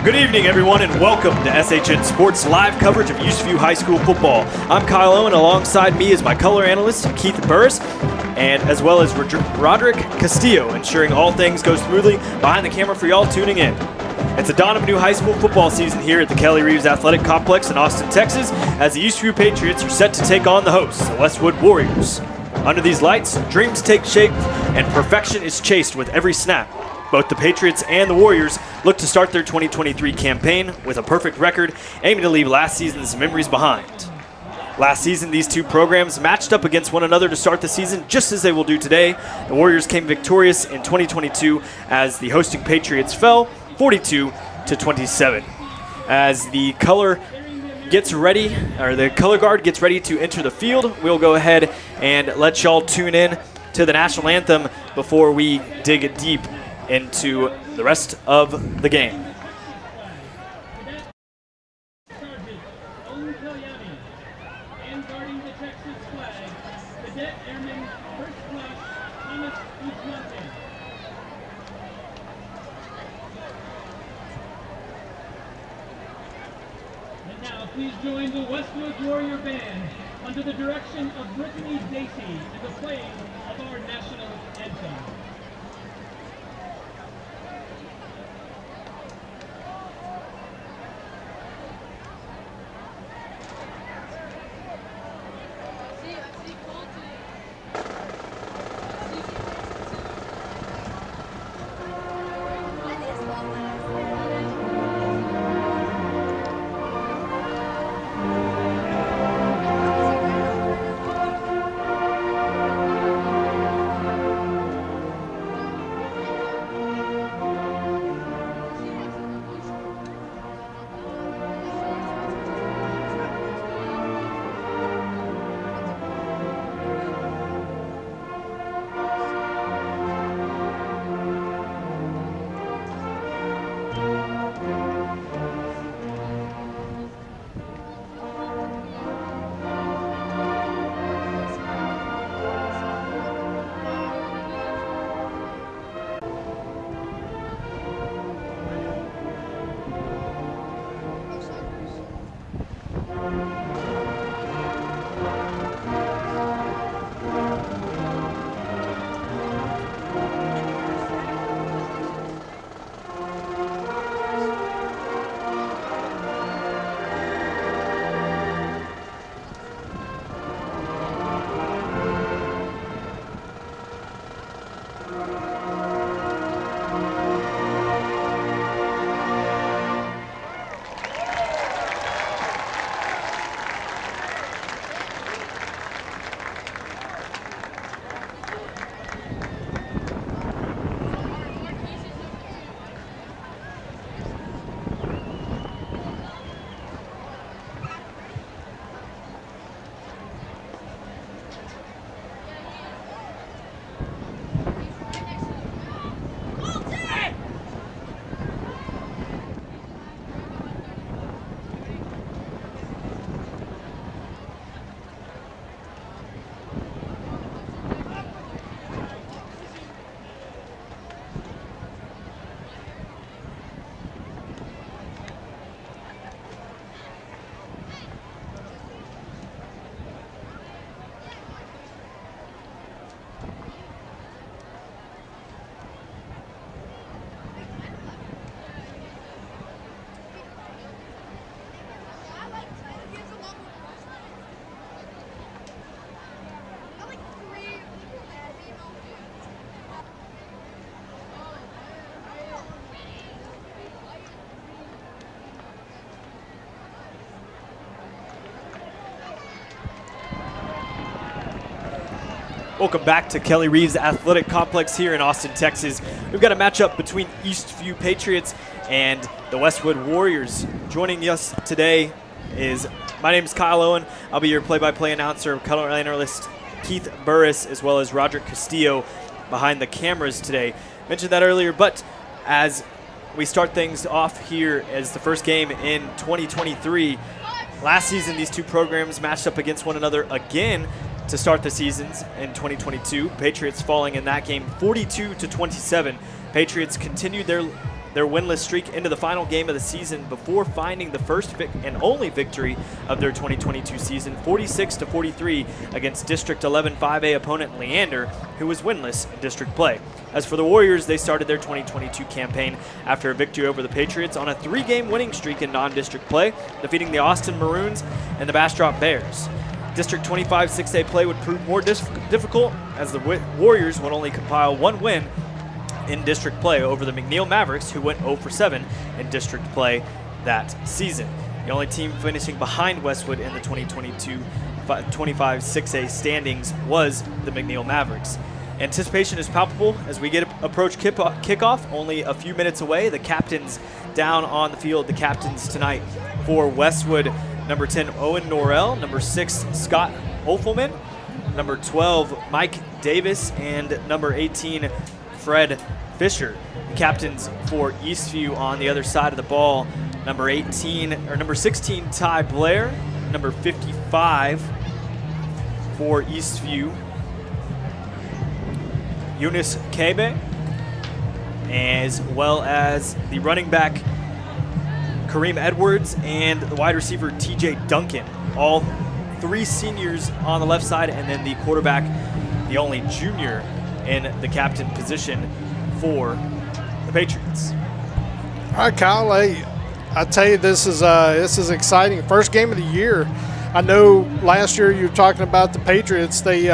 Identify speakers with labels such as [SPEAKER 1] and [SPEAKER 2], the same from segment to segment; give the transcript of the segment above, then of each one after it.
[SPEAKER 1] Good evening, everyone, and welcome to SHN Sports live coverage of Eastview High School football. I'm Kyle Owen. Alongside me is my color analyst, Keith Burris, and as well as Roderick Castillo, ensuring all things go smoothly behind the camera for y'all tuning in. It's the dawn of a new high school football season here at the Kelly Reeves Athletic Complex in Austin, Texas, as the Eastview Patriots are set to take on the hosts, the Westwood Warriors. Under these lights, dreams take shape, and perfection is chased with every snap. Both the Patriots and the Warriors look to start their 2023 campaign with a perfect record, aiming to leave last season's memories behind. Last season, these two programs matched up against one another to start the season, just as they will do today. The Warriors came victorious in 2022 as the hosting Patriots fell 42-27. As the color gets ready, or the color guard gets ready to enter the field, we'll go ahead and let y'all tune in to the national anthem before we dig deep into the rest of the game.
[SPEAKER 2] And now please join the Westwood Warrior Band under the direction of Brittany Dacey in the playing of our national anthem.
[SPEAKER 1] Welcome back to Kelly Reeves Athletic Complex here in Austin, Texas. We've got a matchup between Eastview Patriots and the Westwood Warriors. Joining us today my name is Kyle Owen. I'll be your play-by-play announcer, color analyst Keith Burris, as well as Roderick Castillo behind the cameras today. Mentioned that earlier, but as we start things off here as the first game in 2023, last season these two programs matched up against one another again to start the seasons in 2022. Patriots falling in that game 42-27. Patriots continued their their winless streak into the final game of the season before finding the first and only victory of their 2022 season, 46-43 against District 11 5A opponent Leander, who was winless in district play. As for the Warriors, they started their 2022 campaign after a victory over the Patriots on a 3-game winning streak in non-district play, defeating the Austin Maroons and the Bastrop Bears. District 25 6A play would prove more difficult, as the Warriors would only compile one win in district play over the McNeil Mavericks, who went 0-7 in district play that season. The only team finishing behind Westwood in the 2022 25 6A standings was the McNeil Mavericks. Anticipation is palpable as we approach kickoff, only a few minutes away. The captains down on the field. The captains tonight for Westwood: number 10, Owen Norrell; number 6, Scott Hofelman; number 12, Mike Davis; and number 18, Fred Fisher. The captains for Eastview on the other side of the ball: number 16, Ty Blair; number 55 for Eastview, Eunice Kebe, as well as the running back Kareem Edwards and the wide receiver TJ Duncan. All 3 seniors on the left side, and then the quarterback, the only junior in the captain position for the Patriots.
[SPEAKER 3] All right, Kyle, I tell you, this is exciting. First game of the year. I know last year you were talking about the Patriots. They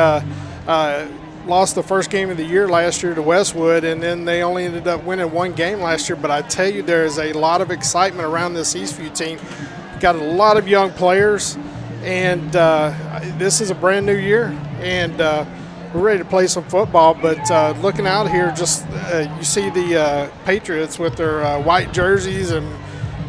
[SPEAKER 3] lost the first game of the year last year to Westwood, and then they only ended up winning 1 game last year. But I tell you, there is a lot of excitement around this Eastview team. Got a lot of young players, and this is a brand new year, and we're ready to play some football. But looking out here, just you see the Patriots with their white jerseys and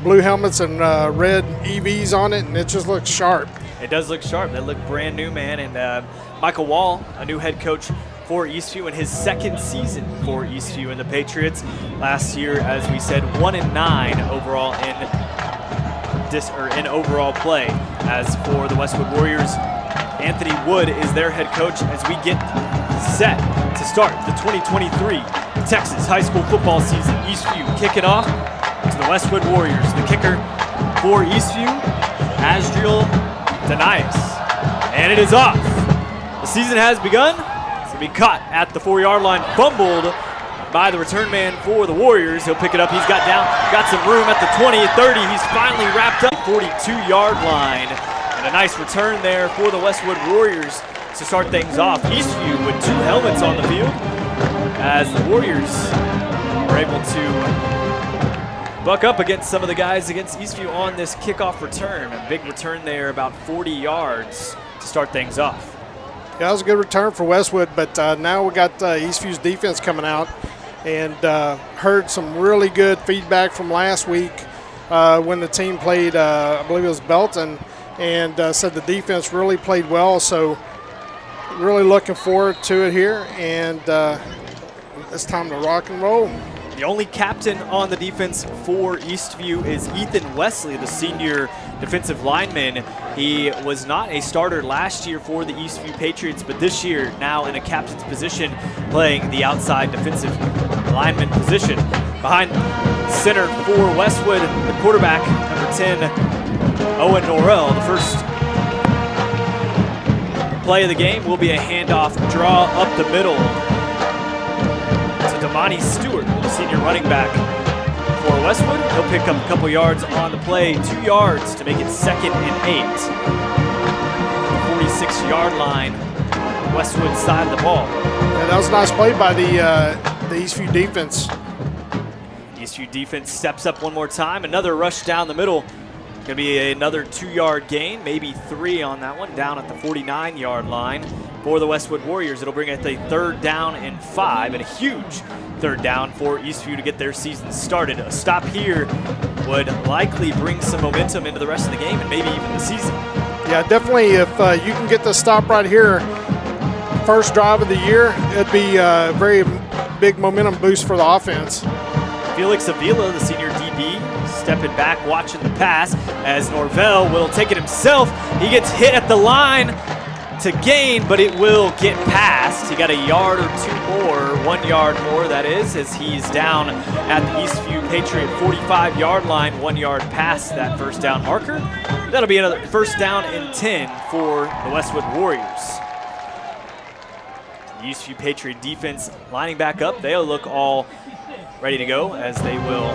[SPEAKER 3] blue helmets and red EVs on it, and it just looks sharp.
[SPEAKER 1] It does look sharp. They look brand new, man. And Michael Wall, a new head coach for Eastview in his second season for Eastview and the Patriots. Last year, as we said, 1-9 overall in overall play. As for the Westwood Warriors, Anthony Wood is their head coach as we get set to start the 2023 Texas high school football season. Eastview kicking off to the Westwood Warriors. The kicker for Eastview, Asriel Denias. And it is off. The season has begun. It's going to be caught at the 4-yard line, fumbled by the return man for the Warriors. He'll pick it up. He's got some room at the 20, 30. He's finally wrapped up 42-yard line. And a nice return there for the Westwood Warriors to start things off. Eastview with 2 helmets on the field as the Warriors are able to buck up against some of the guys against Eastview on this kickoff return. A big return there, about 40 yards to start things off.
[SPEAKER 3] Yeah, that was a good return for Westwood, but now we got Eastview's defense coming out, and heard some really good feedback from last week when the team played, I believe it was Belton, and said the defense really played well. So really looking forward to it here, and it's time to rock and roll.
[SPEAKER 1] The only captain on the defense for Eastview is Ethan Wesley, the senior defensive lineman. He was not a starter last year for the Eastview Patriots, but this year now in a captain's position, playing the outside defensive lineman position. Behind center for Westwood, the quarterback, number 10, Owen Norrell. The first play of the game will be a handoff draw up the middle to Damani Stewart, the senior running back for Westwood. He'll pick up a couple yards on the play, 2 yards to make it 2nd and 8. 46-yard line, Westwood side of the ball.
[SPEAKER 3] Yeah, that was a nice play by the Eastview defense.
[SPEAKER 1] Eastview defense steps up one more time. Another rush down the middle. Going to be another 2-yard gain, maybe 3 on that one, down at the 49-yard line for the Westwood Warriors. It'll bring it a 3rd down and 5, and a huge 3rd down for Eastview to get their season started. A stop here would likely bring some momentum into the rest of the game and maybe even the season.
[SPEAKER 3] Yeah, definitely. If you can get the stop right here, first drive of the year, it'd be a very big momentum boost for the offense.
[SPEAKER 1] Felix Avila, the senior DB, stepping back, watching the pass as Norvell will take it himself. He gets hit at the line to gain, but it will get past. He got a yard or two more, 1 yard more that is, as he's down at the Eastview Patriot 45-yard line, 1 yard past that first down marker. That'll be another first down and 10 for the Westwood Warriors. The Eastview Patriot defense lining back up. They'll look all ready to go as they will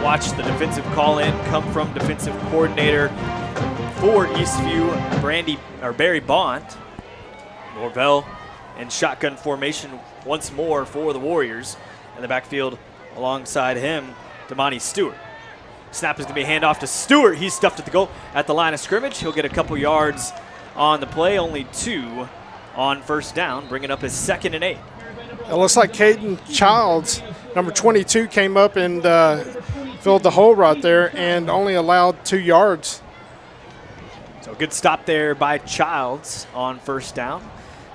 [SPEAKER 1] watch the defensive call-in come from defensive coordinator for Eastview, Barry Bond. Norvell in shotgun formation once more for the Warriors. In the backfield alongside him, Damani Stewart. Snap is going to be a handoff to Stewart. He's stuffed at the goal at the line of scrimmage. He'll get a couple yards on the play, only 2 on first down, bringing up his 2nd and 8.
[SPEAKER 3] It looks like Caden Childs, number 22, came up and filled the hole right there and only allowed 2 yards.
[SPEAKER 1] So good stop there by Childs on first down.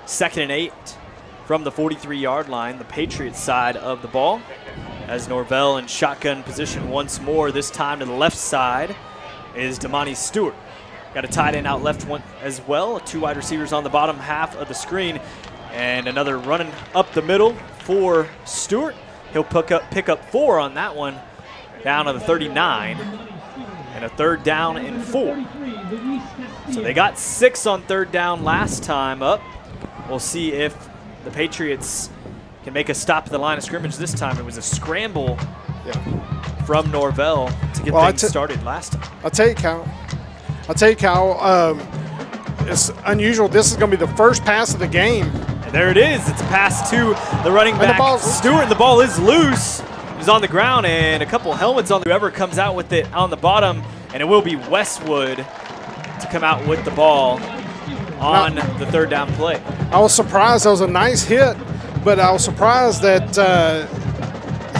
[SPEAKER 1] 2nd and 8 from the 43-yard line, the Patriots side of the ball. As Norvell in shotgun position once more, this time to the left side is Damani Stewart. Got a tight end out left one as well. 2 wide receivers on the bottom half of the screen. And another running up the middle for Stewart. He'll pick up 4 on that one down to the 39. And a 3rd down and 4. So they got 6 on 3rd down last time up. We'll see if the Patriots can make a stop at the line of scrimmage this time. It was a scramble from Norvell to get things started last time.
[SPEAKER 3] I'll tell you, Kyle, it's unusual. This is going to be the first pass of the game.
[SPEAKER 1] And there it is. It's a pass to the running back, Stewart, and the ball is loose. He's on the ground, and a couple helmets on whoever comes out with it on the bottom, and it will be Westwood to come out with the ball on the 3rd down play.
[SPEAKER 3] I was surprised. That was a nice hit, but I was surprised that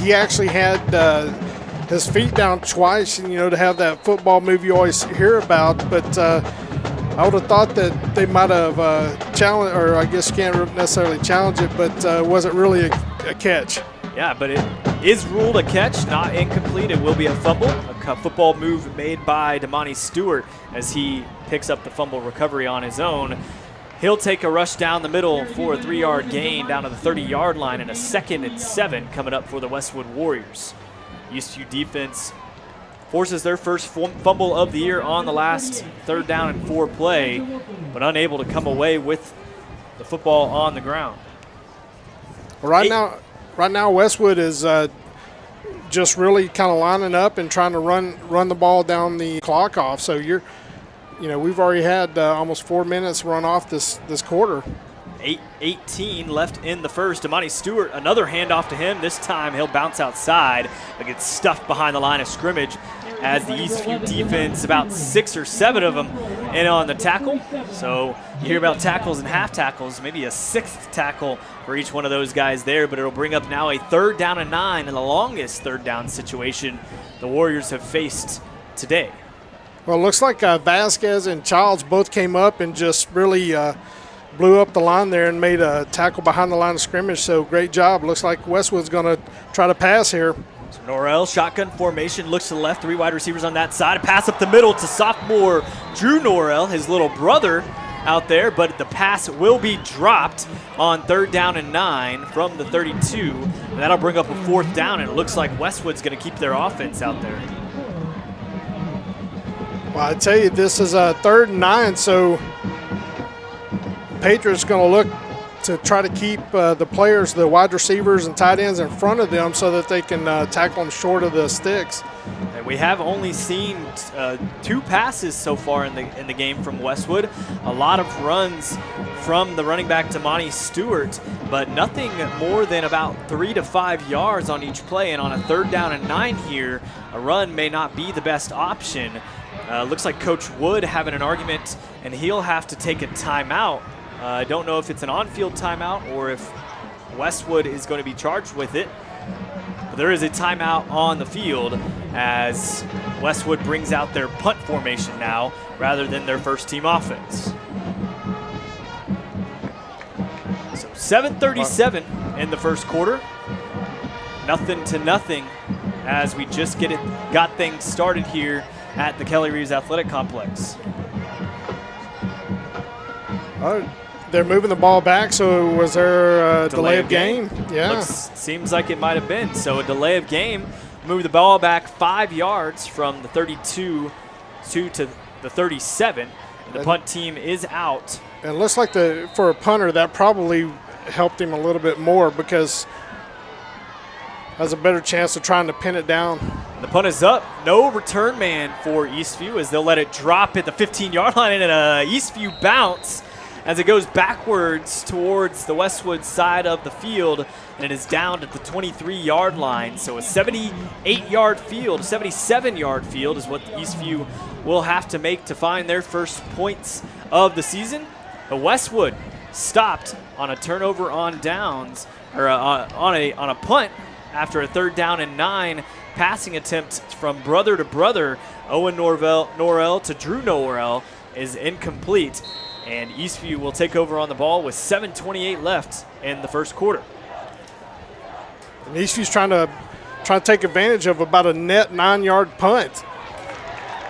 [SPEAKER 3] he actually had his feet down twice, and, to have that football move you always hear about. But I would have thought that they might have challenged, or I guess you can't necessarily challenge it, but wasn't really a catch.
[SPEAKER 1] Yeah, but it is ruled a catch, not incomplete. It will be a fumble. A football move made by Damani Stewart as he picks up the fumble recovery on his own. He'll take a rush down the middle for a 3-yard gain down to the 30-yard line, and a 2nd and 7 coming up for the Westwood Warriors. Eastview defense forces their first fumble of the year on the last 3rd down and 4 play, but unable to come away with the football on the ground.
[SPEAKER 3] Right now, Westwood is just really kind of lining up and trying to run the ball down the clock off. So we've already had almost 4 minutes run off this quarter.
[SPEAKER 1] 8:18 left in the first. Damani Stewart, another handoff to him. This time he'll bounce outside, but gets stuffed behind the line of scrimmage as the Eastview defense, about 6 or 7 of them in on the tackle. So you hear about tackles and half tackles, maybe a 6th tackle for each one of those guys there, but it'll bring up now a 3rd down and 9, and the longest 3rd down situation the Warriors have faced today.
[SPEAKER 3] Well, it looks like Vasquez and Childs both came up and just really blew up the line there and made a tackle behind the line of scrimmage. So great job. Looks like Westwood's going to try to pass here.
[SPEAKER 1] So Norrell, shotgun formation, looks to the left, 3 wide receivers on that side. A pass up the middle to sophomore Drew Norrell, his little brother out there, but the pass will be dropped on 3rd down and 9 from the 32. And that'll bring up a 4th down, and it looks like Westwood's going to keep their offense out there.
[SPEAKER 3] Well, I tell you, this is a 3rd and 9, so Patriots going to look to try to keep the players, the wide receivers and tight ends in front of them so that they can tackle them short of the sticks.
[SPEAKER 1] And we have only seen 2 passes so far in the game from Westwood. A lot of runs from the running back Damani Stewart, but nothing more than about 3 to 5 yards on each play. And on a 3rd down and 9 here, a run may not be the best option. Looks like Coach Wood having an argument, and he'll have to take a timeout. I don't know if it's an on-field timeout or if Westwood is going to be charged with it. But there is a timeout on the field as Westwood brings out their punt formation now rather than their first-team offense. So 7:37 in the first quarter. Nothing to nothing as we just got things started here at the Kelly Reeves Athletic Complex.
[SPEAKER 3] They're moving the ball back, so was there a delay of game? Yeah.
[SPEAKER 1] Seems like it might have been. So a delay of game, move the ball back 5 yards from the 32 to the 37. The punt team is out.
[SPEAKER 3] And it looks like for a punter, that probably helped him a little bit more because has a better chance of trying to pin it down.
[SPEAKER 1] The punt is up. No return man for Eastview as they'll let it drop at the 15-yard line and an Eastview bounce as it goes backwards towards the Westwood side of the field, and it is down at the 23-yard line. So a 78-yard field, a 77-yard field is what Eastview will have to make to find their first points of the season. The Westwood stopped on a turnover on downs, or on a punt after a 3rd down and 9 passing attempt from brother to brother. Owen Norrell to Drew Norrell is incomplete. And Eastview will take over on the ball with 7:28 left in the first quarter.
[SPEAKER 3] And Eastview's trying to take advantage of about a net 9-yard punt.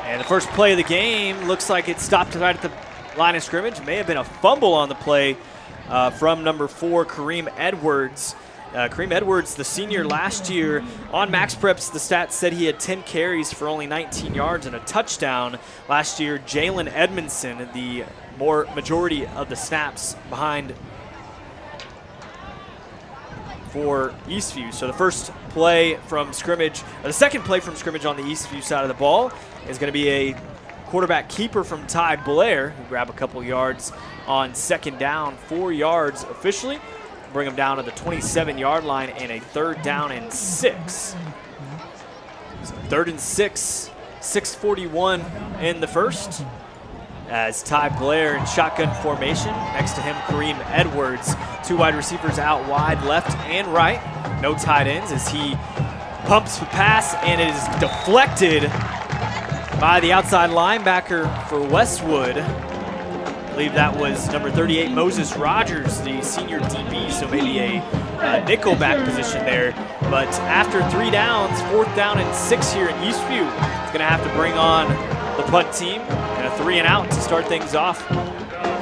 [SPEAKER 1] And the first play of the game looks like it stopped right at the line of scrimmage. May have been a fumble on the play from number 4, Kareem Edwards. Kareem Edwards, the senior last year, on Max Preps, the stats said he had 10 carries for only 19 yards and a touchdown. Last year, Jalen Edmondson, the majority of the snaps behind for Eastview. So the first play from scrimmage, or the second play from scrimmage on the Eastview side of the ball is going to be a quarterback keeper from Ty Blair, who grabbed a couple yards on 2nd down, 4 yards officially. Bring them down to the 27-yard line and a 3rd down and 6. So 3rd and 6, 6:41 in the first. As Ty Blair in shotgun formation. Next to him, Kareem Edwards. 2 wide receivers out wide, left and right. No tight ends as he pumps the pass, and it is deflected by the outside linebacker for Westwood. I believe that was number 38, Moses Rogers, the senior DB, so maybe a nickel back position there. But after 3 downs, 4th down and 6 here in Eastview, it's going to have to bring on the punt team and a 3 and out to start things off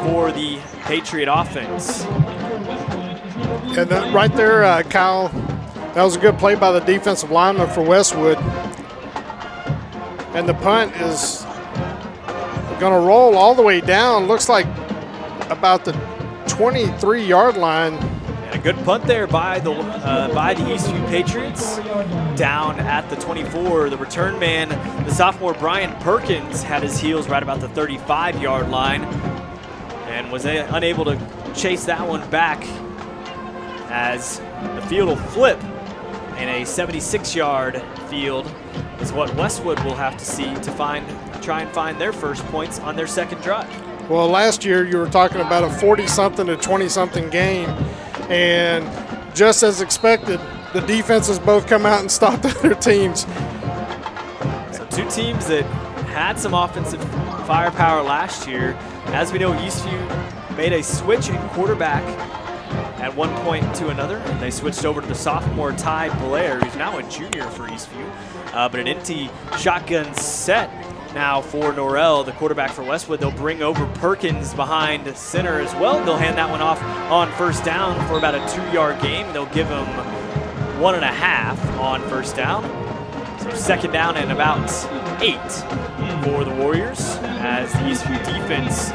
[SPEAKER 1] for the Patriot offense.
[SPEAKER 3] And right there, Kyle, that was a good play by the defensive lineman for Westwood. And the punt is going to roll all the way down. Looks like about the 23-yard line.
[SPEAKER 1] And a good punt there by the Eastview Patriots. Down at the 24, the return man, the sophomore Brian Perkins, had his heels right about the 35-yard line and was unable to chase that one back as the field will flip, and a 76-yard field is what Westwood will have to see to try and find their first points on their second drive.
[SPEAKER 3] Well, last year you were talking about a 40-something to 20-something game, and just as expected, the defenses both come out and stopped their teams.
[SPEAKER 1] So 2 teams that had some offensive firepower last year. As we know, Eastview made a switch in quarterback at one point to another, and they switched over to the sophomore Ty Blair, who's now a junior for Eastview. But an empty shotgun set now for Norrell, the quarterback for Westwood. They'll bring over Perkins behind center as well. They'll hand that one off on 1st down for about a 2-yard gain. They'll give him 1.5 on 1st down. So 2nd down and about 8 for the Warriors as the Eastview defense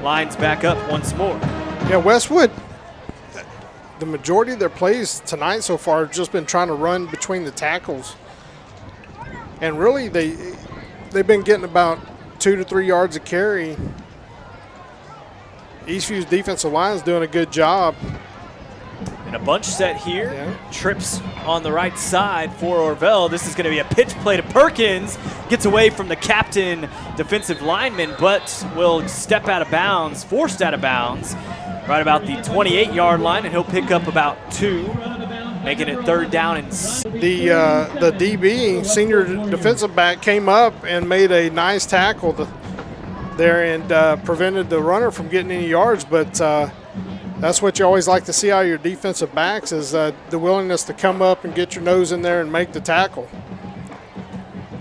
[SPEAKER 1] lines back up once more.
[SPEAKER 3] Yeah, Westwood, the majority of their plays tonight so far have just been trying to run between the tackles. And really, they've been getting about 2 to 3 yards a carry. Eastview's defensive line is doing a good job.
[SPEAKER 1] And a bunch set here. Yeah. Trips on the right side for Orville. This is going to be a pitch play to Perkins. Gets away from the captain defensive lineman, but will step out of bounds, forced out of bounds, right about the 28-yard line, and he'll pick up about 2, making it 3rd down and 6.
[SPEAKER 3] The DB, senior defensive back, came up and made a nice tackle there and prevented the runner from getting any yards, but that's what you always like to see out of your defensive backs is the willingness to come up and get your nose in there and make the tackle.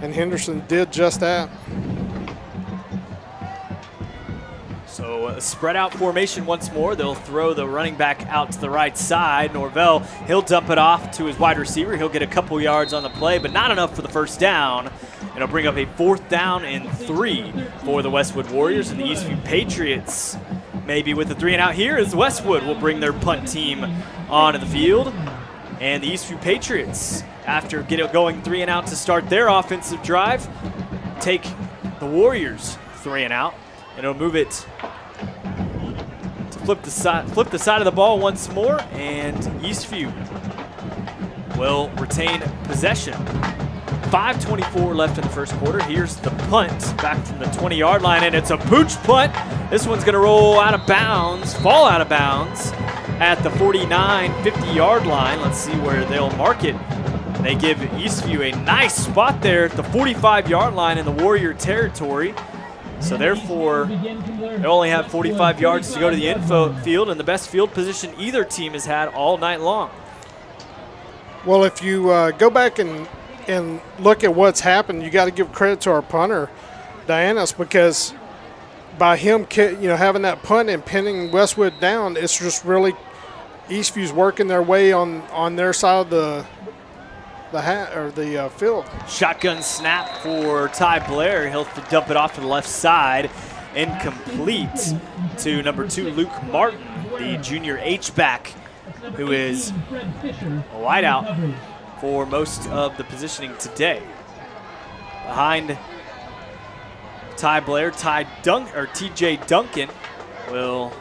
[SPEAKER 3] And Henderson did just that.
[SPEAKER 1] So a spread out formation once more. They'll throw the running back out to the right side. Norvell, he'll dump it off to his wide receiver. He'll get a couple yards on the play, but not enough for the first down. It'll bring up a 4th down and 3 for the Westwood Warriors, and the Eastview Patriots maybe with the 3 and out here as Westwood will bring their punt team onto the field. And the Eastview Patriots, after going 3 and out to start their offensive drive, take the Warriors 3 and out, and it'll move it to flip the side of the ball once more, and Eastview will retain possession. 5:24 left in the first quarter. Here's the punt back from the 20-yard line, and it's a pooch punt. This one's going to roll out of bounds, fall out of bounds at the 49, 50-yard line. Let's see where they'll mark it. They give Eastview a nice spot there at the 45-yard line in the Warrior territory. So therefore, they only have 45 yards to go to the infield, and the best field position either team has had all night long.
[SPEAKER 3] Well, if you go back and look at what's happened, you got to give credit to our punter, Dianis, because by him having that punt and pinning Westwood down, it's just really Eastview's working their way on their side of the field.
[SPEAKER 1] Shotgun snap for Ty Blair. He'll dump it off to the left side. Incomplete to number 2, Luke Martin, the junior H-back, who is a wideout for most of the positioning today. Behind Ty Blair, TJ Duncan will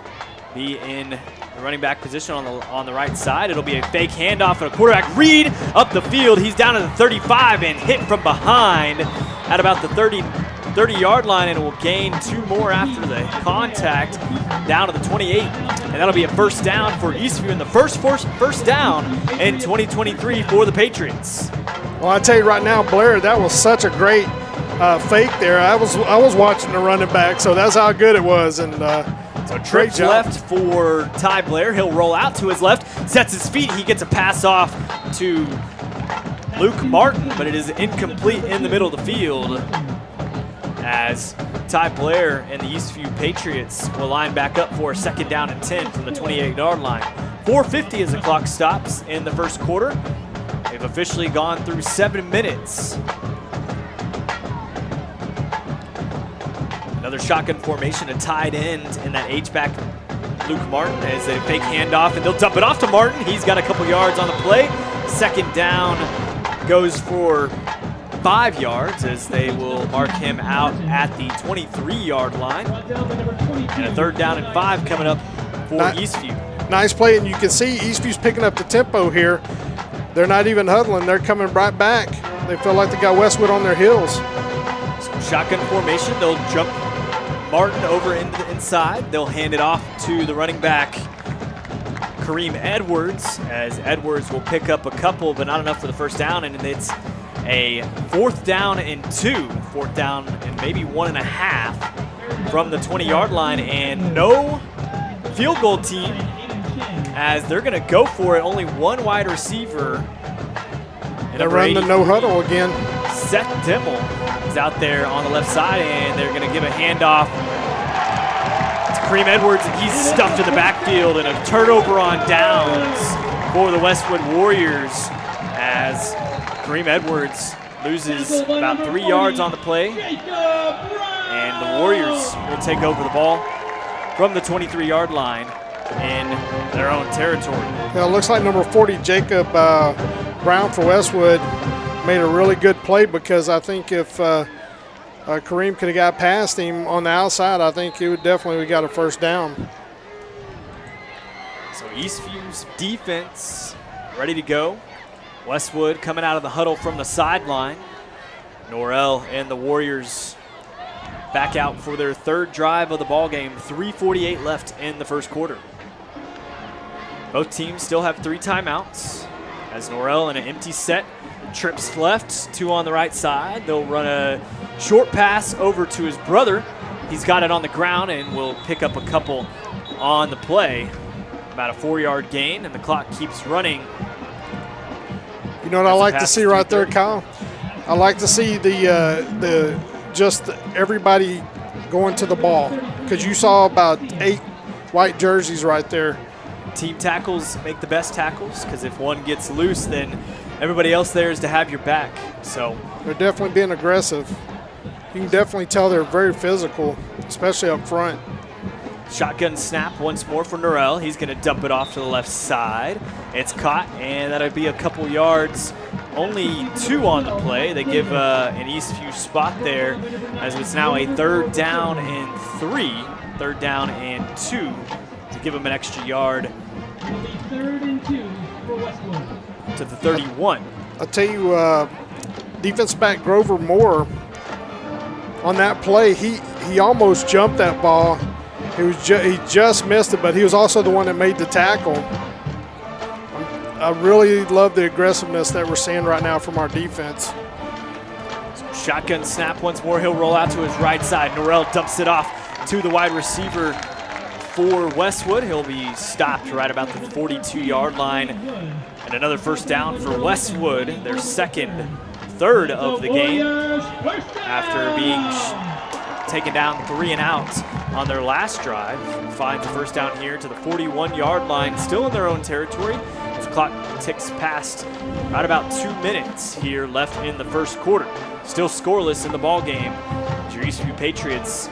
[SPEAKER 1] be in the running back position on the right side. It'll be a fake handoff and a quarterback read up the field. He's down at the 35 and hit from behind at about the 30-yard line, and will gain 2 more after the contact down to the 28. And that'll be a first down for Eastview, and the first down in 2023 for the Patriots.
[SPEAKER 3] Well, I tell you right now, Blair, that was such a great fake there. I was watching the running back, so that's how good it was. And
[SPEAKER 1] so trips left for Ty Blair. He'll roll out to his left, sets his feet. He gets a pass off to Luke Martin, but it is incomplete in the middle of the field, as Ty Blair and the Eastview Patriots will line back up for a 2nd down and 10 from the 28-yard line. 4:50 as the clock stops in the first quarter. They've officially gone through 7 minutes. Another shotgun formation, a tight end in that H-back, Luke Martin, as a fake handoff, and they'll dump it off to Martin. He's got a couple yards on the play. 2nd down goes for 5 yards, as they will mark him out at the 23-yard line. And a 3rd down and 5 coming up for Eastview.
[SPEAKER 3] Nice play, and you can see Eastview's picking up the tempo here. They're not even huddling. They're coming right back. They feel like they got Westwood on their heels.
[SPEAKER 1] So shotgun formation. They'll jump Martin over into the inside. They'll hand it off to the running back, Kareem Edwards, as Edwards will pick up a couple, but not enough for the first down, and it's a 4th down and 2, 4th down and maybe 1.5 from the 20-yard line, and no field goal team, as they're going to go for it. Only 1 wide receiver.
[SPEAKER 3] They're running the no huddle again.
[SPEAKER 1] Seth Dimmel is out there on the left side, and they're going to give a handoff to Kareem Edwards, and he's stuffed in the backfield, and a turnover on downs for the Westwood Warriors, as Kareem Edwards loses about 3 yards on the play, and the Warriors will take over the ball from the 23-yard line in their own territory.
[SPEAKER 3] Yeah, it looks like number 40, Jacob Brown for Westwood, made a really good play, because I think if Kareem could have got past him on the outside, I think he would definitely have got a first down.
[SPEAKER 1] So Eastview's defense ready to go. Westwood coming out of the huddle from the sideline. Norrell and the Warriors back out for their 3rd drive of the ball game. 3:48 left in the first quarter. Both teams still have 3 timeouts, as Norrell in an empty set trips left, 2 on the right side. They'll run a short pass over to his brother. He's got it on the ground and will pick up a couple on the play. About a 4-yard gain, and the clock keeps running.
[SPEAKER 3] You know what I like to see right there, Kyle? I like to see the just everybody going to the ball. because you saw about 8 white jerseys right there.
[SPEAKER 1] Team tackles make the best tackles because if one gets loose, then everybody else there is to have your back. So
[SPEAKER 3] they're definitely being aggressive. You can definitely tell they're very physical, especially up front.
[SPEAKER 1] Shotgun snap once more for Norrell. He's going to dump it off to the left side. It's caught, and that'll be a couple yards. Only 2 on the play. They give an Eastview spot there as it's now a 3rd down and 3, 3rd down and 2 to give them an extra yard.
[SPEAKER 2] It'll be 3rd and 2 for Westwood.
[SPEAKER 1] To the 31.
[SPEAKER 3] I'll tell you, defense back Grover Moore, on that play, he almost jumped that ball. He just missed it, but he was also the one that made the tackle. I really love the aggressiveness that we're seeing right now from our defense.
[SPEAKER 1] Shotgun snap once more. He'll roll out to his right side. Norrell dumps it off to the wide receiver for Westwood. He'll be stopped right about the 42-yard line. And another first down for Westwood, their 3rd of the game after being taken down 3 and out on their last drive. Finds a first down here to the 41-yard line, still in their own territory. The clock ticks past right about 2 minutes here left in the first quarter. Still scoreless in the ball game. Your Eastview Patriots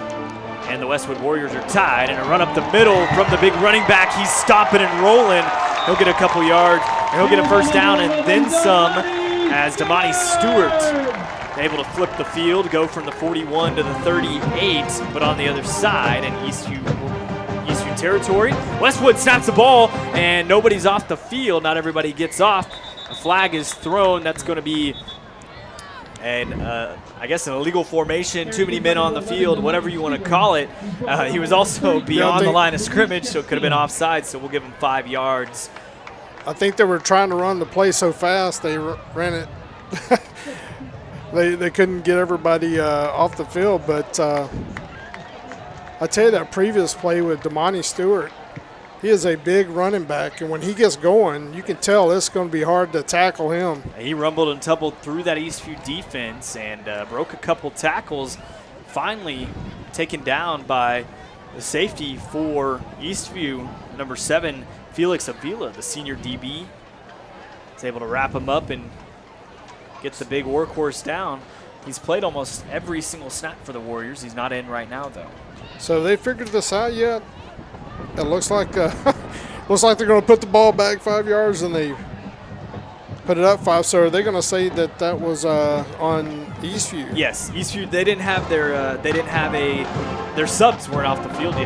[SPEAKER 1] and the Westwood Warriors are tied, and a run up the middle from the big running back. He's stomping and rolling. He'll get a couple yards, and he'll get a first down and then some as Damani Stewart able to flip the field, go from the 41 to the 38, but on the other side in Eastview territory. Westwood snaps the ball, and nobody's off the field. Not everybody gets off. A flag is thrown. That's going to be I guess an illegal formation, too many men on the field, whatever you want to call it. He was also beyond the line of scrimmage, so it could have been offside, so we'll give him 5 yards.
[SPEAKER 3] I think they were trying to run the play so fast they ran it. They couldn't get everybody off the field, but I tell you, that previous play with Damani Stewart, he is a big running back, and when he gets going, you can tell it's going to be hard to tackle him.
[SPEAKER 1] He rumbled and tumbled through that Eastview defense and broke a couple tackles, finally taken down by the safety for Eastview, number 7, Felix Avila, the senior DB. He's able to wrap him up and get the big workhorse down. He's played almost every single snap for the Warriors. He's not in right now, though.
[SPEAKER 3] So they figured this out yet? It looks like they're going to put the ball back 5 yards and they put it up 5. So are they going to say that was on Eastview?
[SPEAKER 1] Yes, Eastview. They didn't have their subs weren't off the field yet.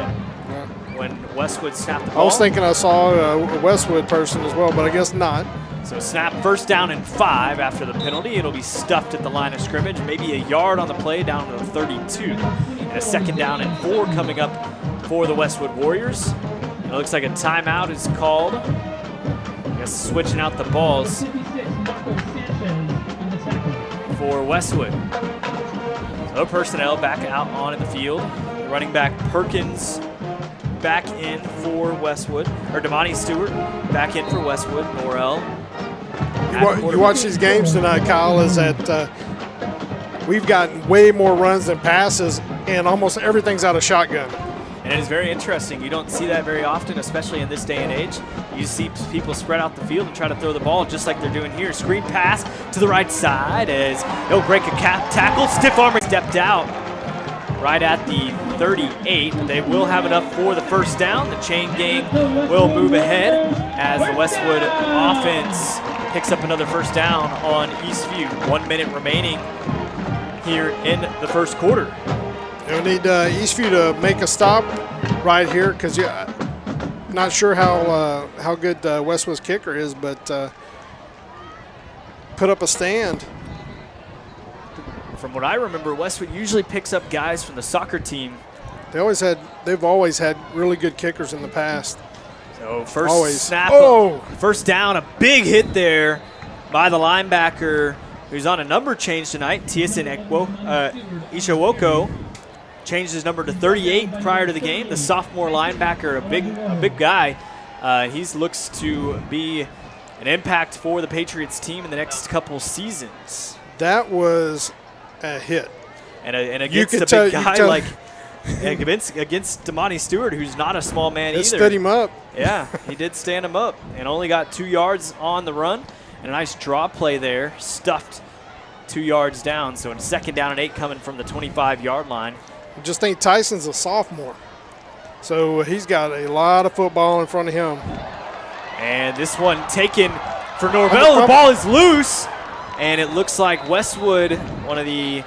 [SPEAKER 3] Yeah.
[SPEAKER 1] When Westwood snapped the ball.
[SPEAKER 3] I was thinking I saw a Westwood person as well, but I guess not.
[SPEAKER 1] So snap, first down and 5 after the penalty. It'll be stuffed at the line of scrimmage, maybe a yard on the play down to the 32. And a 2nd down and 4 coming up for the Westwood Warriors. It looks like a timeout is called. I guess switching out the balls for Westwood. So personnel back out on in the field. The running back Perkins back in for Westwood, or Damani Stewart back in for Westwood. Norrell.
[SPEAKER 3] You watch these games tonight, Kyle, is that we've gotten way more runs than passes, and almost everything's out of shotgun.
[SPEAKER 1] And it is very interesting. You don't see that very often, especially in this day and age. You see people spread out the field and try to throw the ball just like they're doing here. Screen pass to the right side as they'll break a tackle. Stiff arm stepped out right at the 38. They will have enough for the first down. The chain gang will move ahead as the Westwood offense picks up another first down on Eastview. 1 minute remaining here in the first quarter.
[SPEAKER 3] They'll need Eastview to make a stop right here because not sure how good Westwood's kicker is, but put up a stand.
[SPEAKER 1] From what I remember, Westwood usually picks up guys from the soccer team.
[SPEAKER 3] They've always had really good kickers in the past.
[SPEAKER 1] So first snap, first down, a big hit there by the linebacker who's on a number change tonight, Tiesin Ishawoko. Changed his number to 38 prior to the game. The sophomore linebacker, a big guy. He looks to be an impact for the Patriots team in the next couple seasons.
[SPEAKER 3] That was a hit.
[SPEAKER 1] And against a big guy against Damani Stewart, who's not a small man either.
[SPEAKER 3] It stood him up.
[SPEAKER 1] Yeah, he did stand him up and only got 2 yards on the run. And a nice draw play there, stuffed 2 yards down. So in 2nd down and 8 coming from the 25-yard line.
[SPEAKER 3] I just think Tyson's a sophomore. So he's got a lot of football in front of him.
[SPEAKER 1] And this one taken for Norvell. The ball is loose. And it looks like Westwood, one of the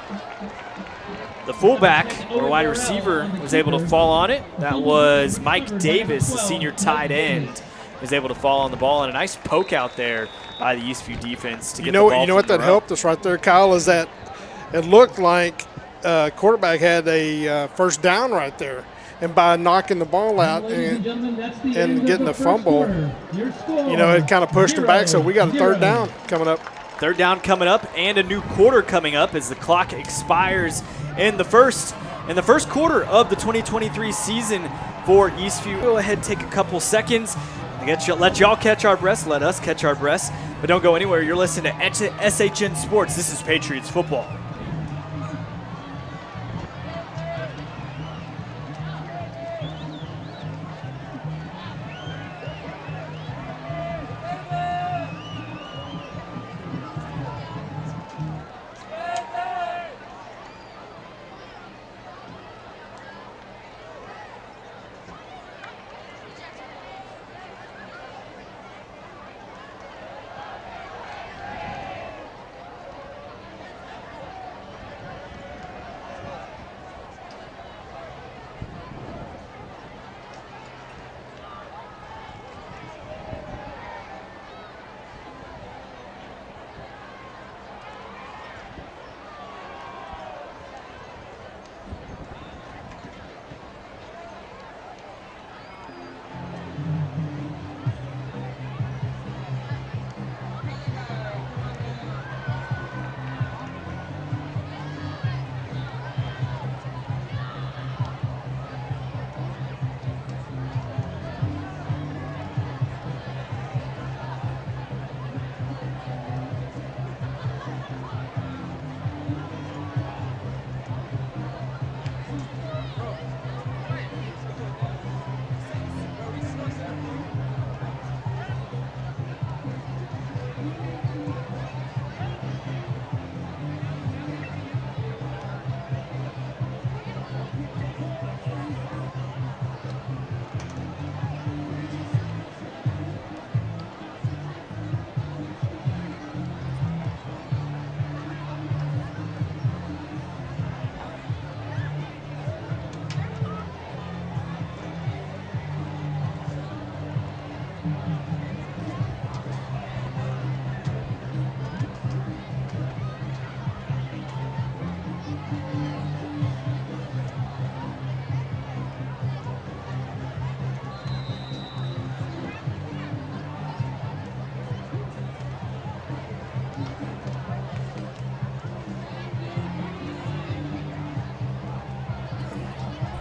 [SPEAKER 1] fullback or wide receiver, was able to fall on it. That was Mike Davis, the senior tight end, was able to fall on the ball. And a nice poke out there by the Eastview defense to get the ball.
[SPEAKER 3] You know what that helped us right there, Kyle, is that it looked like quarterback had a first down right there. And by knocking the ball out and getting the fumble, it kind of pushed it back. So we got a 3rd down coming up.
[SPEAKER 1] 3rd down coming up and a new quarter coming up as the clock expires in the first quarter of the 2023 season for Eastview. Go ahead and take a couple seconds. Let y'all catch our breaths. Let us catch our breaths. But don't go anywhere. You're listening to SHN Sports. This is Patriots football.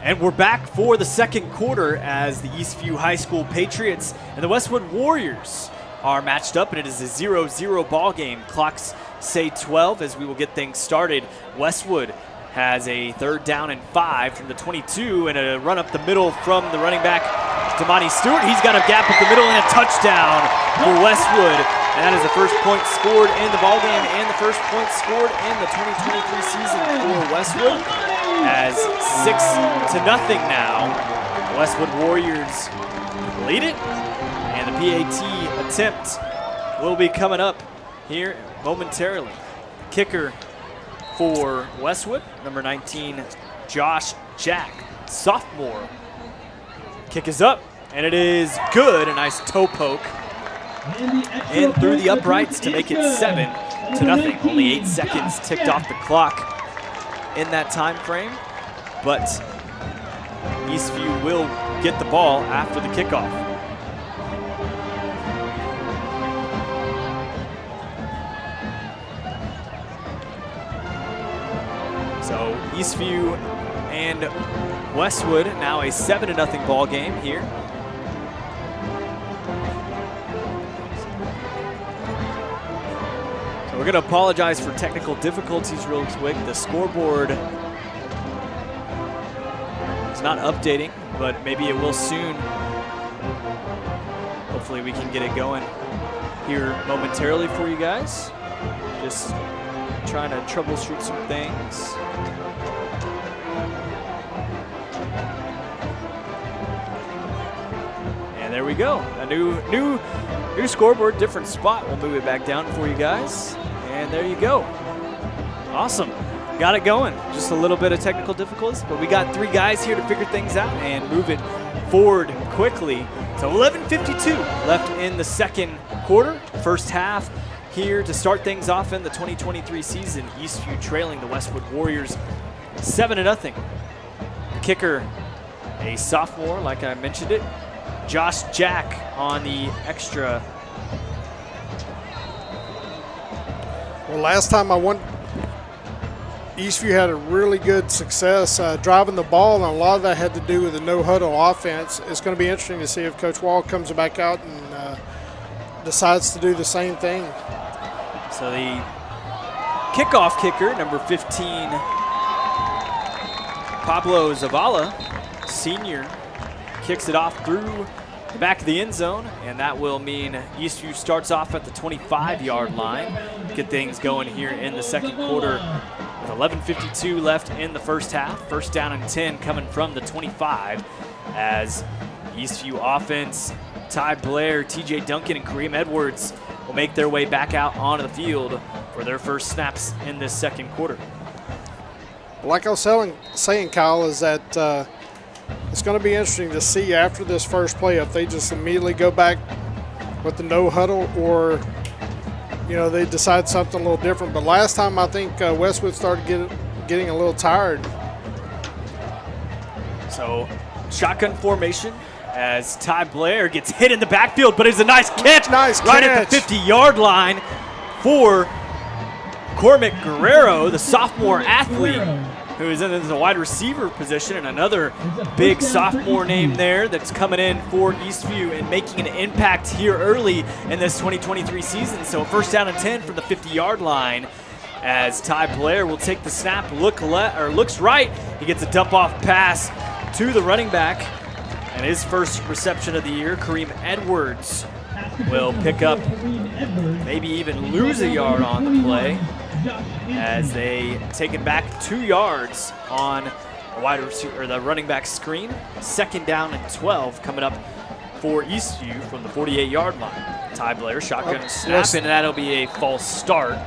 [SPEAKER 1] And we're back for the 2nd quarter as the Eastview High School Patriots and the Westwood Warriors are matched up, and it is a 0-0 ball game. Clocks say 12 as we will get things started. Westwood has a 3rd down and 5 from the 22 and a run up the middle from the running back, Damani Stewart. He's got a gap up the middle and a touchdown for Westwood. And that is the first point scored in the ball game and the first point scored in the 2023 season for Westwood. As 6-0 now, the Westwood Warriors lead it, and the PAT attempt will be coming up here momentarily. Kicker for Westwood, number 19, Josh Jack, sophomore. Kick is up, and it is good. A nice toe poke in through the uprights to make it 7-0. Only 8 seconds ticked off the clock in that time frame, but Eastview will get the ball after the kickoff. So Eastview and Westwood now a 7-0 ball game here. We're going to apologize for technical difficulties real quick. The scoreboard is not updating, but maybe it will soon. Hopefully we can get it going here momentarily for you guys. Just trying to troubleshoot some things. And there we go. A new scoreboard, different spot. We'll move it back down for you guys. And there you go. Awesome. Got it going. Just a little bit of technical difficulties, but we got 3 guys here to figure things out and move it forward quickly. So 11:52 left in the second quarter, first half here to start things off in the 2023 season. Eastview trailing the Westwood Warriors 7-0. The kicker, a sophomore, like I mentioned it, Josh Jack on the extra.
[SPEAKER 3] Well, last time I won, Eastview had a really good success driving the ball, and a lot of that had to do with the no-huddle offense. It's going to be interesting to see if Coach Wall comes back out and decides to do the same thing.
[SPEAKER 1] So the kickoff kicker, number 15, Pablo Zavala, senior, kicks it off through the back of the end zone, and that will mean Eastview starts off at the 25-yard line. Get things going here in the second quarter with 11:52 left in the first half. First down and 10 coming from the 25 as Eastview offense, Ty Blair, TJ Duncan, and Kareem Edwards will make their way back out onto the field for their first snaps in this second quarter.
[SPEAKER 3] Like I was saying, Kyle, is that it's going to be interesting to see after this first play if they just immediately go back with the no huddle or, you know, they decide something a little different. But last time I think Westwood started getting a little tired.
[SPEAKER 1] So shotgun formation as Ty Blair gets hit in the backfield, but it's a nice catch right at the 50-yard line for Cormac Guerrero, the sophomore athlete, who is in the wide receiver position, and another big sophomore name there that's coming in for Eastview and making an impact here early in this 2023 season. So first down and 10 from the 50-yard line as Ty Blair will take the snap, looks right. He gets a dump-off pass to the running back, and his first reception of the year, Kareem Edwards, will pick up, maybe even lose a yard on the play, as they take it back 2 yards on a wide receiver, or the running back screen. Second down and 12 coming up for Eastview from the 48-yard line. Ty Blair shotgun snap, and that'll be a false start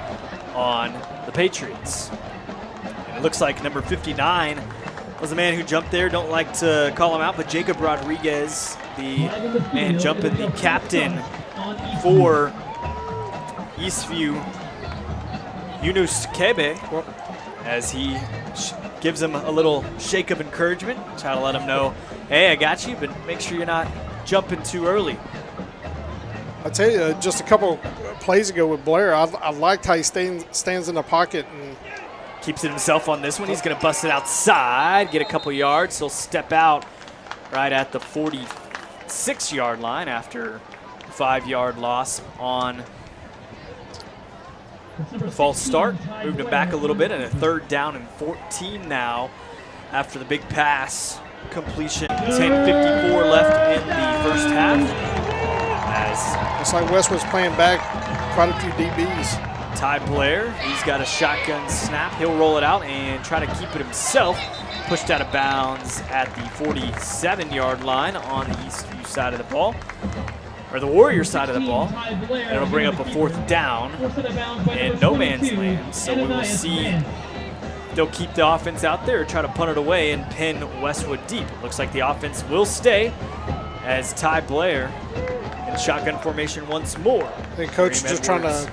[SPEAKER 1] on the Patriots. And it looks like number 59 was the man who jumped there. Don't like to call him out, but Jacob Rodriguez, the man jumping, the captain for Eastview, Yunus Kebe, as he gives him a little shake of encouragement, try to let him know, hey, I got you, but make sure you're not jumping too early.
[SPEAKER 3] I'll tell you, just a couple plays ago with Blair, I liked how he stands in the pocket and
[SPEAKER 1] keeps it himself on this one. He's going to bust it outside, get a couple yards. He'll step out right at the 46-yard line after a 5-yard loss on the false start. Moved him back a little bit, and a third down and 14 now after the big pass completion. 10:54 left in the first half. As
[SPEAKER 3] it's like Westwood's playing back quite a few DBs.
[SPEAKER 1] Ty Blair, he's got a shotgun snap. He'll roll it out and try to keep it himself. Pushed out of bounds at the 47-yard line on the Eastview side of the ball, or the Warrior side of the ball. And it'll bring up a fourth down in no man's land. So we will see if they'll keep the offense out there or try to punt it away and pin Westwood deep. It looks like the offense will stay as Ty Blair in shotgun formation once more.
[SPEAKER 3] I think Coach is just trying to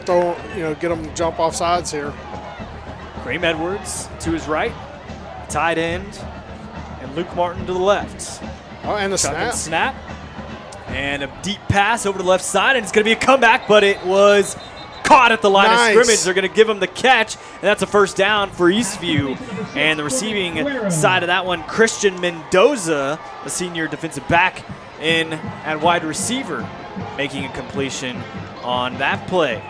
[SPEAKER 3] throw, get them to jump off sides here.
[SPEAKER 1] Kareem Edwards to his right, tight end, and Luke Martin to the left.
[SPEAKER 3] Oh, and the
[SPEAKER 1] snap. And a deep pass over to the left side, and it's going to be a comeback, but it was caught at the line of scrimmage. They're going to give him the catch, and that's a first down for Eastview. And the receiving side of that one, Christian Mendoza, the senior defensive back in at wide receiver, making a completion on that play.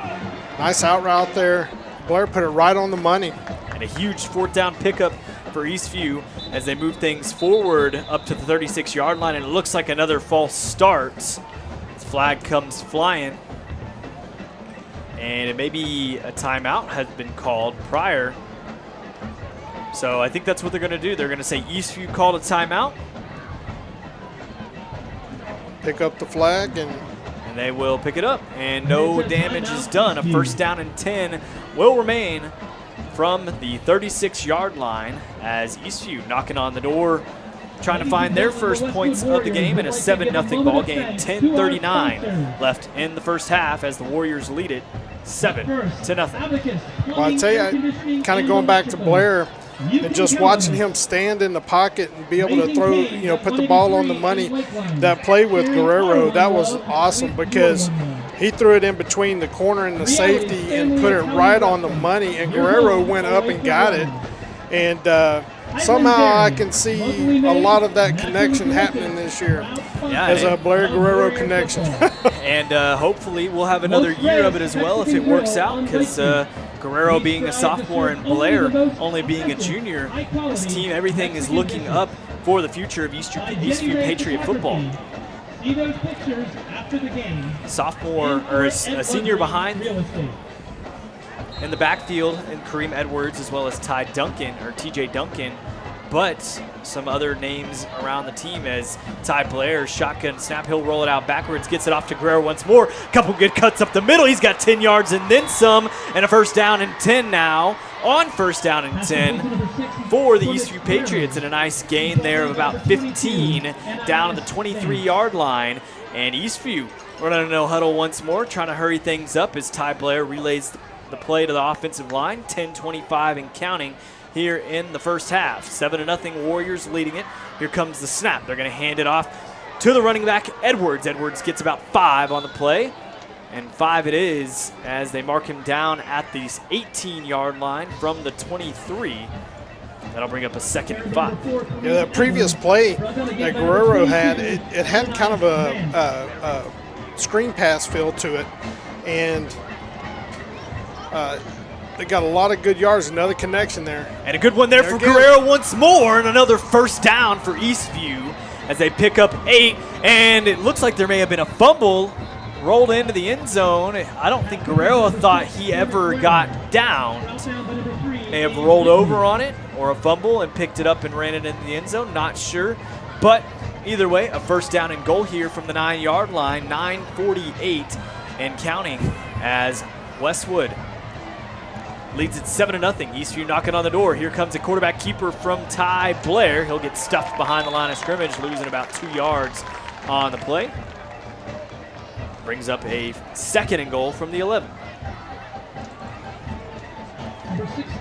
[SPEAKER 3] Nice out route there. Blair put it right on the money.
[SPEAKER 1] And a huge fourth down pickup for Eastview as they move things forward up to the 36-yard line, and it looks like another false start. The flag comes flying, and it may be a timeout has been called prior. So I think that's what they're going to do. They're going to say Eastview called a timeout.
[SPEAKER 3] Pick up the flag, and
[SPEAKER 1] they will pick it up. And no damage is done. A first down and 10 will remain from the 36-yard line as Eastview knocking on the door, trying to find their first points of the game in a 7-0 ball game. 10:39 left in the first half as the Warriors lead it 7-0.
[SPEAKER 3] Well, I tell you, kind of going back to Blair, and just watching him stand in the pocket and be able to throw, put the ball on the money. That play with Guerrero, that was awesome because he threw it in between the corner and the safety and put it right on the money, and Guerrero went up and got it. And somehow I can see a lot of that connection happening this year.
[SPEAKER 1] Yeah,
[SPEAKER 3] as a Blair Guerrero connection.
[SPEAKER 1] And hopefully we'll have another year of it as well if it works out, because Guerrero being a sophomore and Blair only being a junior, this team, everything is looking up for the future of Eastview Patriot football. Sophomore, or a senior behind in the backfield, and Kareem Edwards as well as TJ Duncan, but some other names around the team as Ty Blair, shotgun snap, he'll roll it out backwards, gets it off to Guerrero once more. Couple good cuts up the middle. He's got 10 yards and then some, and a first down and 10 now on first down and 10 for the Eastview Patriots, and a nice gain there of about 15 down to the 23-yard line. And Eastview running a no huddle once more, trying to hurry things up as Ty Blair relays the play to the offensive line. 10:25 and counting here in the first half. 7-0 Warriors leading it. Here comes the snap. They're going to hand it off to the running back, Edwards. Edwards gets about 5 on the play, and 5 it is as they mark him down at the 18-yard line from the 23. That'll bring up a 2nd and 5.
[SPEAKER 3] Yeah, that previous play that Guerrero had, it had kind of a screen pass feel to it, and they got a lot of good yards, another connection there.
[SPEAKER 1] And a good one there for Guerrero once more, and another first down for Eastview as they pick up 8, and it looks like there may have been a fumble rolled into the end zone. I don't think Guerrero thought he ever got down. May have rolled over on it or a fumble and picked it up and ran it into the end zone, not sure. But either way, a first down and goal here from the 9-yard line, 9:48 and counting as Westwood leads it 7-0. Eastview knocking on the door. Here comes a quarterback keeper from Ty Blair. He'll get stuffed behind the line of scrimmage, losing about 2 yards on the play. Brings up a 2nd and goal from the 11.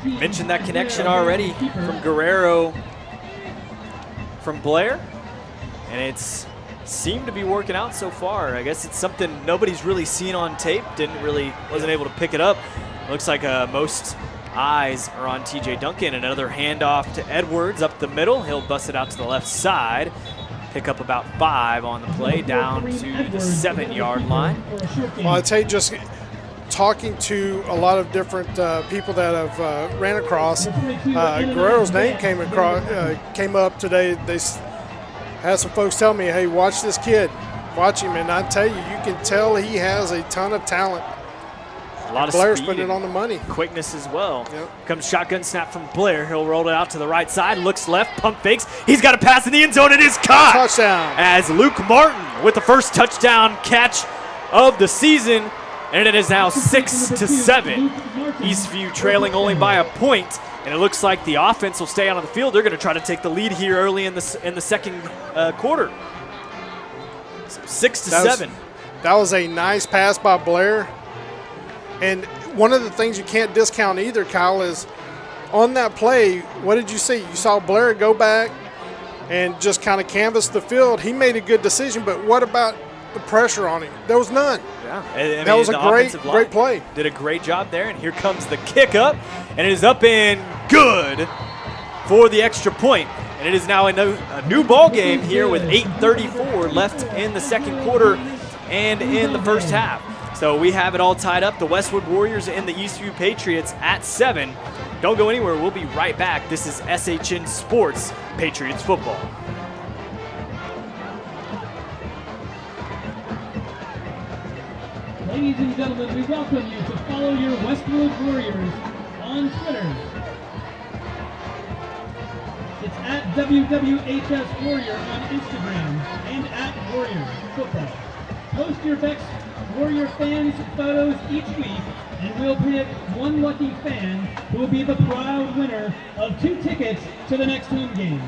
[SPEAKER 1] Mentioned that connection already from Guerrero from Blair, and it's seemed to be working out so far. I guess it's something nobody's really seen on tape. Wasn't able to pick it up. Looks like most eyes are on TJ Duncan. Another handoff to Edwards up the middle. He'll bust it out to the left side. Pick up about 5 on the play, down to the 7-yard line.
[SPEAKER 3] Well, I'd say just talking to a lot of different people that have ran across, Guerrero's name came up today. They had some folks tell me, hey, watch this kid. Watch him, and I tell you, you can tell he has a ton of talent.
[SPEAKER 1] A lot of
[SPEAKER 3] Blair's
[SPEAKER 1] speed,
[SPEAKER 3] putting it on the money.
[SPEAKER 1] Quickness as well.
[SPEAKER 3] Yep.
[SPEAKER 1] Comes shotgun snap from Blair. He'll roll it out to the right side, looks left, pump fakes. He's got a pass in the end zone. It is caught.
[SPEAKER 3] Touchdown.
[SPEAKER 1] As Luke Martin with the first touchdown catch of the season, and it is now 6-7. Eastview trailing only by a point, and it looks like the offense will stay on the field. They're going to try to take the lead here early in the second quarter. So 6-7.
[SPEAKER 3] That was a nice pass by Blair. And one of the things you can't discount either, Kyle, is on that play, what did you see? You saw Blair go back and just kind of canvass the field. He made a good decision, but what about the pressure on him? There was none.
[SPEAKER 1] Yeah,
[SPEAKER 3] that was a great play.
[SPEAKER 1] Did a great job there, and here comes the kick up, and it is up and good for the extra point. And it is now a new ball game here with 8:34 left in the second quarter and in the first half. So we have it all tied up. The Westwood Warriors and the Eastview Patriots at 7. Don't go anywhere. We'll be right back. This is SHN Sports Patriots Football.
[SPEAKER 2] Ladies and gentlemen, we welcome you to follow your Westwood Warriors on Twitter. It's at WWHS Warrior on Instagram and at Warriors Football. Post your best Warrior fans photos each week, and we'll pick one lucky fan who will be the proud winner of 2 tickets to the next home game.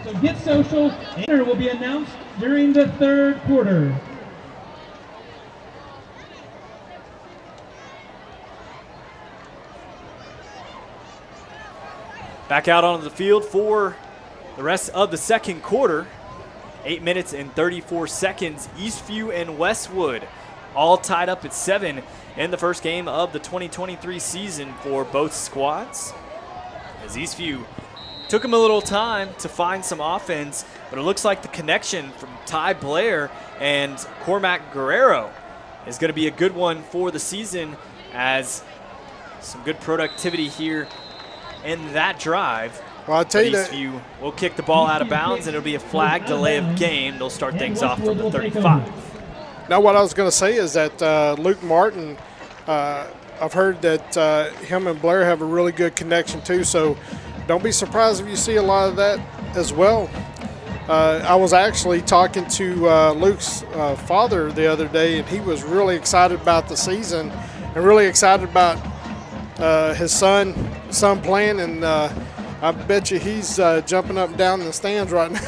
[SPEAKER 2] So get social, and the winner will be announced during the 3rd quarter.
[SPEAKER 1] Back out onto the field for the rest of the 2nd quarter. 8 minutes and 34 seconds. Eastview and Westwood all tied up at 7 in the first game of the 2023 season for both squads. As Eastview took them a little time to find some offense, but it looks like the connection from Ty Blair and Cormac Guerrero is going to be a good one for the season, as some good productivity here in that drive.
[SPEAKER 3] Well, I'll tell you that
[SPEAKER 1] Eastview will kick the ball out of bounds, and it'll be a flag delay of game. They'll start things off from the 35.
[SPEAKER 3] Now, what I was going to say is that Luke Martin, I've heard that him and Blair have a really good connection too, so don't be surprised if you see a lot of that as well. I was actually talking to Luke's father the other day, and he was really excited about the season and really excited about his son playing, and I bet you he's jumping up and down in the stands right now.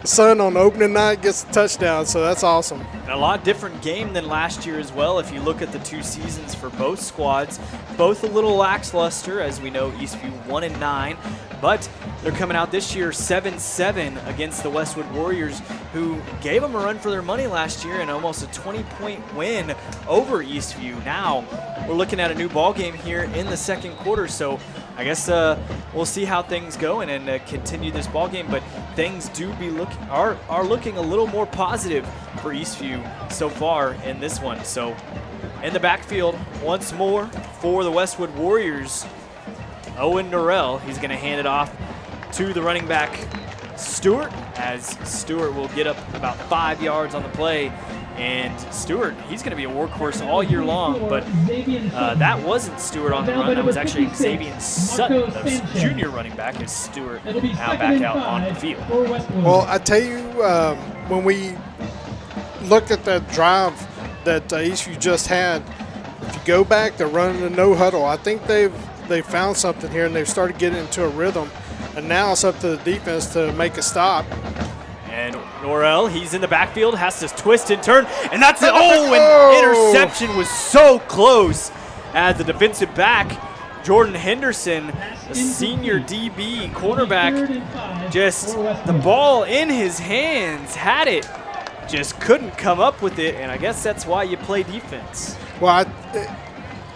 [SPEAKER 3] Son on opening night gets a touchdown, so that's awesome.
[SPEAKER 1] And a lot different game than last year as well. If you look at the 2 seasons for both squads, both a little lackluster, as we know, Eastview 1-9, but they're coming out this year 7-7 against the Westwood Warriors, who gave them a run for their money last year and almost a 20-point win over Eastview. Now we're looking at a new ball game here in the 2nd quarter, so I guess we'll see how things go and continue this ball game, but things are looking a little more positive for Eastview so far in this one. So in the backfield once more for the Westwood Warriors, Owen Norrell. He's going to hand it off to the running back Stewart, as Stewart will get up about 5 yards on the play. And Stewart, he's going to be a workhorse all year long, but that wasn't Stewart on the run. That was actually Xavier Sutton, the junior running back, as Stewart now back out on the field.
[SPEAKER 3] Well, I tell you, when we look at that drive that Eastview just had, if you go back, they're running a no huddle. I think they've found something here, and they've started getting into a rhythm. And now it's up to the defense to make a stop.
[SPEAKER 1] And Norrell, he's in the backfield, has to twist and turn, and that's it. Oh, and interception was so close, as the defensive back, Jordan Henderson, the senior DB cornerback, just the ball in his hands, had it, just couldn't come up with it, and I guess that's why you play defense.
[SPEAKER 3] Well,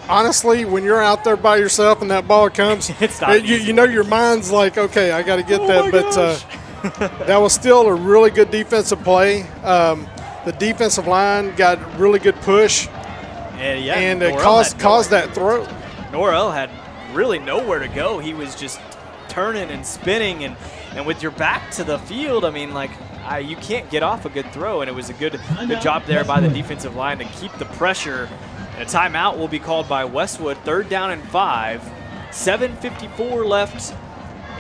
[SPEAKER 3] honestly, when you're out there by yourself and that ball comes,
[SPEAKER 1] it's not
[SPEAKER 3] you know your mind's like, okay, I got to get that, but that was still a really good defensive play. The defensive line got really good push, and it caused that throw.
[SPEAKER 1] Norrell had really nowhere to go. He was just turning and spinning, and with your back to the field, I mean, like, you can't get off a good throw, and it was a good job there by the defensive line to keep the pressure. And a timeout will be called by Westwood, 3rd down and 5. 7:54 left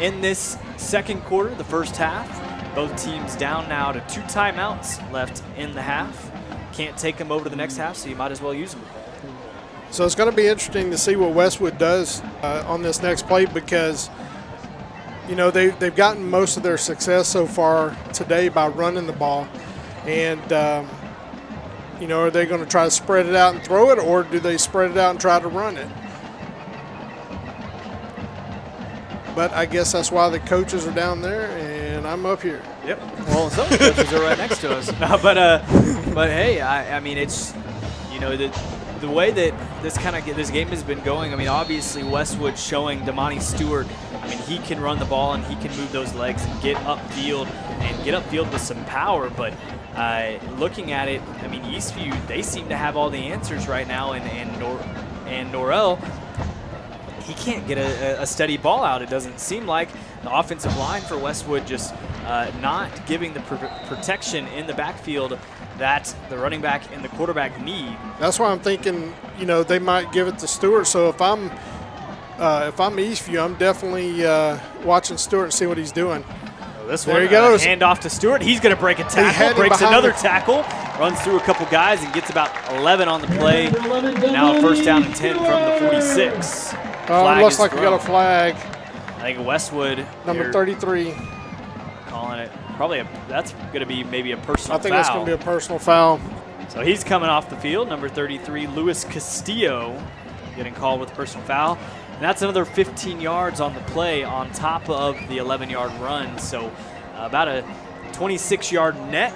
[SPEAKER 1] in this 2nd quarter, the first half. Both teams down now to 2 timeouts left in the half. Can't take them over to the next half, so you might as well use them.
[SPEAKER 3] So it's going to be interesting to see what Westwood does on this next play, because you know they've gotten most of their success so far today by running the ball, and you know, are they going to try to spread it out and throw it, or do they spread it out and try to run it? But I guess that's why the coaches are down there and I'm up here.
[SPEAKER 1] Yep. Well, some of the coaches are right next to us. But hey, I mean, it's, you know, the way that this game has been going. I mean, obviously Westwood showing Damani Stewart. I mean, he can run the ball and he can move those legs and get upfield with some power. But looking at it, I mean, Eastview, they seem to have all the answers right now, and Norrell, he can't get a steady ball out. It doesn't seem like the offensive line for Westwood just not giving the protection in the backfield that the running back and the quarterback need.
[SPEAKER 3] That's why I'm thinking, they might give it to Stewart. So if I'm Eastview, I'm definitely watching Stewart and see what he's doing.
[SPEAKER 1] This
[SPEAKER 3] there
[SPEAKER 1] one,
[SPEAKER 3] he goes.
[SPEAKER 1] Hand off to Stewart. He's going to break a tackle, breaks another tackle, runs through a couple guys, and gets about 11 on the play. Now a first down and 10 from the 46.
[SPEAKER 3] Looks like we got a flag.
[SPEAKER 1] I think Westwood.
[SPEAKER 3] Number 33.
[SPEAKER 1] Calling it. Probably that's going to be maybe a personal foul.
[SPEAKER 3] I think that's going to be a personal foul.
[SPEAKER 1] So he's coming off the field. Number 33, Luis Castillo, getting called with a personal foul. And that's another 15 yards on the play on top of the 11-yard run. So about a 26-yard net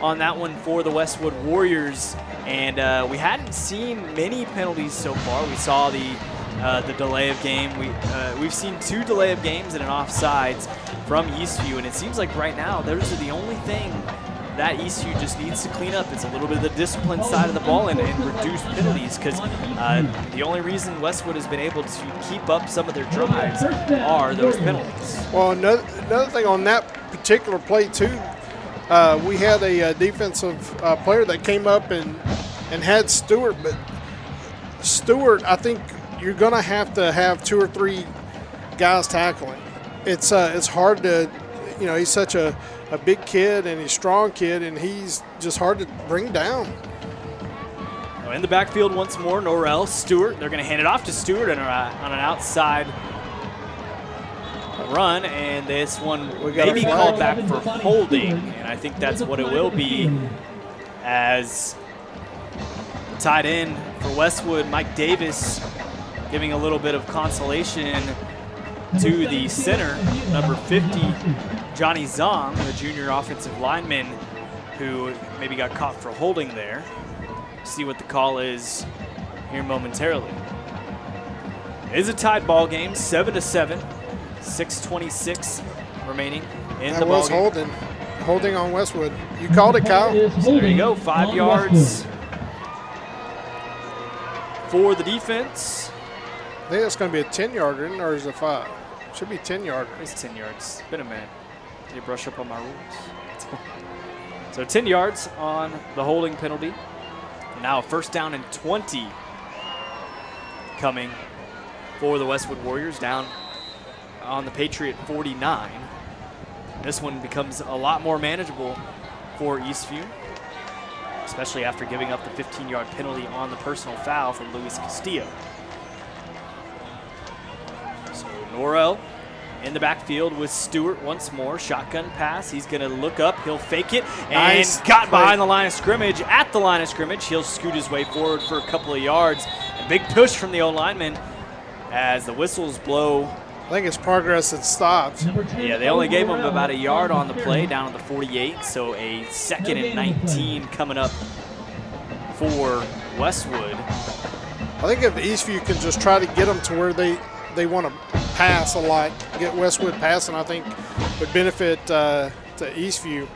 [SPEAKER 1] on that one for the Westwood Warriors. And we hadn't seen many penalties so far. We saw the delay of game. We've seen 2 delay of games and an offsides from Eastview. And it seems like right now those are the only thing that Eastview just needs to clean up. It's a little bit of the discipline side of the ball and reduce penalties, because the only reason Westwood has been able to keep up some of their drives are those penalties.
[SPEAKER 3] Well, another thing on that particular play too, we had a defensive player that came up and had Stewart, but Stewart, I think you're going to have 2 or 3 guys tackling. It's hard to, he's such a big kid and he's a strong kid, and he's just hard to bring down.
[SPEAKER 1] In the backfield once more, Norrell, Stewart. They're going to hand it off to Stewart on an outside run, and this one may be called back for holding, and I think that's what it will be, as the tight end for Westwood, Mike Davis, giving a little bit of consolation to the center, number 50, Johnny Zong, the junior offensive lineman, who maybe got caught for holding there. See what the call is here momentarily. It is a tied ball game, 7-7, 6:26 remaining in the ball game.
[SPEAKER 3] That was holding on Westwood. You called it, Kyle.
[SPEAKER 1] So there you go, 5 yards for the defense.
[SPEAKER 3] I think that's going to be a 10-yarder, or is it 5? Should be 10-yarder.
[SPEAKER 1] It's 10 yards. Been a minute. Did you brush up on my rules? So 10 yards on the holding penalty. Now a first down and 20 coming for the Westwood Warriors, down on the Patriot 49. This one becomes a lot more manageable for Eastview, especially after giving up the 15-yard penalty on the personal foul from Luis Castillo. So Norrell in the backfield with Stewart once more. Shotgun pass. He's going to look up. He'll fake it. And got behind the line of scrimmage. At the line of scrimmage, he'll scoot his way forward for a couple of yards. A big push from the old lineman as the whistles blow.
[SPEAKER 3] I think it's progress that stops.
[SPEAKER 1] Yeah, they only gave him about a yard on the play, down at the 48. So a 2nd and 19 coming up for Westwood.
[SPEAKER 3] I think if Eastview can just try to get them to where they want to pass a lot, get Westwood passing, I think would benefit to Eastview.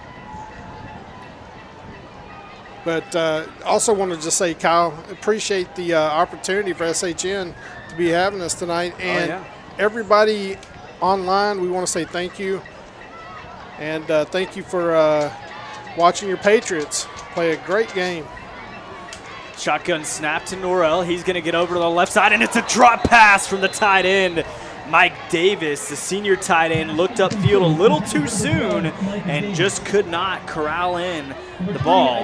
[SPEAKER 3] But also want to just say, Kyle, appreciate the opportunity for SHN to be having us tonight. And everybody online, we want to say thank you. And thank you for watching your Patriots play a great game.
[SPEAKER 1] Shotgun snap to Norrell. He's going to get over to the left side, and it's a drop pass from the tight end, Mike Davis. The senior tight end looked upfield a little too soon and just could not corral in the ball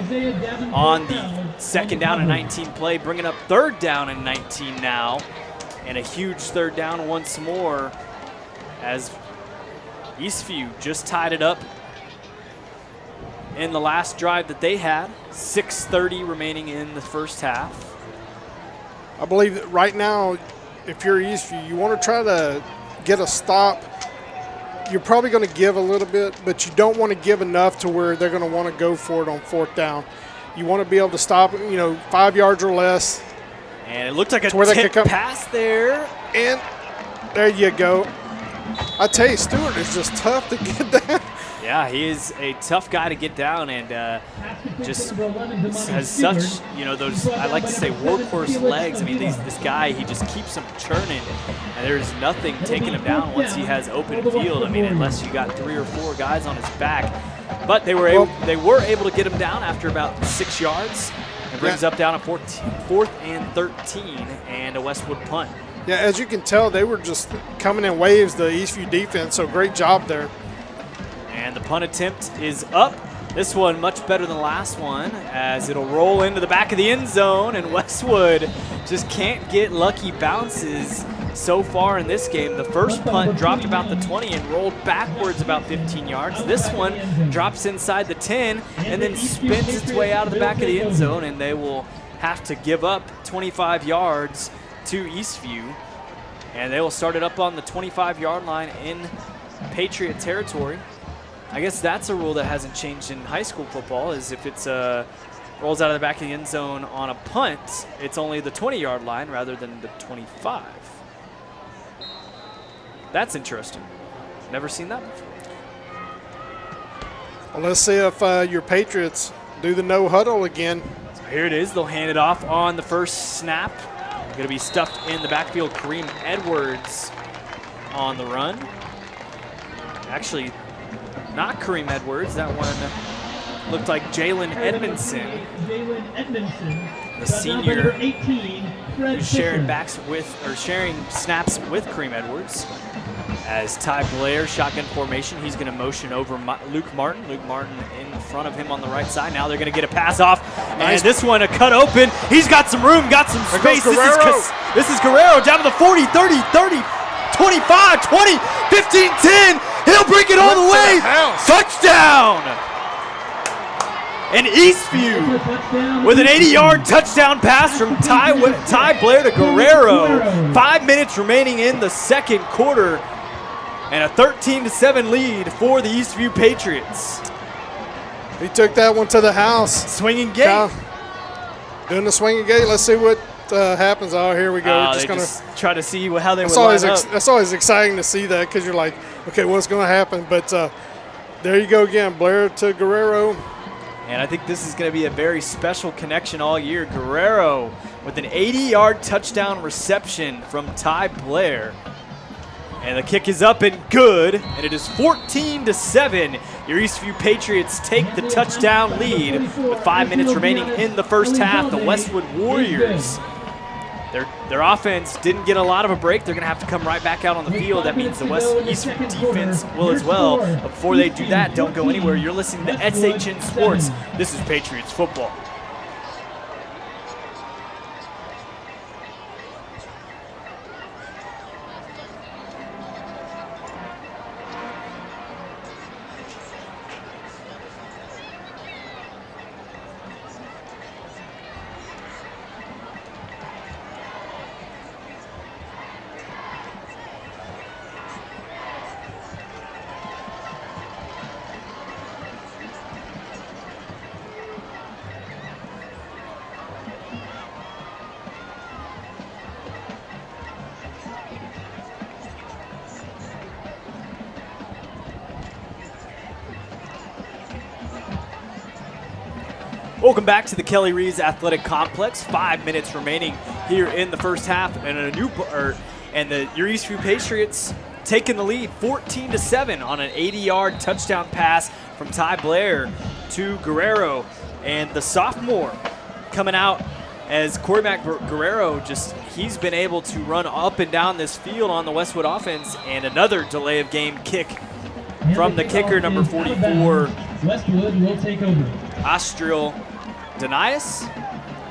[SPEAKER 1] on the 2nd down and 19 play, bringing up 3rd down and 19 now, and a huge 3rd down once more as Eastview just tied it up in the last drive that they had. 6:30 remaining in the first half.
[SPEAKER 3] I believe that right now, if you're Eastview, you want to try to get a stop. You're probably going to give a little bit, but you don't want to give enough to where they're going to want to go for it on 4th down. You want to be able to stop, 5 yards or less.
[SPEAKER 1] And it looked like a tip pass there.
[SPEAKER 3] And there you go. I tell you, Stewart is just tough to get down.
[SPEAKER 1] Yeah, he is a tough guy to get down, and just has such, those, I like to say, workhorse legs. I mean, this guy, he just keeps them churning, and there's nothing taking him down once he has open field. I mean, unless you got 3 or 4 guys on his back. But they were able to get him down after about 6 yards. It brings up down a 4th and 13 and a Westwood punt.
[SPEAKER 3] Yeah, as you can tell, they were just coming in waves, the Eastview defense, so great job there.
[SPEAKER 1] And the punt attempt is up. This one much better than the last one, as it'll roll into the back of the end zone, and Westwood just can't get lucky bounces so far in this game. The first punt dropped about the 20 and rolled backwards about 15 yards. This one drops inside the 10 and then spins its way out of the back of the end zone, and they will have to give up 25 yards to Eastview, and they will start it up on the 25-yard line in Patriot territory. I guess that's a rule that hasn't changed in high school football, is if it's rolls out of the back of the end zone on a punt, it's only the 20-yard line rather than the 25. That's interesting. Never seen that before.
[SPEAKER 3] Well, let's see if your Patriots do the no huddle again.
[SPEAKER 1] So here it is. They'll hand it off on the first snap. Going to be stuffed in the backfield. Kareem Edwards on the run. Actually, not Kareem Edwards. That one looked like Jalen Edmondson. The senior,
[SPEAKER 2] 18,
[SPEAKER 1] who's sharing snaps with Kareem Edwards. As Ty Blair, shotgun formation, he's going to motion over Luke Martin. Luke Martin in front of him on the right side. Now they're going to get a pass off. Nice. And this one, a cut open. He's got some room, got some space. This is Guerrero down to the 40, 30, 30, 25, 20, 15, 10. He'll bring it all the way. Touchdown! And Eastview with an 80-yard touchdown pass from Ty Blair to Guerrero. 5 minutes remaining in the second quarter, and a 13-7 lead for the Eastview Patriots.
[SPEAKER 3] He took that one to the house.
[SPEAKER 1] Swinging gate.
[SPEAKER 3] Doing the swinging gate. Let's see what happens. Oh, here we go.
[SPEAKER 1] We're just try to see how they would line up.
[SPEAKER 3] That's always exciting to see that, because you're like, okay, what's going to happen? But there you go again, Blair to Guerrero.
[SPEAKER 1] And I think this is going to be a very special connection all year. Guerrero with an 80-yard touchdown reception from Ty Blair. And the kick is up and good, and it is 14-7. Your Eastview Patriots take the touchdown lead with 5 minutes remaining in the first half. The Westwood Warriors, their offense didn't get a lot of a break. They're going to have to come right back out on the field. That means the Eastview defense will as well. But before they do that, don't go anywhere. You're listening to SHN Sports. This is Patriots football. Welcome back to the Kelly Reeves Athletic Complex. 5 minutes remaining here in the first half, and your Eastview Patriots taking the lead 14-7 on an 80-yard touchdown pass from Ty Blair to Guerrero. And the sophomore coming out as Corey Guerrero, he's been able to run up and down this field on the Westwood offense, and another delay of game kick from the kicker, number 44.
[SPEAKER 2] Westwood will take over.
[SPEAKER 1] Astriel Denias,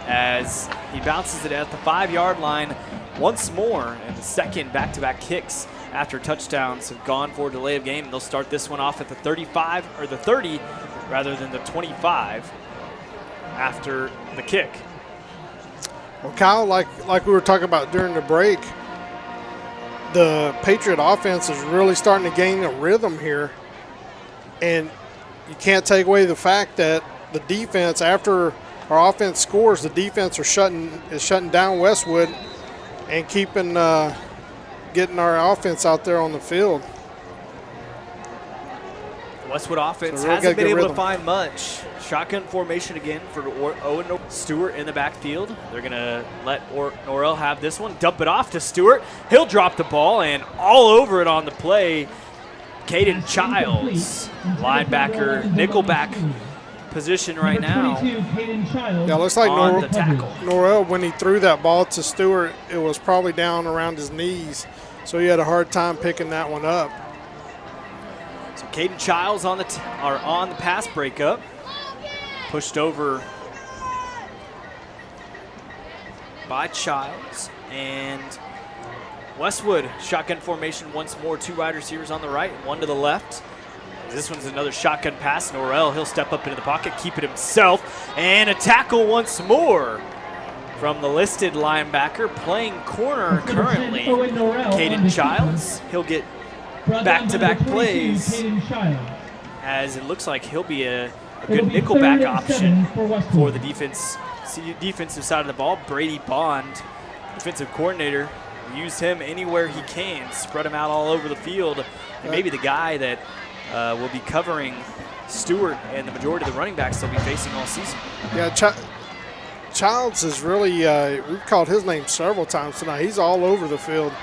[SPEAKER 1] as he bounces it at the 5-yard line once more, and the second back-to-back kicks after touchdowns have gone for a delay of game. They'll start this one off at the 35 or the 30 rather than the 25 after the kick.
[SPEAKER 3] Well, Kyle, like we were talking about during the break, the Patriot offense is really starting to gain a rhythm here, and you can't take away the fact that the defense, after our offense scores, the defense is shutting down Westwood and keeping getting our offense out there on the field.
[SPEAKER 1] The Westwood offense
[SPEAKER 3] So really
[SPEAKER 1] hasn't been
[SPEAKER 3] good
[SPEAKER 1] able to
[SPEAKER 3] rhythm.
[SPEAKER 1] find much. Shotgun formation again for Owen Stewart in the backfield. They're going to let Norrell have this one. Dump it off to Stewart. He'll drop the ball, and all over it on the play, Caden Childs, linebacker, nickelback position right now.
[SPEAKER 3] Yeah, looks like
[SPEAKER 1] on the tackle.
[SPEAKER 3] Norrell, when he threw that ball to Stewart, it was probably down around his knees, so he had a hard time picking that one up.
[SPEAKER 1] So Caden Childs on the pass breakup, pushed over by Childs, and Westwood shotgun formation once more. 2 wide receivers on the right, 1 to the left. This one's another shotgun pass. Norrell, he'll step up into the pocket, keep it himself, and a tackle once more from the listed linebacker, playing corner currently, Caden Childs. He'll get back-to-back plays, as it looks like he'll be a good nickelback option for the defensive side of the ball. Brady Bond, defensive coordinator, use him anywhere he can, spread him out all over the field, and maybe the guy that will be covering Stewart and the majority of the running backs they'll be facing all season.
[SPEAKER 3] Yeah, Childs is really, we've called his name several times tonight. He's all over the field.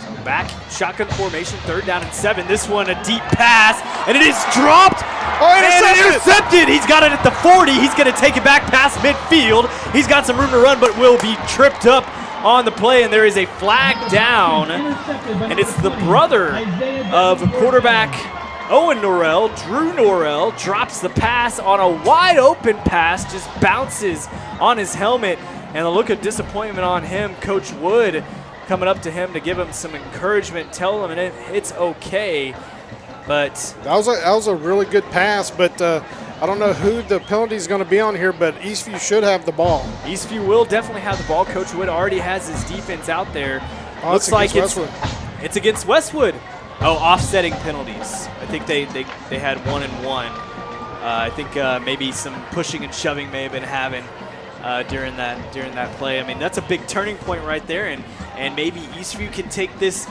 [SPEAKER 1] So back, shotgun formation, 3rd down and 7. This one a deep pass, and it is dropped.
[SPEAKER 3] Oh,
[SPEAKER 1] And intercepted. He's got it at the 40. He's going to take it back past midfield. He's got some room to run, but will be tripped up on the play, and there is a flag down, and it's the brother of quarterback Owen Norrell. Drew Norrell drops the pass on a wide open pass, just bounces on his helmet, and a look of disappointment on him. Coach Wood coming up to him to give him some encouragement, tell him it's okay. But
[SPEAKER 3] that was a really good pass, but I don't know who the penalty is going to be on here, but Eastview should have the ball.
[SPEAKER 1] Eastview will definitely have the ball. Coach Wood already has his defense out there.
[SPEAKER 3] Oh,
[SPEAKER 1] Looks like
[SPEAKER 3] Westwood.
[SPEAKER 1] It's against Westwood. Oh, offsetting penalties. I think they had 1 and 1. I think maybe some pushing and shoving may have been having during that play. I mean, that's a big turning point right there, and maybe Eastview can take this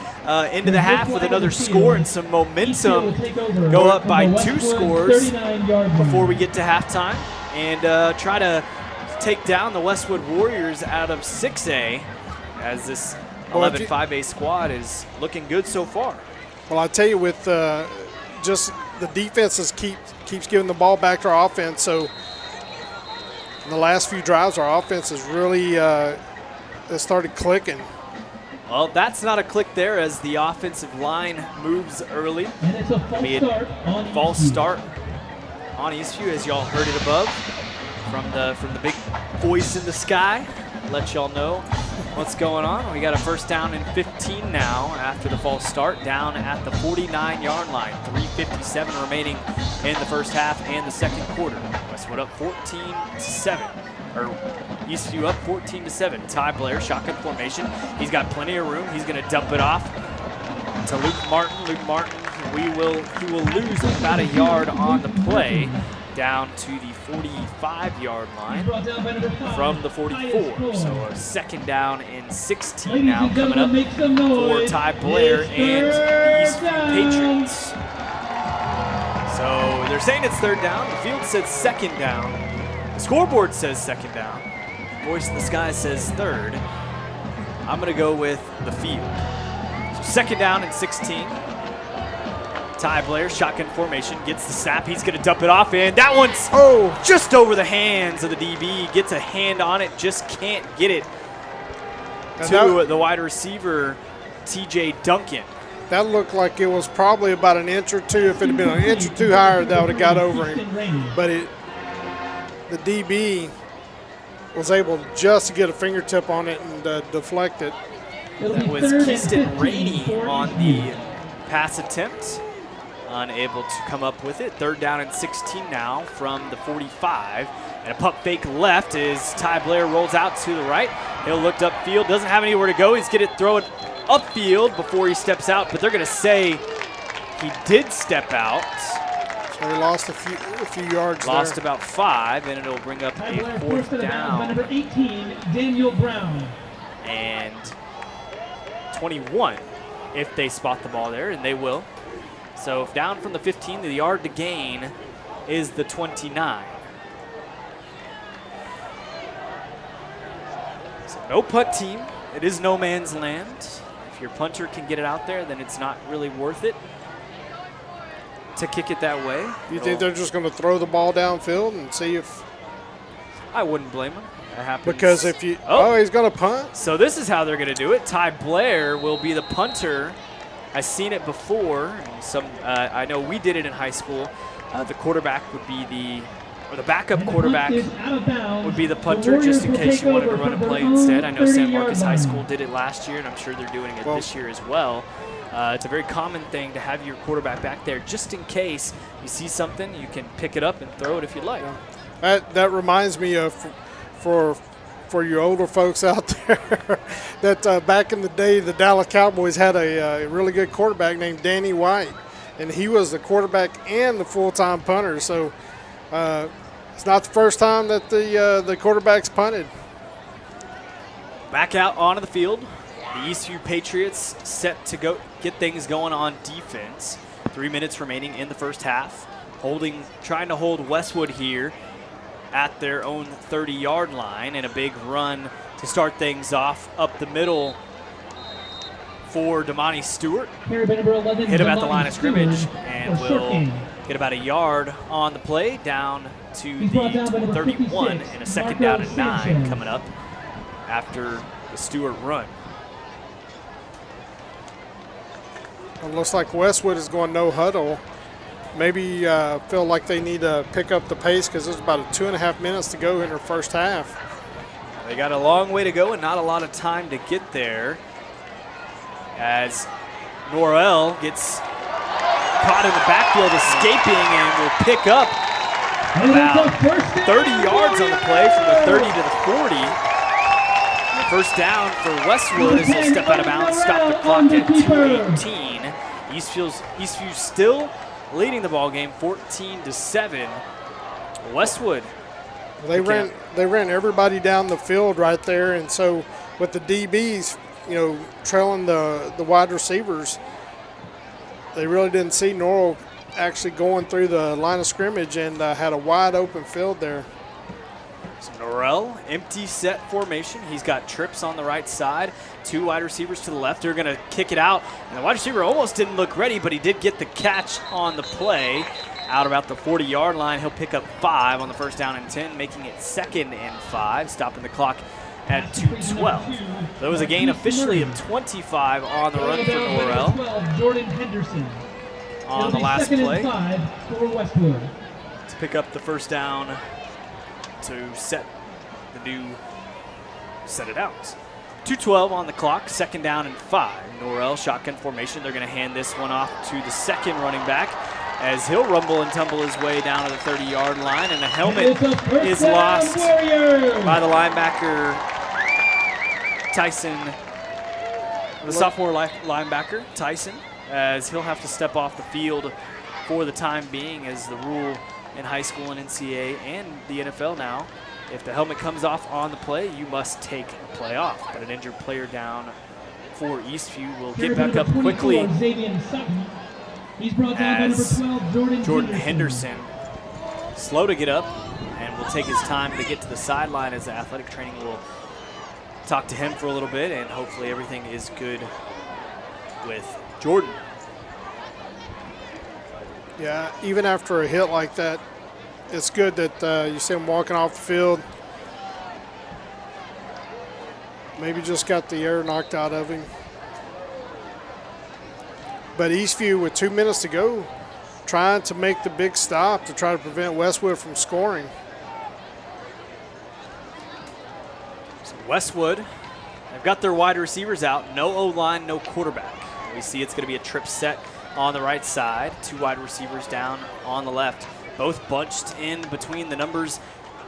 [SPEAKER 1] into the half with another score and some momentum. Go up by 2 scores before we get to halftime, and try to take down the Westwood Warriors out of 6A, as this 11-5A squad is looking good so far.
[SPEAKER 3] Well, I tell you, with just the defenses keeps giving the ball back to our offense, so in the last few drives, our offense has really started clicking.
[SPEAKER 1] Well, that's not a click there, as the offensive line moves early.
[SPEAKER 2] And it's a false start
[SPEAKER 1] on Eastview, as y'all heard it above from the big voice in the sky. Let y'all know what's going on. We got a 1st down and 15 now after the false start, down at the 49-yard line. 3:57 remaining in the first half and the second quarter. Westwood up 14-7. Or Eastview up 14-7. Ty Blair, shotgun formation. He's got plenty of room. He's going to dump it off to Luke Martin. Luke Martin, he will lose about a yard on the play, down to the 45-yard line from the 44. So a 2nd down and 16 now coming up for Ty Blair and the Eastview Patriots. So they're saying it's 3rd down. The field says 2nd down. The scoreboard says 2nd down. Voice in the sky says 3rd. I'm going to go with the field. So 2nd down and 16. Ty Blair, shotgun formation, gets the snap. He's going to dump it off, and that one's just over the hands of the DB. Gets a hand on it, just can't get it to the wide receiver, TJ Duncan.
[SPEAKER 3] That looked like it was probably about an inch or two. If it had been an inch or two higher, that would have got over him. But the DB was able just to get a fingertip on it and deflect it.
[SPEAKER 1] That was Keaston Rainey on the pass attempt. Unable to come up with it. 3rd down and 16 now from the 45. And a pump fake left as Ty Blair rolls out to the right. He'll look upfield, doesn't have anywhere to go. He's going to throw it upfield before he steps out, but they're going to say he did step out.
[SPEAKER 3] So he lost a few yards
[SPEAKER 1] Lost
[SPEAKER 3] there.
[SPEAKER 1] about 5, and it'll bring up a 4th down.
[SPEAKER 2] Number 18, Daniel Brown.
[SPEAKER 1] And 21 if they spot the ball there, and they will. So if down from the 15, the yard to gain is the 29. So no punt team. It is no man's land. If your punter can get it out there, then it's not really worth it to kick it that way.
[SPEAKER 3] You think they're just going to throw the ball downfield and see if?
[SPEAKER 1] I wouldn't blame them. That happens.
[SPEAKER 3] Because if you, he's going to punt.
[SPEAKER 1] So this is how they're going to do it. Ty Blair will be the punter. I've seen it before. And I know we did it in high school. The quarterback would be the backup quarterback would be the punter, just in case you wanted to run a play instead. I know San Marcos High School did it last year, and I'm sure they're doing it this year as well. It's a very common thing to have your quarterback back there, just in case you see something, you can pick it up and throw it if you like.
[SPEAKER 3] That reminds me of, for your older folks out there, that back in the day, the Dallas Cowboys had a really good quarterback named Danny White, and he was the quarterback and the full-time punter. So it's not the first time that the quarterback's punted.
[SPEAKER 1] Back out onto the field, the Eastview Patriots set to go get things going on defense. 3 minutes remaining in the first half. Trying to hold Westwood here at their own 30-yard line, and a big run to start things off up the middle for Damani Stewart. Hit him at the line of scrimmage and will get about a yard on the play down to the 31, and a second down and 9 coming up after the Stewart run.
[SPEAKER 3] It looks like Westwood is going no huddle. Maybe feel like they need to pick up the pace because there's about 2.5 minutes to go in their first half.
[SPEAKER 1] They got a long way to go and not a lot of time to get there, as Norrell gets caught in the backfield escaping and will pick up about 30 yards on the play from the 30 to the 40. First down for Westwood as he'll step out of bounds, stop the clock at 2:18. Eastview still leading the ball game 14-7. Westwood.
[SPEAKER 3] They ran everybody down the field right there, and so with the DBs, trailing the wide receivers, they really didn't see Norrell actually going through the line of scrimmage and had a wide open field there.
[SPEAKER 1] So Norrell, empty set formation. He's got trips on the right side, 2 wide receivers to the left. They're going to kick it out. And the wide receiver almost didn't look ready, but he did get the catch on the play. Out about the 40-yard line, he'll pick up 5 on the first down and 10, making it 2nd and 5, stopping the clock at 2:12. There was a gain officially of 25 on the run for Norrell.
[SPEAKER 2] Jordan Henderson
[SPEAKER 1] on the last play
[SPEAKER 2] for Westwood
[SPEAKER 1] to pick up the first down to set it out. 2:12 on the clock, 2nd down and 5. Norrell, shotgun formation. They're going to hand this one off to the second running back as he'll rumble and tumble his way down to the 30-yard line, and the helmet is lost by the linebacker, Tyson, the sophomore linebacker, Tyson, as he'll have to step off the field for the time being, as the rule in high school and NCAA and the NFL now, if the helmet comes off on the play, you must take a play off. But an injured player down for Eastview will get back up quickly as Jordan Henderson, slow to get up, and will take his time to get to the sideline, as the athletic training will talk to him for a little bit, and hopefully everything is good with Jordan.
[SPEAKER 3] Yeah, even after a hit like that, it's good that you see him walking off the field. Maybe just got the air knocked out of him. But Eastview, with 2 minutes to go, trying to make the big stop to try to prevent Westwood from scoring.
[SPEAKER 1] So Westwood, they've got their wide receivers out. No O-line, no quarterback. We see it's going to be a trip set on the right side. 2 wide receivers down on the left. Both bunched in between the numbers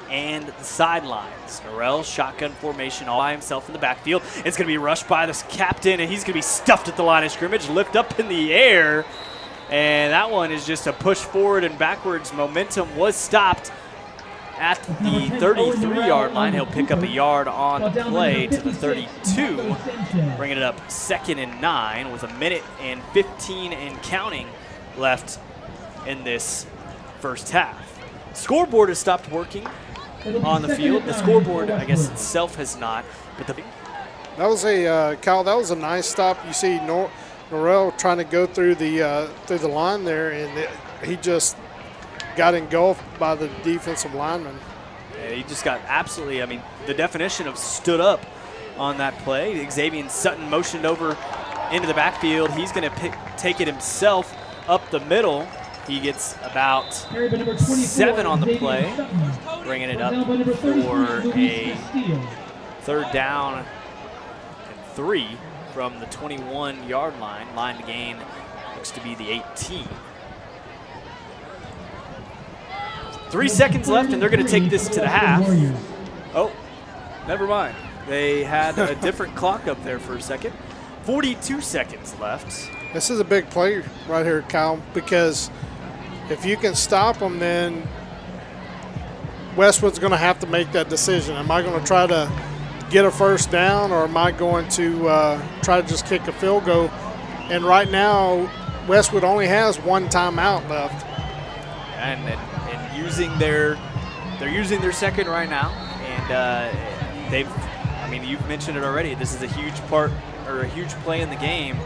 [SPEAKER 1] and the sidelines. Norrell, shotgun formation, all by himself in the backfield. It's going to be rushed by this captain, and he's going to be stuffed at the line of scrimmage, lift up in the air. And that one is just a push forward and backwards. Momentum was stopped at the 33-yard line. He'll pick up a yard on the play to the 32, bringing it up 2nd and 9 with 1:15 and counting left in this first half. Scoreboard has stopped working on the field. The scoreboard, I guess, itself has not. But
[SPEAKER 3] that was a Kyle. That was a nice stop. You see Norrell trying to go through the line there, and he just got engulfed by the defensive lineman.
[SPEAKER 1] Yeah, he just got absolutely. I mean, the definition of stood up on that play. Xavier Sutton motioned over into the backfield. He's going to take it himself up the middle. He gets about 7 on the play, bringing it up for a third down and 3 from the 21-yard line. Line to gain looks to be the 18. 3 seconds left, and they're going to take this to the half. Oh, never mind. They had a different clock up there for a second. 42 seconds left.
[SPEAKER 3] This is a big play right here, Kyle, because if you can stop them, then Westwood's going to have to make that decision. Am I going to try to get a first down, or am I going to try to just kick a field goal? And right now, Westwood only has 1 timeout left.
[SPEAKER 1] And they're using their second right now, and I mean, you've mentioned it already. This is a huge part, or a huge play in the game.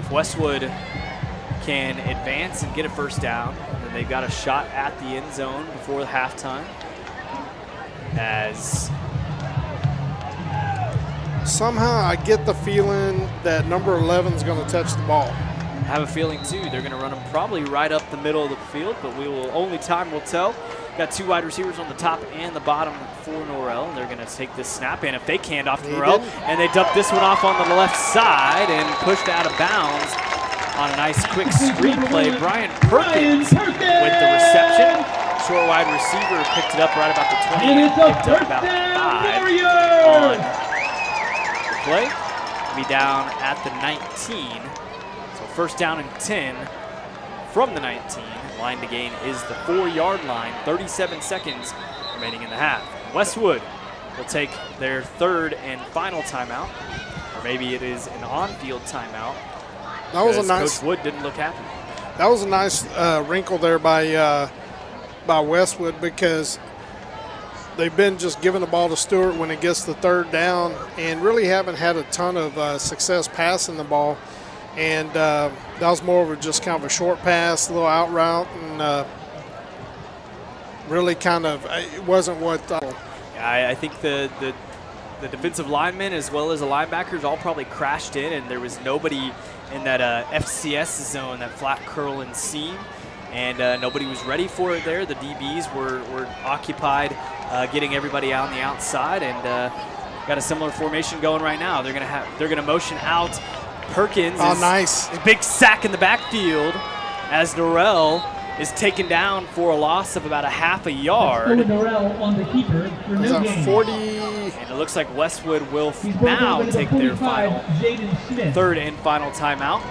[SPEAKER 1] If Westwood can advance and get a first down, then they've got a shot at the end zone before the halftime. As
[SPEAKER 3] somehow I get the feeling that number 11 is going to touch the ball.
[SPEAKER 1] I have a feeling too. They're going to run them probably right up the middle of the field, but only time will tell. Got 2 wide receivers on the top and the bottom for Norrell. They're going to take this snap in. If they can't off to Norrell, and they dump this one off on the left side and pushed out of bounds on a nice quick screen play. Brian Perkins with the reception. Short wide receiver picked it up right about the 20 and picked up about 5 on the play. Be down at the 19. So first down and 10 from the 19. Line to gain is the 4-yard line. 37 seconds remaining in the half. Westwood will take their third and final timeout, or maybe it is an on-field timeout.
[SPEAKER 3] That was a nice.
[SPEAKER 1] Coach Wood didn't look happy.
[SPEAKER 3] That was a nice wrinkle there by Westwood, because they've been just giving the ball to Stewart when it gets the third down, and really haven't had a ton of success passing the ball. And that was more of just kind of a short pass, a little out route, and really kind of it wasn't what.
[SPEAKER 1] I think the defensive linemen as well as the linebackers all probably crashed in, and there was nobody in that FCS zone, that flat curl and seam, and nobody was ready for it there. The DBs were occupied getting everybody out on the outside, and got a similar formation going right now. They're gonna motion out. Perkins
[SPEAKER 3] nice.
[SPEAKER 1] A big sack in the backfield as Norrell is taken down for a loss of about a half a yard.
[SPEAKER 2] Norrell on the keeper for no gain.
[SPEAKER 3] 40.
[SPEAKER 1] And it looks like Westwood will now take their final third and final timeout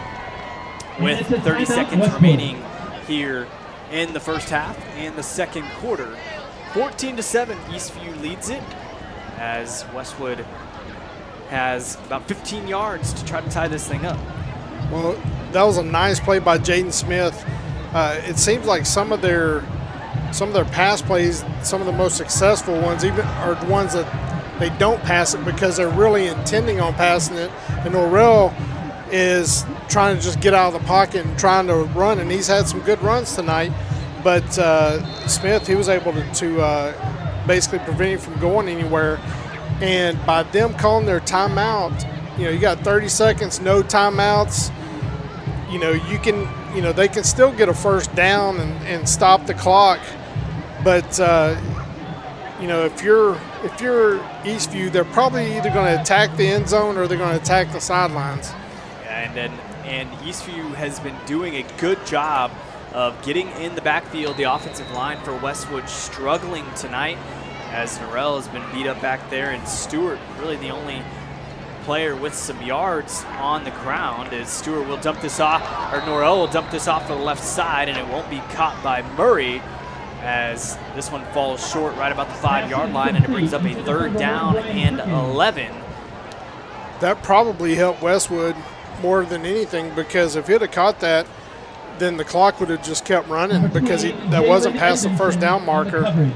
[SPEAKER 1] with 30 seconds remaining here in the first half and the second quarter. 14-7, Eastview leads it as Westwood has about 15 yards to try to tie this thing up.
[SPEAKER 3] Well, that was a nice play by Jaden Smith. It seems like some of their pass plays, some of the most successful ones, even are the ones that they don't pass it because they're really intending on passing it. And Norrell is trying to just get out of the pocket and trying to run, and he's had some good runs tonight. But Smith, he was able to basically prevent him from going anywhere. And by them calling their timeout, you got 30 seconds, no timeouts. They can still get a first down and stop the clock. But if you're Eastview, they're probably either going to attack the end zone or they're going to attack the sidelines.
[SPEAKER 1] Yeah, and Eastview has been doing a good job of getting in the backfield. The offensive line for Westwood struggling tonight, as Norrell has been beat up back there, and Stewart really the only player with some yards on the ground, as Stewart will dump this off, or Norrell will dump this off to the left side, and it won't be caught by Murray, as this one falls short right about the 5-yard line, and it brings up a third down and 11.
[SPEAKER 3] That probably helped Westwood more than anything, because if he'd have caught that, then the clock would have just kept running because that wasn't past the first down marker.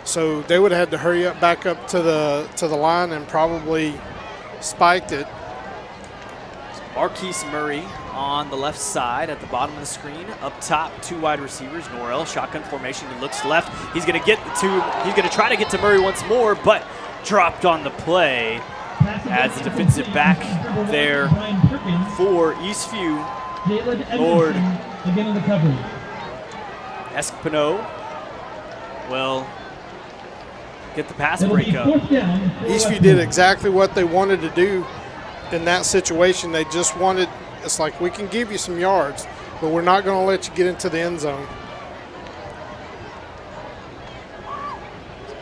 [SPEAKER 3] So they would have had to hurry up, back up to the line, and probably spiked it.
[SPEAKER 1] Marquise Murray on the left side at the bottom of the screen. Up top, 2 wide receivers. Norrell, shotgun formation. He looks left. He's going to try to get to Murray once more, but dropped on the play as the defensive back there for Eastview, Lord Espino, will get the pass breakup.
[SPEAKER 3] Eastview did exactly what they wanted to do in that situation. They just wanted, it's like, we can give you some yards, but we're not going to let you get into the end zone.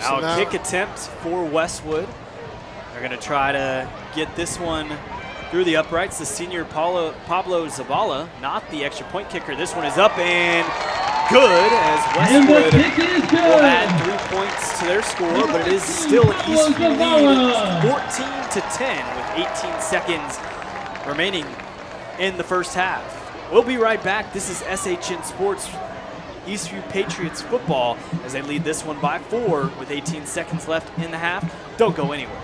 [SPEAKER 1] Now a kick attempt for Westwood. They're going to try to get this one through the uprights. The senior Pablo Zavala, not the extra point kicker. This one is up and good, as Westwood will add 3 points to their score, but it is still an Eastview lead, 14-10 with 18 seconds remaining in the first half. We'll be right back. This is SHN Sports Eastview Patriots football as they lead this one by 4 with 18 seconds left in the half. Don't go anywhere.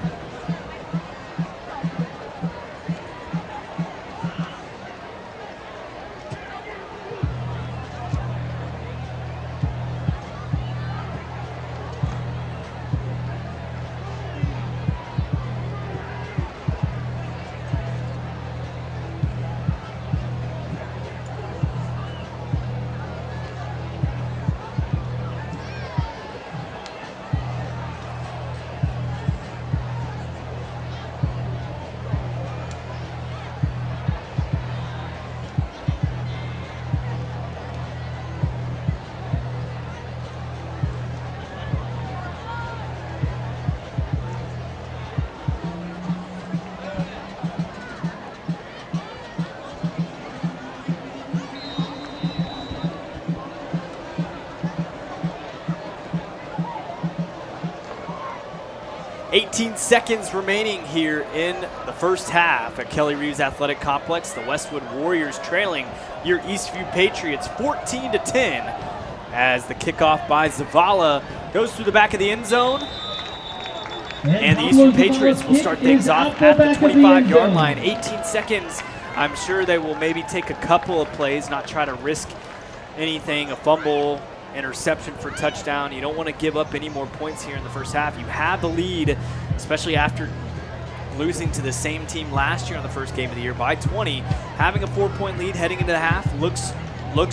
[SPEAKER 1] Seconds remaining here in the first half at Kelly Reeves Athletic Complex. The Westwood Warriors trailing your Eastview Patriots 14-10 as the kickoff by Zavala goes through the back of the end zone. And the Eastview Patriots will start things off at the 25-yard line. 18 seconds. I'm sure they will maybe take a couple of plays, not try to risk anything, a fumble, interception for touchdown. You don't want to give up any more points here in the first half. You have the lead, especially after losing to the same team last year on the first game of the year by 20. Having a 4-point lead heading into the half looks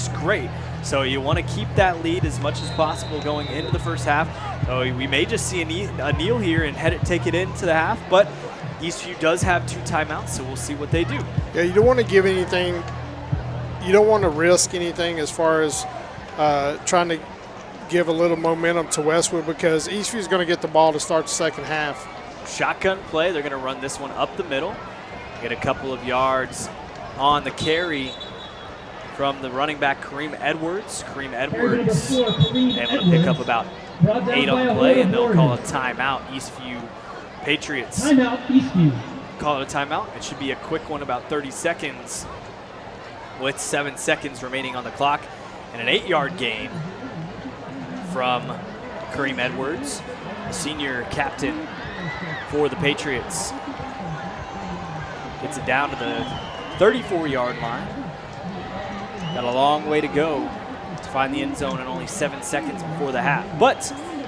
[SPEAKER 1] great. So you want to keep that lead as much as possible going into the first half. So we may just see a kneel here and take it into the half, but Eastview does have 2 timeouts, so we'll see what they do.
[SPEAKER 3] Yeah, you don't want to give anything. You don't want to risk anything as far as trying to give a little momentum to Westwood, because Eastview is going to get the ball to start the second half.
[SPEAKER 1] Shotgun play. They're going to run this one up the middle. Get a couple of yards on the carry from the running back, Kareem Edwards. Kareem Edwards able to pick up about 8 on the play, and they'll call a timeout. Eastview Patriots.
[SPEAKER 2] Timeout, Eastview.
[SPEAKER 1] Call it a timeout. It should be a quick one, about 30 seconds, with 7 seconds remaining on the clock. And an 8-yard gain from Kareem Edwards, the senior captain for the Patriots. Gets it down to the 34-yard line. Got a long way to go to find the end zone, and only 7 seconds before the half. But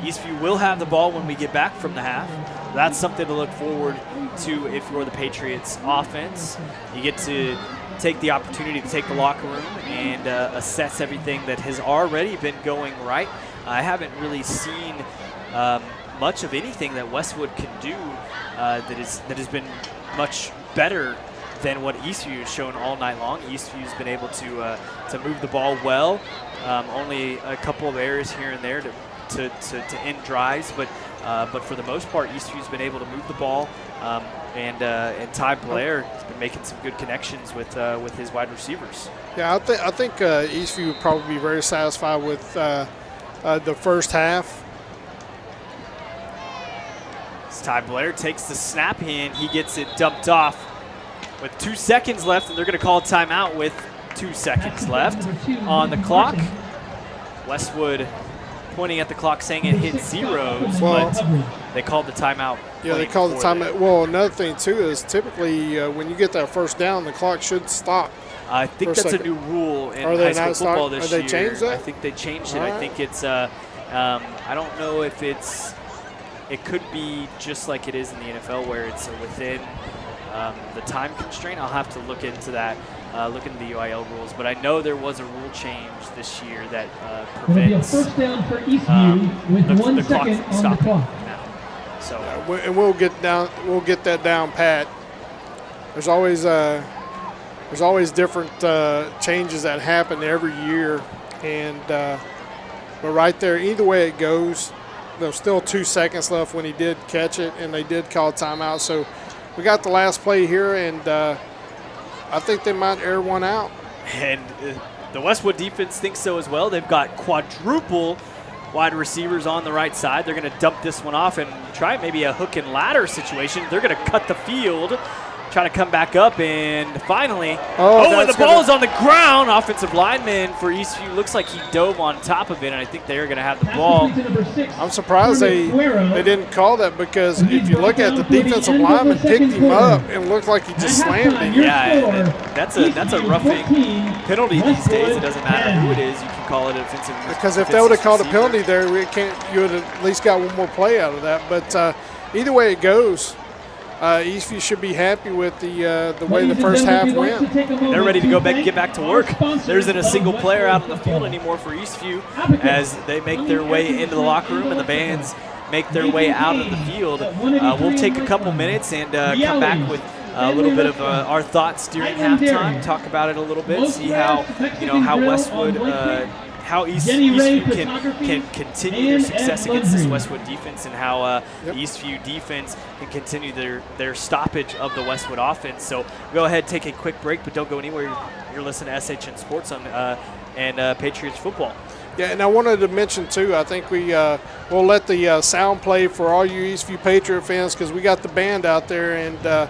[SPEAKER 1] Eastview will have the ball when we get back from the half. That's something to look forward to if you're the Patriots offense. You get to take the opportunity to take the locker room and assess everything that has already been going right. I haven't really seen much of anything that Westwood can do that has been much better than what Eastview has shown all night long. Eastview's been able to move the ball well. Only a couple of errors here and there to end drives, but for the most part, Eastview's been able to move the ball. And Ty Blair has been making some good connections with his wide receivers.
[SPEAKER 3] Yeah, I think Eastview would probably be very satisfied with the first half.
[SPEAKER 1] As Ty Blair takes the snap and he gets it dumped off with 2 seconds left, and they're going to call timeout with 2 seconds left on the clock. Westwood pointing at the clock saying it hit zeros, but they called the timeout.
[SPEAKER 3] Yeah, they called the timeout. Well, another thing, too, is typically when you get that first down, the clock should stop.
[SPEAKER 1] I think that's a new rule in high school football this year.
[SPEAKER 3] They changed that?
[SPEAKER 1] I think they changed it. Right. I think it's, I don't know if it could be just like it is in the NFL where it's within the time constraint. I'll have to look into that, look into the UIL rules. But I know there was a rule change this year that prevents
[SPEAKER 2] first down for Eastview with 1 second on the clock.
[SPEAKER 1] Now. So,
[SPEAKER 3] and we'll get that down pat. There's always different changes that happen every year, and but right there, either way it goes, there's still 2 seconds left when he did catch it, and they did call timeout. So we got the last play here, and I think they might air one out.
[SPEAKER 1] And the Westwood defense thinks so as well. They've got quadruple wide receivers on the right side. They're going to dump this one off and try maybe a hook and ladder situation. They're going to cut the field, try to come back up, and finally, and the ball is on the ground. Offensive lineman for Eastview looks like he dove on top of it, and I think they're going to have the ball.
[SPEAKER 3] I'm surprised they didn't call that, because if you look at the defensive lineman picked him up and looked like he just slammed him.
[SPEAKER 1] Yeah, that's a roughing penalty these days. It doesn't matter who it is. You can call it offensive.
[SPEAKER 3] Because if they would have called a penalty there, you would have at least got one more play out of that. But either way it goes, Eastview should be happy with the way the first half went.
[SPEAKER 1] They're ready to get back to work. There isn't a single player out on the field anymore for Eastview as they make their way into the locker room and the bands make their way out of the field. We'll take a couple minutes and come back with a little bit of our thoughts during halftime, talk about it a little bit, see how Westwood, how Eastview can continue their success against this Westwood defense, and how the Eastview defense can continue their stoppage of the Westwood offense. So go ahead, take a quick break, but don't go anywhere. You're listening to SHN Sports and Patriots football.
[SPEAKER 3] Yeah, and I wanted to mention too, I think we'll let the sound play for all you Eastview Patriot fans, because we got the band out there, and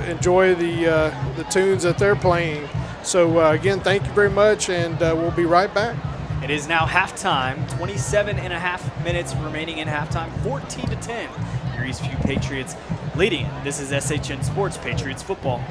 [SPEAKER 3] enjoy the tunes that they're playing. So, again, thank you very much, and we'll be right back.
[SPEAKER 1] It is now halftime, 27.5 minutes remaining in halftime, 14-10. Your Eastview Patriots leading it. This is SHN Sports Patriots football.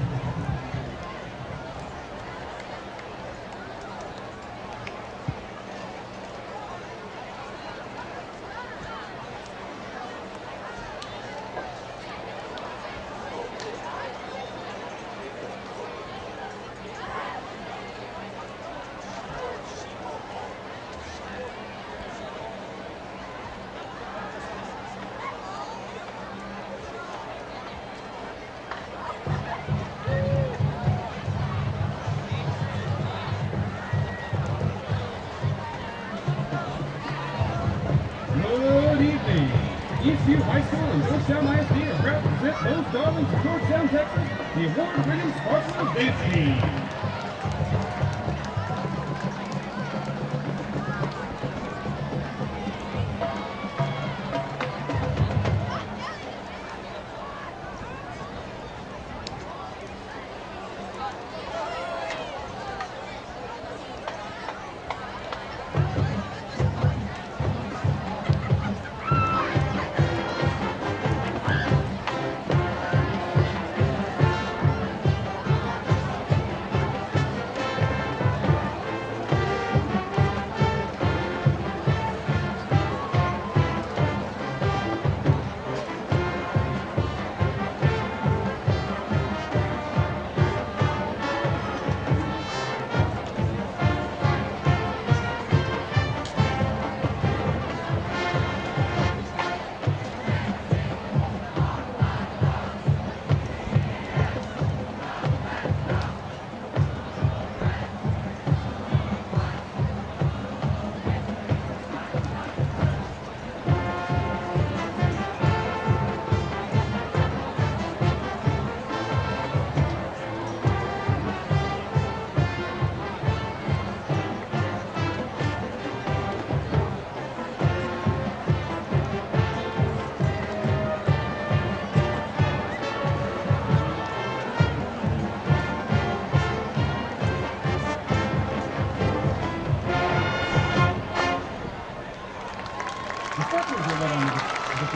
[SPEAKER 2] Eastview High School and Georgetown ISD are proud to present those darlings of Georgetown, Texas, the award-winning Sparkling Dance Team.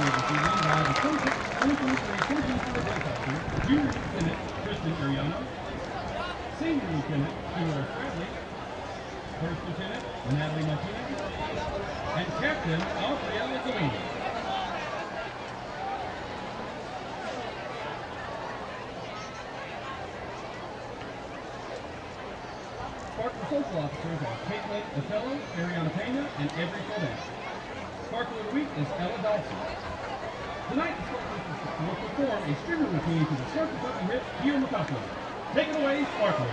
[SPEAKER 2] here this evening by the 2023-2024 Benefactor, Junior Lieutenant Kristen Ariano, Senior Lieutenant Sheila Bradley, First Lieutenant Natalie Martinez, and Captain Alfredo Galini. Sparkler social officers are Caitlin Othello, Ariana Pena, and Avery Corbett. Sparkler of the week is Ella Dawson. Tonight, the Sparklers will perform a streamer routine to the Circus Up hit Gio Matapo. Take it away, Sparklers.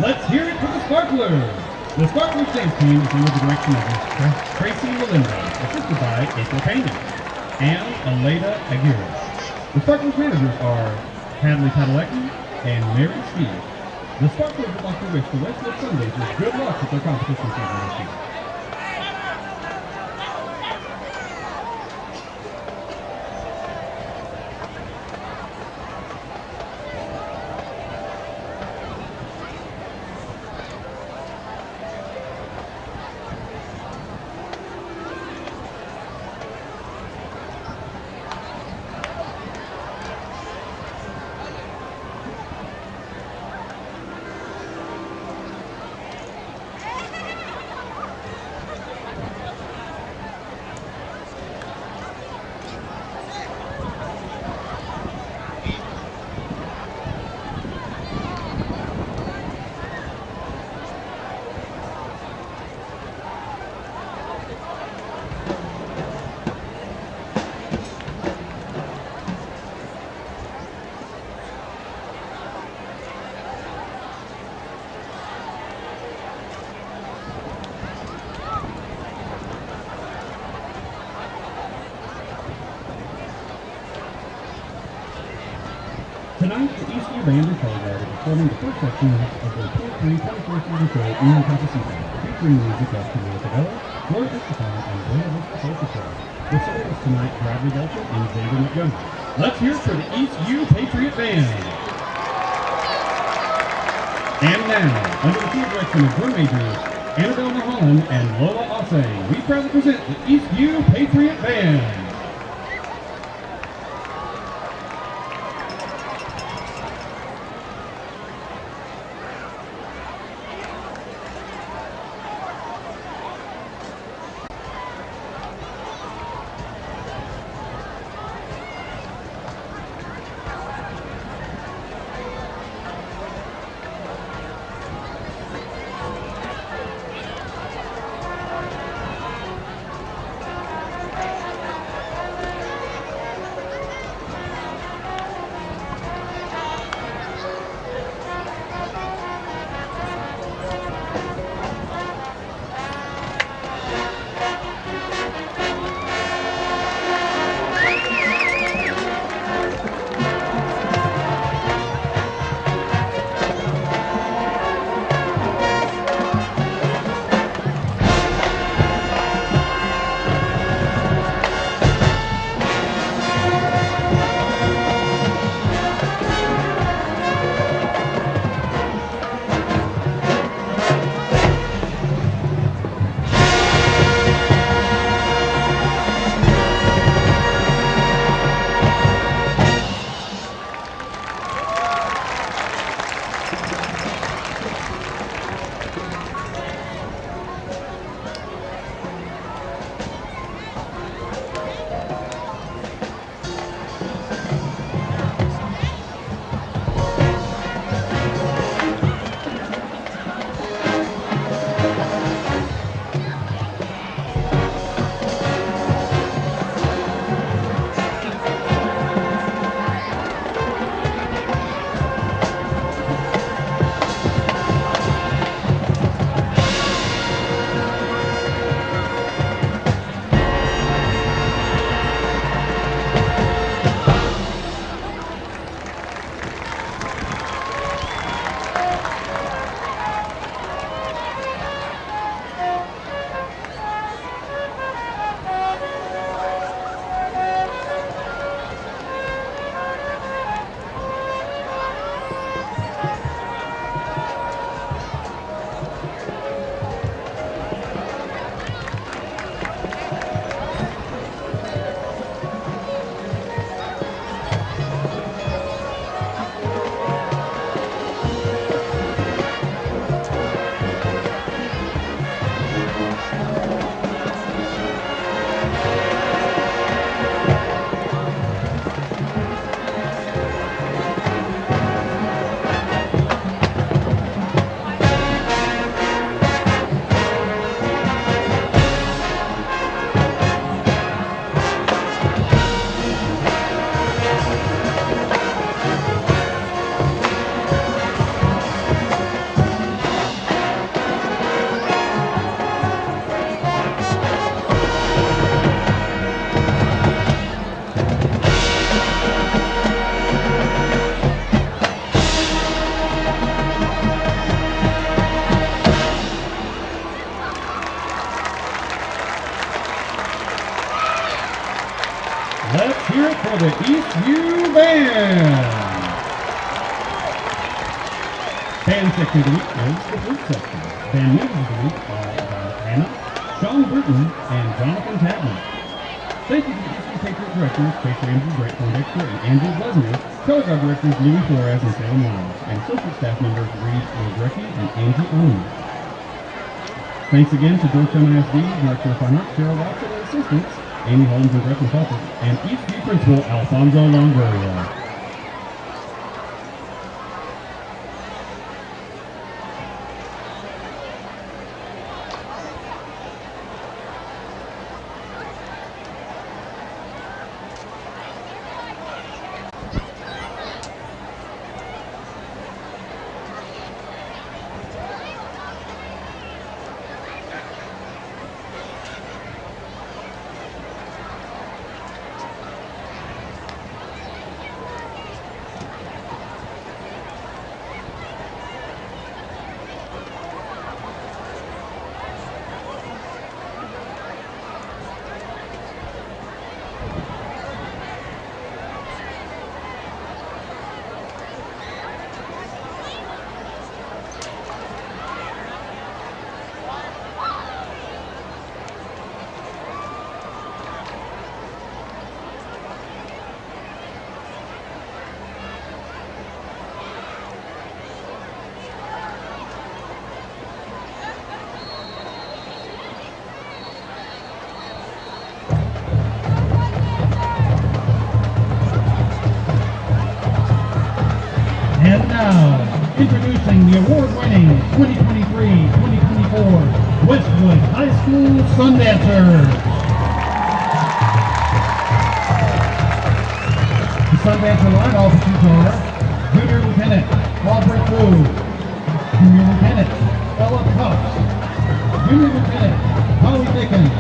[SPEAKER 2] Let's hear it for the Sparklers. The Sparklers dance team is under the direction of Ms. Tracy Melinda, assisted by April Payne and Aleda Aguirre. The Sparklers managers are Hadley Padalecki and Mary Steve. The Sparklers would like to wish the Westwood Sundays good luck with their competition season this year. Tonight, the Eastview Band and Color Guard are performing the first section of the 2023-24 season show in Casa, featuring music by Camila Cabello, Gloria Estefan, and Bella Vista Social Show. The soloists tonight, Bradley Belcher and Xavier Montgomery. Let's hear it for the Eastview Patriot Band. And now, under the key direction of drum majors Annabelle Mulholland and Lola Osse, we proudly present the Eastview Patriot Band. band. Band section of the week is the flute section. Band members of the week are Hannah, Sean Burton, and Jonathan Tapman. Thank you to the Eastview Patriots directors, Tracy Andrew, Brett Poindexter, and Andrew Blesner, color guard directors Louis Flores and Salem Miles, and associate staff members Reed Lozrecki and Angie Owen. Thanks again to Georgetown ISD, Director of Fine Arts, Cheryl Watson, and assistants, Amy Holmes and Gretchen Puffer, and Eastview Principal Alfonso Longoria. And now, introducing the award-winning 2023-2024 Westwood High School Sundancers. The Sundancer line officers are Junior Lieutenant Aubrey Crew, Junior Lieutenant Ella Cups, Junior Lieutenant Holly Dickens,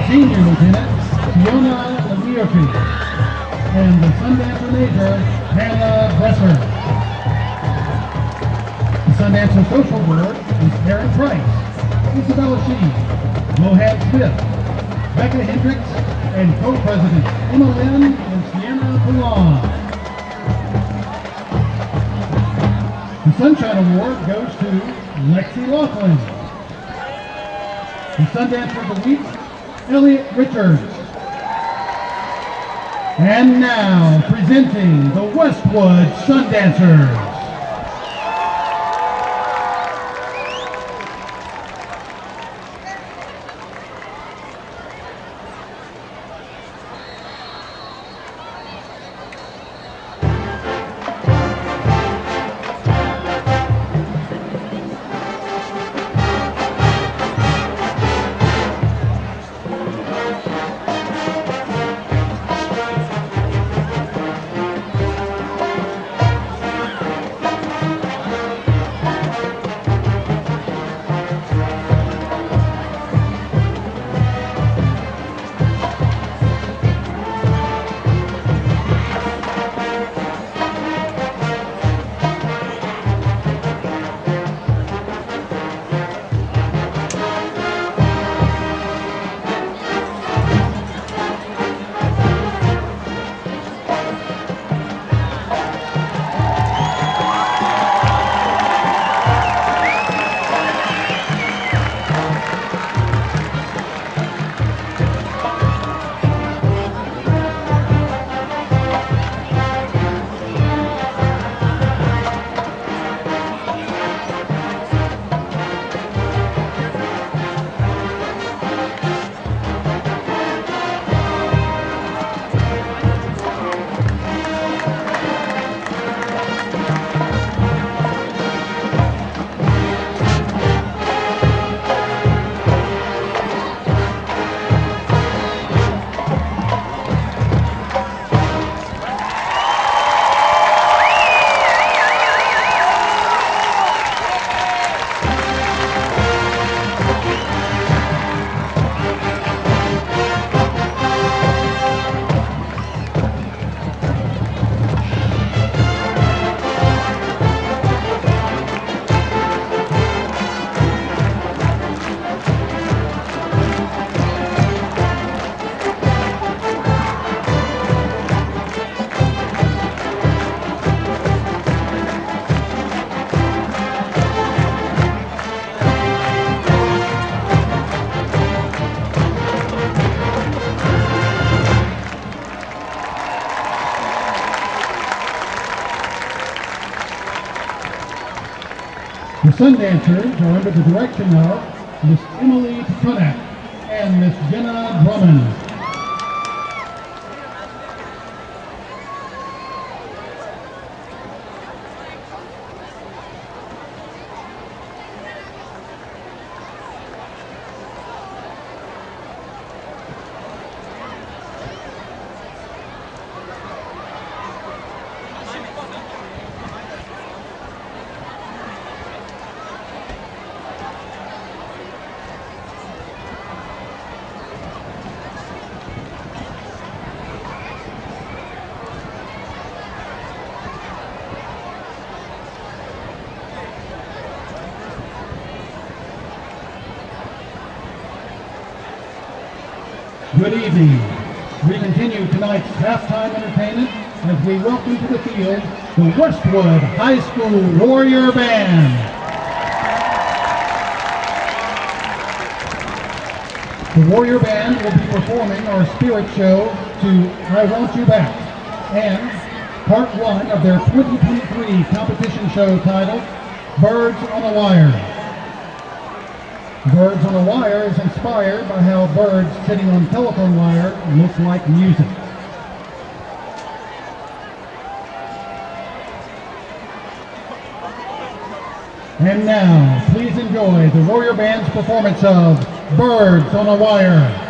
[SPEAKER 2] Senior Lieutenant Fiona Laguirre, and the Sundancer Major Hannah Bresser. The Sundancer Social Board is Karen Price, Isabella Shee, Mohad Smith, Becca Hendricks, and co-presidents Emma Lynn and Sienna Poulon. The Sunshine Award goes to Lexi Laughlin. The Sundancer of the Week, Elliot Richards. And now, presenting the Westwood Sundancers. The Sun Dancers are under the direction of Miss Emily Tunak and Miss Jenna Drummond. Good evening. We continue tonight's halftime entertainment as we welcome to the field the Westwood High School Warrior Band. The Warrior Band will be performing our spirit show to I Want You Back and part one of their 2023 competition show titled Birds on a Wire. Birds on a Wire is inspired by how birds sitting on telephone wire look like music. And now, please enjoy the Warrior Band's performance of Birds on a Wire.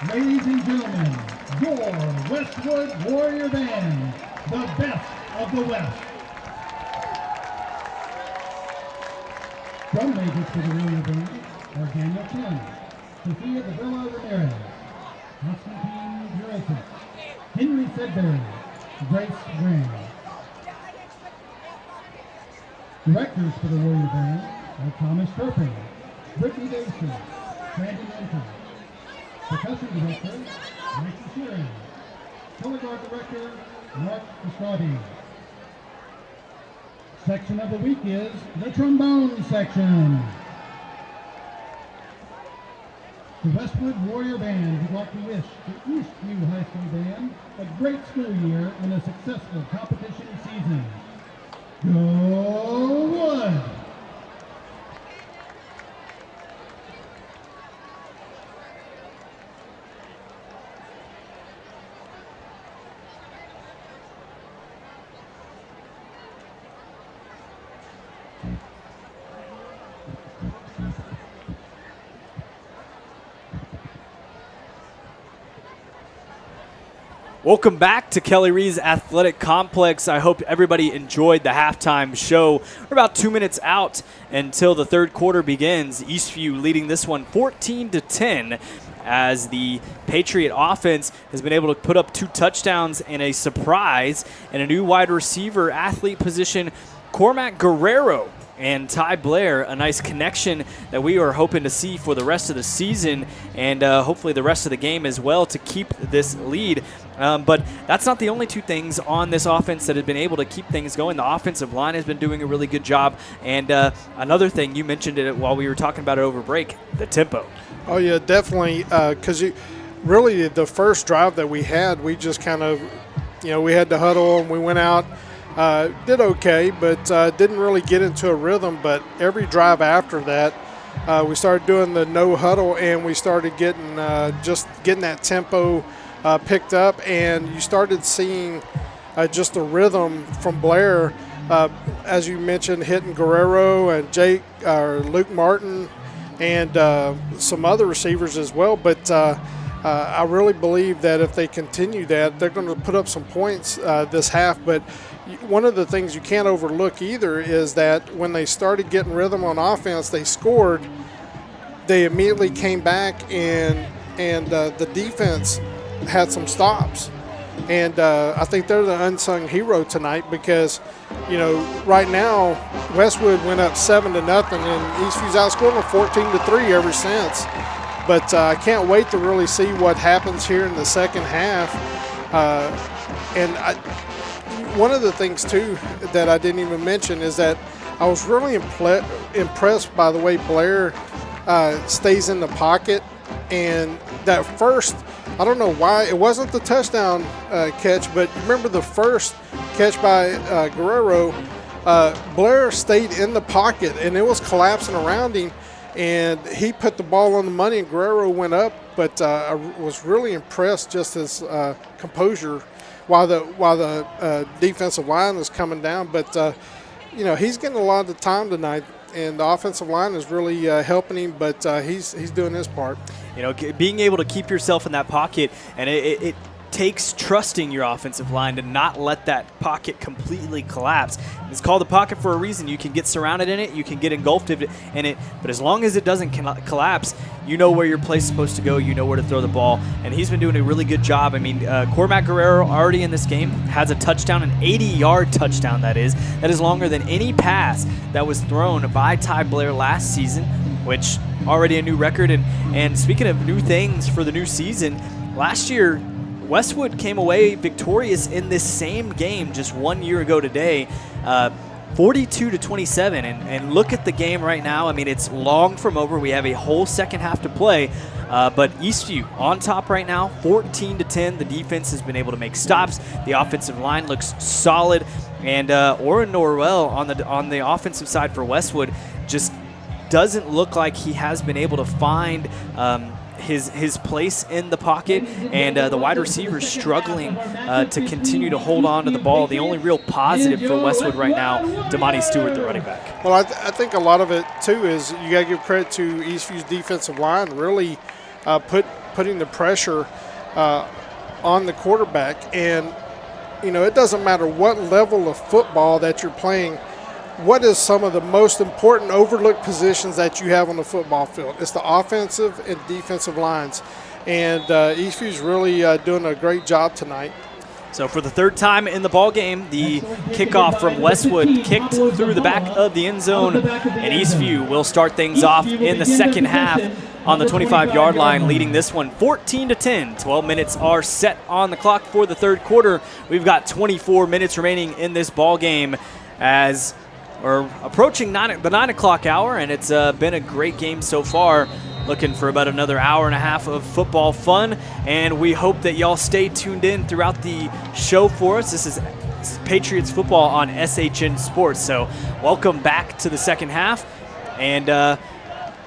[SPEAKER 2] Ladies and gentlemen, your Westwood Warrior Band, the best of the West. Drum majors for the Warrior Band are Daniel Chen, Sophia Davila Ramirez, Constantine Jurisic, Henry Sedbury, Grace Graham. Directors for the Warrior Band are Thomas Turpin, Brittany Dacy, Brandon Enter. Percussion Director, Mikey Sheeran. Color Guard Director, Mark Estradi. Section of the week is the trombone section. The Westwood Warrior Band would like to wish the Eastview High School Band a great school year and a successful competition season. Go Wood!
[SPEAKER 1] Welcome back to Kelly Rees Athletic Complex. I hope everybody enjoyed the halftime show. We're about 2 minutes out until the third quarter begins. Eastview leading this one 14-10 as the Patriot offense has been able to put up 2 touchdowns and a surprise and a new wide receiver athlete position, Cormac Guerrero and Ty Blair, a nice connection that we are hoping to see for the rest of the season and hopefully the rest of the game as well to keep this lead. But that's not the only 2 things on this offense that have been able to keep things going. The offensive line has been doing a really good job. And another thing, you mentioned it while we were talking about it over break, the tempo.
[SPEAKER 3] Oh, yeah, definitely. Because really the first drive that we had, we just kind of, we had to huddle and we went out. Did okay, but didn't really get into a rhythm. But every drive after that, we started doing the no huddle, and we started getting that tempo picked up, and you started seeing just the rhythm from Blair, as you mentioned, hitting Guerrero and Luke Martin, and some other receivers as well. But I really believe that if they continue that, they're going to put up some points this half. But one of the things you can't overlook either is that when they started getting rhythm on offense, they scored. They immediately came back, and the defense had some stops. And I think they're the unsung hero tonight because, right now Westwood went up 7-0, and Eastview's outscored them 14-3 ever since. But I can't wait to really see what happens here in the second half. One of the things, too, that I didn't even mention is that I was really impressed by the way Blair stays in the pocket. And that first, I don't know why, it wasn't the touchdown catch, but remember the first catch by Guerrero, Blair stayed in the pocket, and it was collapsing around him. And he put the ball on the money, and Guerrero went up. But I was really impressed just his composure while the defensive line was coming down. But he's getting a lot of the time tonight, and the offensive line is really helping him. But he's doing his part.
[SPEAKER 1] Being able to keep yourself in that pocket, and it takes trusting your offensive line to not let that pocket completely collapse. It's called the pocket for a reason. You can get surrounded in it, you can get engulfed in it, but as long as it doesn't collapse, you know where your play is supposed to go, you know where to throw the ball, and he's been doing a really good job. I mean, Cormac Guerrero already in this game has a touchdown, an 80-yard touchdown that is longer than any pass that was thrown by Ty Blair last season, which already a new record. And speaking of new things for the new season, last year Westwood came away victorious in this same game just 1 year ago today, 42-27. And look at the game right now. I mean, it's long from over. We have a whole second half to play. But Eastview on top right now, 14-10. The defense has been able to make stops. The offensive line looks solid. And Oren Norwell on the offensive side for Westwood just doesn't look like he has been able to find his place in the pocket, and the wide receivers struggling to continue to hold on to the ball. The only real positive for Westwood right now, Damani Stewart, the running back.
[SPEAKER 3] Well, I think a lot of it, too, is you got to give credit to Eastview's defensive line. Really put putting the pressure on the quarterback. And, it doesn't matter what level of football that you're playing. What is some of the most important overlooked positions that you have on the football field? It's the offensive and defensive lines. And Eastview's really doing a great job tonight.
[SPEAKER 1] So for the third time in the ball game, the kickoff from Westwood kicked through the back of the end zone, and Eastview will start things off in the second half on the 25-yard line, leading this one 14-10. 12 minutes are set on the clock for the third quarter. We've got 24 minutes remaining in this ball game as we're approaching the 9 o'clock hour, and it's been a great game so far. Looking for about another hour and a half of football fun, and we hope that y'all stay tuned in throughout the show for us. This is Patriots football on SHN Sports, so welcome back to the second half, and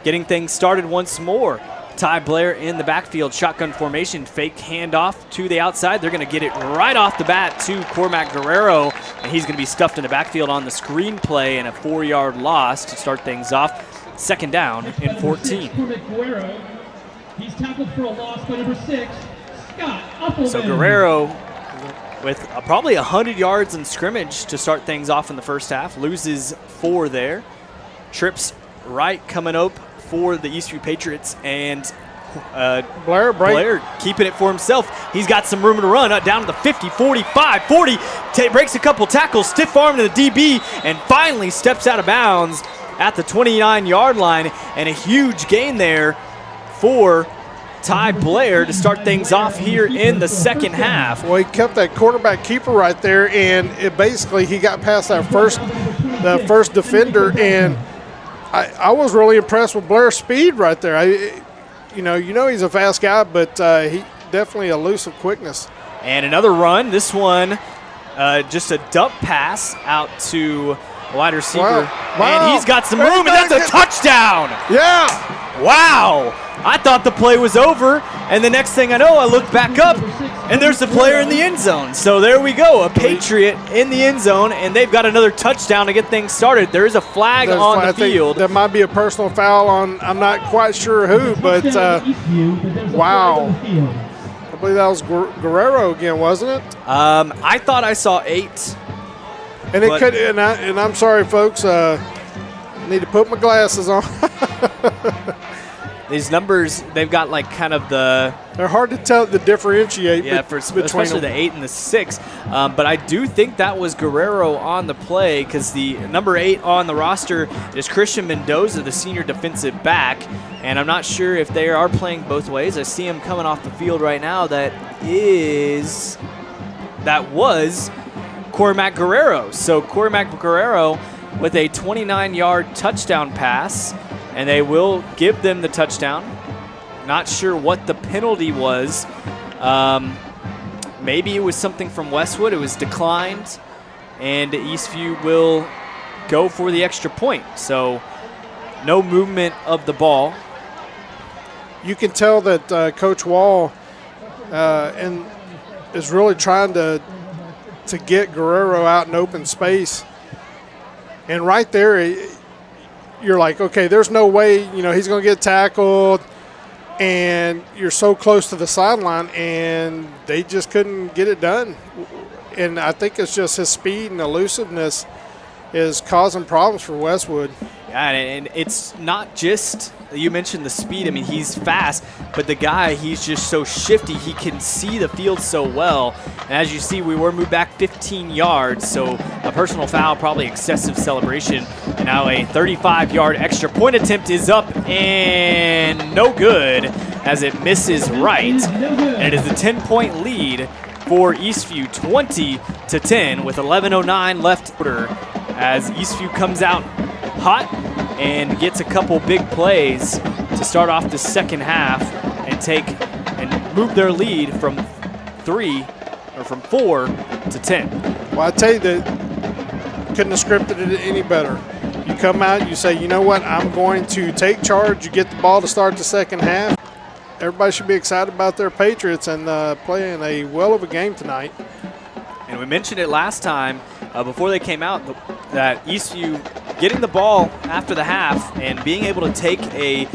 [SPEAKER 1] getting things started once more. Ty Blair in the backfield, shotgun formation, fake handoff to the outside. They're going to get it right off the bat to Cormac Guerrero, and he's going to be stuffed in the backfield on the screen play and a 4-yard loss to start things off. Second down and 14.
[SPEAKER 2] He's tackled for a loss by number 6, Scott Uppleman.
[SPEAKER 1] So Guerrero with probably 100 yards in scrimmage to start things off in the first half. Loses 4 there. Trips right coming up for the Eastview Patriots, and Blair keeping it for himself. He's got some room to run down to the 50, 45, 40. Breaks a couple tackles, stiff arm to the DB, and finally steps out of bounds at the 29-yard line, and a huge gain there for Ty Blair to start things off here in the second half.
[SPEAKER 3] Well, he kept that quarterback keeper right there, and he got past that first defender, and I was really impressed with Blair's speed right there. He's a fast guy, but he definitely elusive quickness.
[SPEAKER 1] And another run. This one, just a dump pass out to wide receiver.
[SPEAKER 3] Wow.
[SPEAKER 1] And he's got some room, and that's a touchdown.
[SPEAKER 3] Yeah.
[SPEAKER 1] Wow. I thought the play was over, and the next thing I know, I look back up, and there's a player in the end zone. So there we go, a Patriot in the end zone, and they've got another touchdown to get things started. There is a flag on the field.
[SPEAKER 3] There might be a personal foul on, I'm not quite sure who, but wow. I believe that was Guerrero again, wasn't it?
[SPEAKER 1] I thought I saw 8.
[SPEAKER 3] And it could, and I'm sorry, folks. Need to put my glasses on.
[SPEAKER 1] These numbers, they've got like kind of
[SPEAKER 3] they're hard to differentiate.
[SPEAKER 1] Yeah, especially the 8 and the 6. But I do think that was Guerrero on the play, because the number 8 on the roster is Christian Mendoza, the senior defensive back. And I'm not sure if they are playing both ways. I see him coming off the field right now. That was Cormac Guerrero. So Cormac Guerrero with a 29-yard touchdown pass, and they will give them the touchdown. Not sure what the penalty was. Maybe it was something from Westwood. It was declined, and Eastview will go for the extra point. So no movement of the ball.
[SPEAKER 3] You can tell that Coach Wall is really trying to get Guerrero out in open space. And right there, you're like, okay, there's no way, he's going to get tackled, and you're so close to the sideline, and they just couldn't get it done. And I think it's just his speed and elusiveness is causing problems for Westwood.
[SPEAKER 1] Yeah, and it's not just, you mentioned the speed. I mean, he's fast, but the guy, he's just so shifty. He can see the field so well. And as you see, we were moved back 15 yards, so a personal foul, probably excessive celebration. And now a 35-yard extra point attempt is up and no good as it misses right. And it is a 10-point lead for Eastview, 20-10 with 11:09 left quarter, as Eastview comes out hot and gets a couple big plays to start off the second half and move their lead from 4 to 10.
[SPEAKER 3] Well, I tell you that couldn't have scripted it any better. You come out, you say, you know what, I'm going to take charge. You get the ball to start the second half. Everybody should be excited about their Patriots and playing a well of a game tonight.
[SPEAKER 1] And we mentioned it last time before they came out that Eastview getting the ball after the half and being able to take the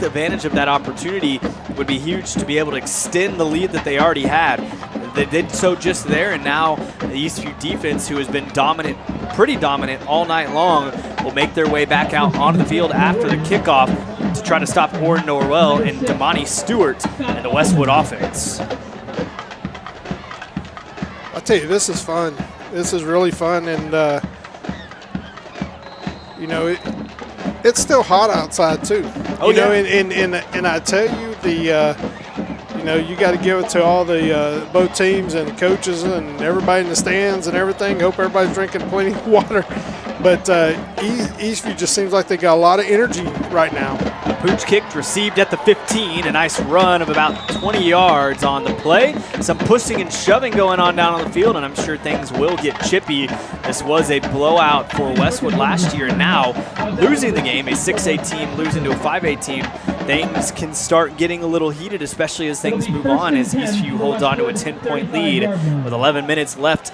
[SPEAKER 1] advantage of that opportunity would be huge to be able to extend the lead that they already had. They did so just there, and now the Eastview defense, who has been dominant, pretty dominant all night long, will make their way back out onto the field after the kickoff to try to stop Orrin Norwell and Damani Stewart and the Westwood offense.
[SPEAKER 3] I'll tell you, this is fun. This is really fun, and you know, it's still hot outside too.
[SPEAKER 1] Oh,
[SPEAKER 3] you know,
[SPEAKER 1] yeah.
[SPEAKER 3] and I tell you, you know, you got to give it to all the both teams and the coaches and everybody in the stands and everything. Hope everybody's drinking plenty of water. But Eastview just seems like they got a lot of energy right now.
[SPEAKER 1] Pooch kicked, received at the 15. A nice run of about 20 yards on the play. Some pushing and shoving going on down on the field, and I'm sure things will get chippy. This was a blowout for Westwood last year, and now losing the game, a 6A team losing to a 5A team, things can start getting a little heated, especially as things move on, as Eastview holds on to a 10-point lead with 11 minutes left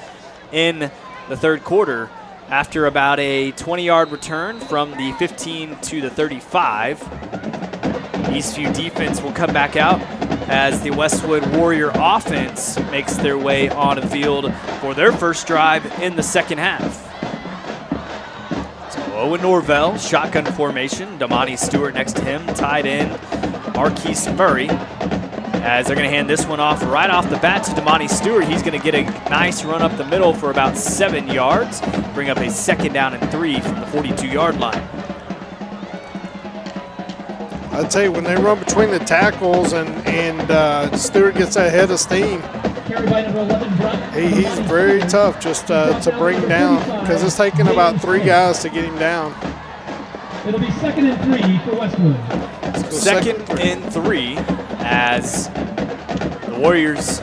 [SPEAKER 1] in the third quarter. After about a 20-yard return from the 15 to the 35, Eastview defense will come back out as the Westwood Warrior offense makes their way onto the field for their first drive in the second half. So Owen Norvell, shotgun formation. Damani Stewart next to him, tight end Marquise Murray. As they're going to hand this one off right off the bat to Damani Stewart. He's going to get a nice run up the middle for about 7 yards, bring up a 2nd down and 3 from the 42-yard line.
[SPEAKER 3] I'd tell you, when they run between the tackles and Stewart gets that head of steam, he's very tough just to bring down, because it's taking about 3 guys to get him down.
[SPEAKER 2] It'll be 2nd and 3 for Westwood.
[SPEAKER 3] So
[SPEAKER 1] 2nd and 3 as the Warriors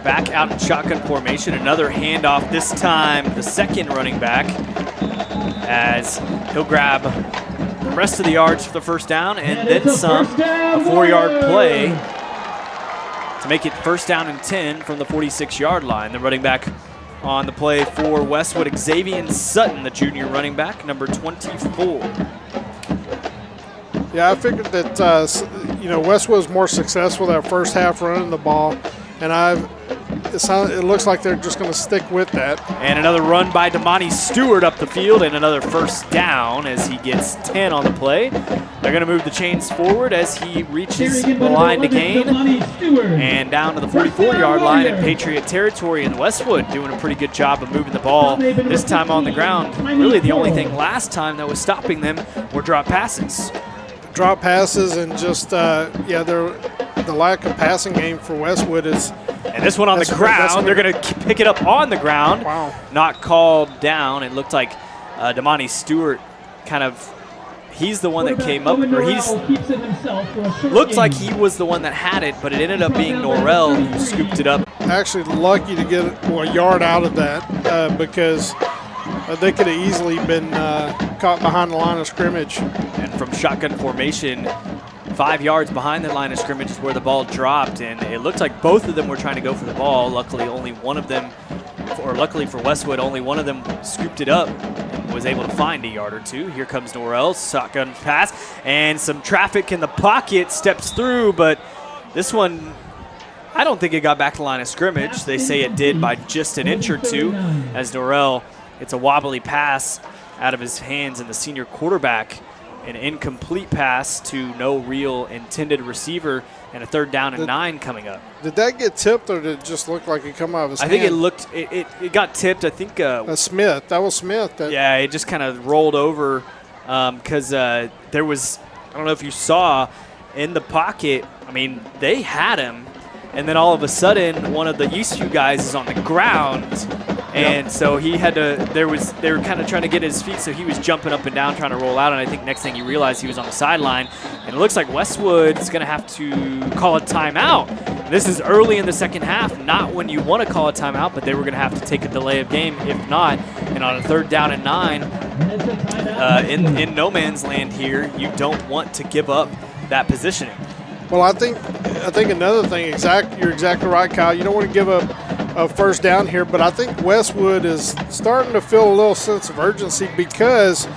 [SPEAKER 1] back out in shotgun formation. Another handoff, this time the second running back, as he'll grab the rest of the yards for the first down and then some. A 4-yard play to make it 1st down and 10 from the 46-yard line. The running back on the play for Westwood, Xavier Sutton, the junior running back, number 24.
[SPEAKER 3] Yeah, I figured that you know, Westwood was more successful that first half running the ball, and it looks like they're just going to stick with that.
[SPEAKER 1] And another run by Damani Stewart up the field, and another 1st down as he gets 10 on the play. They're going to move the chains forward as he reaches the line to gain, and down to the 44-yard line in Patriot territory. And Westwood doing a pretty good job of moving the ball, this time on the ground. Really the only thing last time that was stopping them were drop passes.
[SPEAKER 3] Drop passes and just, yeah, the lack of passing game for Westwood is.
[SPEAKER 1] And this one on the ground, they're going to pick it up on the ground.
[SPEAKER 3] Wow.
[SPEAKER 1] Not called down. It looked like Damani Stewart kind of, he's the one that came up, or looked like he was the one that had it, but it ended up being Norrell who scooped it up.
[SPEAKER 3] Actually lucky to get a yard out of that because they could have easily been caught behind the line of scrimmage.
[SPEAKER 1] And from shotgun formation, 5 yards behind the line of scrimmage is where the ball dropped, and it looked like both of them were trying to go for the ball. Luckily, only one of them, or luckily for Westwood, only one of them scooped it up and was able to find a yard or two. Here comes Norrell, shotgun pass, and some traffic in the pocket, steps through, but this one, I don't think it got back to the line of scrimmage. They say it did by just an inch or two, as Norrell, it's a wobbly pass out of his hands, and the senior quarterback, an incomplete pass to no real intended receiver, and a 3rd down and 9 coming up.
[SPEAKER 3] Did that get tipped, or did it just look like it come out of his hand?
[SPEAKER 1] I think it looked, it got tipped. I think
[SPEAKER 3] Smith. That was Smith.
[SPEAKER 1] Yeah, it just kind of rolled over because there was, I don't know if you saw in the pocket, I mean, they had him, and then all of a sudden one of the Eastview guys is on the ground. And so he had to, they were kind of trying to get his feet, so he was jumping up and down trying to roll out, and I think next thing he realized he was on the sideline. And it looks like Westwood is going to have to call a timeout. This is early in the second half, not when you want to call a timeout, but they were going to have to take a delay of game if not. And on a 3rd down and 9, in no man's land here, you don't want to give up that positioning.
[SPEAKER 3] Well, I think another thing, you're exactly right, Kyle. You don't want to give up a 1st down here, but I think Westwood is starting to feel a little sense of urgency because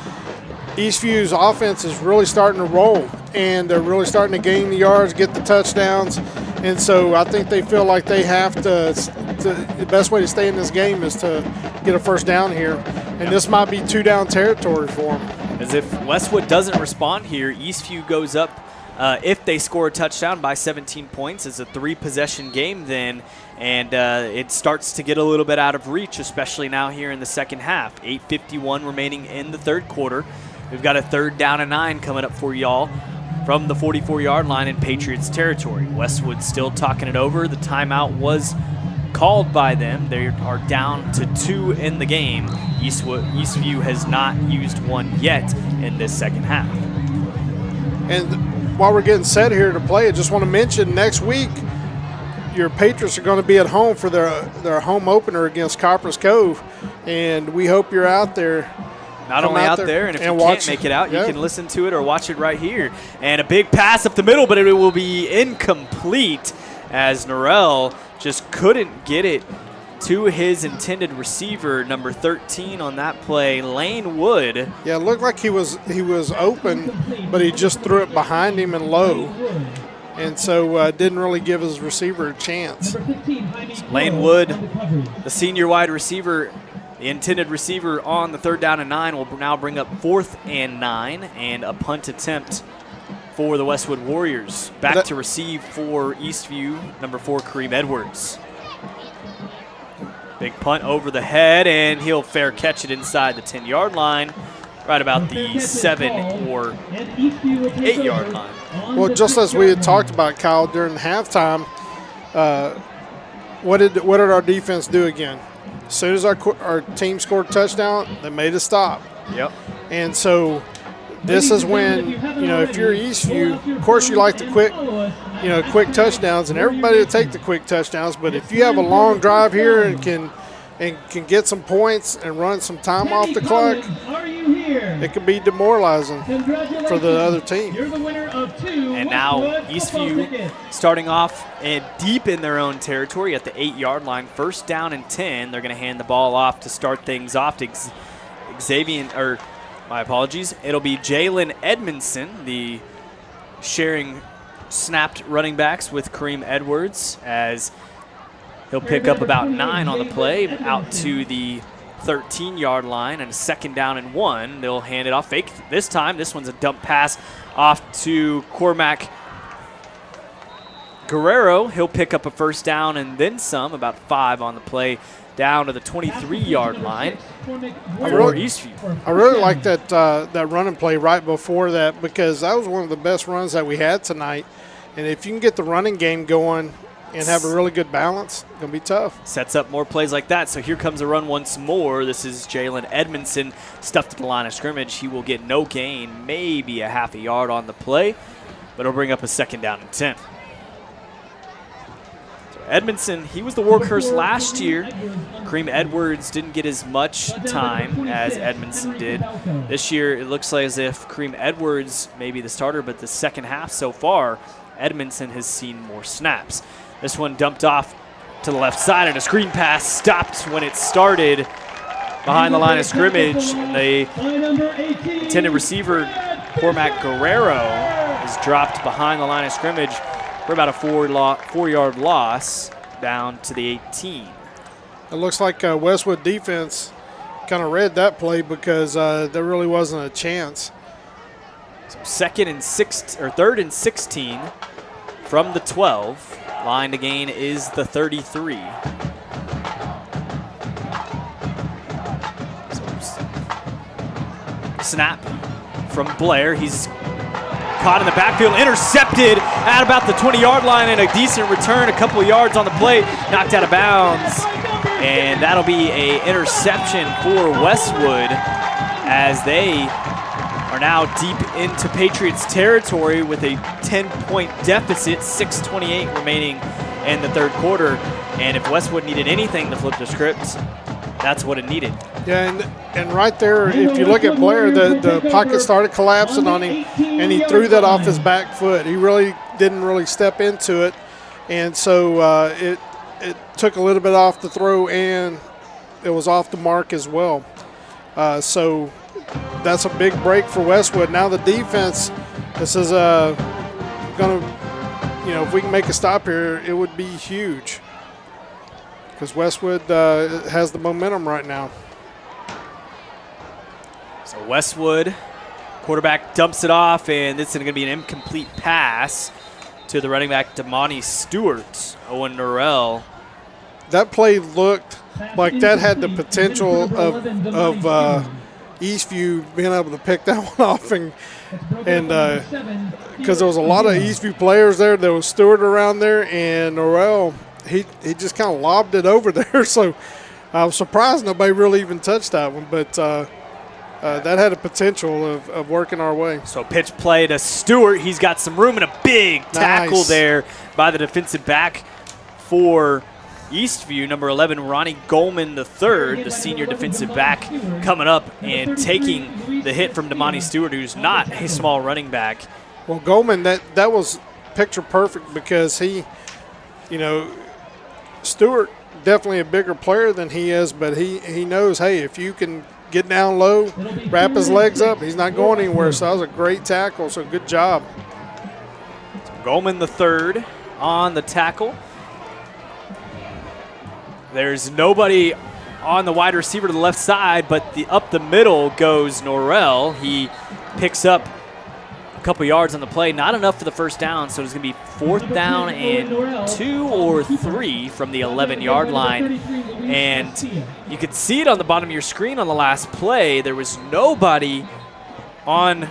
[SPEAKER 3] Eastview's offense is really starting to roll, and they're really starting to gain the yards, get the touchdowns. And so I think they feel like they have to the best way to stay in this game is to get a first down here. And this might be 2-down territory for them.
[SPEAKER 1] As if Westwood doesn't respond here, Eastview goes up if they score a touchdown by 17 points. It's a 3-possession game then, and it starts to get a little bit out of reach, especially now here in the second half. 8:51 remaining in the third quarter. We've got a 3rd down and 9 coming up for y'all from the 44-yard line in Patriots territory. Westwood still talking it over. The timeout was called by them. They are down to 2 in the game. Eastview has not used one yet in this second half.
[SPEAKER 3] And while we're getting set here to play, I just want to mention next week your Patriots are going to be at home for their home opener against Copper's Cove, and we hope you're out there.
[SPEAKER 1] Not only out there, and if you can't make it out, you can listen to it or watch it right here. And a big pass up the middle, but it will be incomplete as Norrell just couldn't get it to his intended receiver, number 13 on that play, Lane Wood.
[SPEAKER 3] Yeah, it looked like he was open, but he just threw it behind him and low, and so didn't really give his receiver a chance.
[SPEAKER 1] Lane Wood, the senior wide receiver, the intended receiver on the 3rd down and 9 will now bring up 4th and 9 and a punt attempt for the Westwood Warriors. Back to receive for Eastview, number 4, Kareem Edwards. Big punt over the head, and he'll fair catch it inside the 10-yard line, right about the 7 or 8-yard line.
[SPEAKER 3] Well, just as we had talked about, Kyle, during halftime, what did our defense do again? As soon as our team scored a touchdown, they made a stop.
[SPEAKER 1] Yep.
[SPEAKER 3] And so this is when, if you're Eastview, of course you like the quick touchdowns, and everybody will take the quick touchdowns. But if you have a long drive here and can get some points and run some time off the clock, it can be demoralizing for the other team.
[SPEAKER 1] And now Eastview starting off and deep in their own territory at the 8-yard line. 1st down and 10. They're going to hand the ball off to start things off to It'll be Jalen Edmondson, the sharing snapped running backs with Kareem Edwards, as he'll pick up about 9 on the play out to the 13-yard line, and a 2nd down and 1. They'll hand it off. Fake this time. This one's a dump pass off to Cormac Guerrero. He'll pick up a 1st down and then some, about 5 on the play, down to the 23-yard line for Eastview.
[SPEAKER 3] I really like that running play right before that, because that was one of the best runs that we had tonight. And if you can get the running game going and have a really good balance, it's going to be tough.
[SPEAKER 1] Sets up more plays like that. So here comes a run once more. This is Jalen Edmondson stuffed at the line of scrimmage. He will get no gain, maybe a half a yard on the play, but it'll bring up a 2nd down and 10. So Edmondson, he was the workhorse last year. Kareem Edwards didn't get as much time as Edmondson did. This year, it looks like as if Kareem Edwards may be the starter, but the second half so far, Edmondson has seen more snaps. This one dumped off to the left side, and a screen pass stopped when it started behind the line of scrimmage. The intended receiver, Cormac Guerrero, is dropped behind the line of scrimmage for about a 4-yard loss down to the 18.
[SPEAKER 3] It looks like Westwood defense kind of read that play, because there really wasn't a chance.
[SPEAKER 1] So 3rd and 16 from the 12. Line to gain is the 33. Snap from Blair. He's caught in the backfield, intercepted at about the 20-yard line, and a decent return, a couple of yards on the play, knocked out of bounds. And that'll be an interception for Westwood, as they are now deep into Patriots territory with a 10-point deficit, 6:28 remaining in the third quarter. And if Westwood needed anything to flip the script, that's what it needed.
[SPEAKER 3] Yeah, and right there, if you look at Blair, the pocket started collapsing on him, and he threw that off his back foot. He really didn't step into it, and so it took a little bit off the throw, and it was off the mark as well. So that's a big break for Westwood. Now the defense, this is going to, if we can make a stop here, it would be huge because Westwood has the momentum right now.
[SPEAKER 1] So Westwood, quarterback dumps it off, and this is going to be an incomplete pass to the running back, Damani Stewart. Owen Norrell.
[SPEAKER 3] That play looked like that had the potential of Eastview being able to pick that one off, and because there was a lot of Eastview players there. There was Stewart around there, and Norrell, he just kind of lobbed it over there. So I was surprised nobody really even touched that one, but that had a potential of working our way.
[SPEAKER 1] So pitch play to Stewart. He's got some room and a big tackle there by the defensive back for Eastview, number 11, Ronnie Goldman III, the senior defensive back, coming up and taking the hit from Damani Stewart, who's not a small running back.
[SPEAKER 3] Well, Goldman, that was picture perfect because he, Stewart definitely a bigger player than he is, but he knows, hey, if you can get down low, wrap his legs up, he's not going anywhere. So that was a great tackle, so good job.
[SPEAKER 1] Goldman III on the tackle. There's nobody on the wide receiver to the left side, but up the middle goes Norrell. He picks up a couple yards on the play, not enough for the first down, so it's going to be 4th down and 2 or 3 from the 11-yard line. And you could see it on the bottom of your screen on the last play. There was nobody on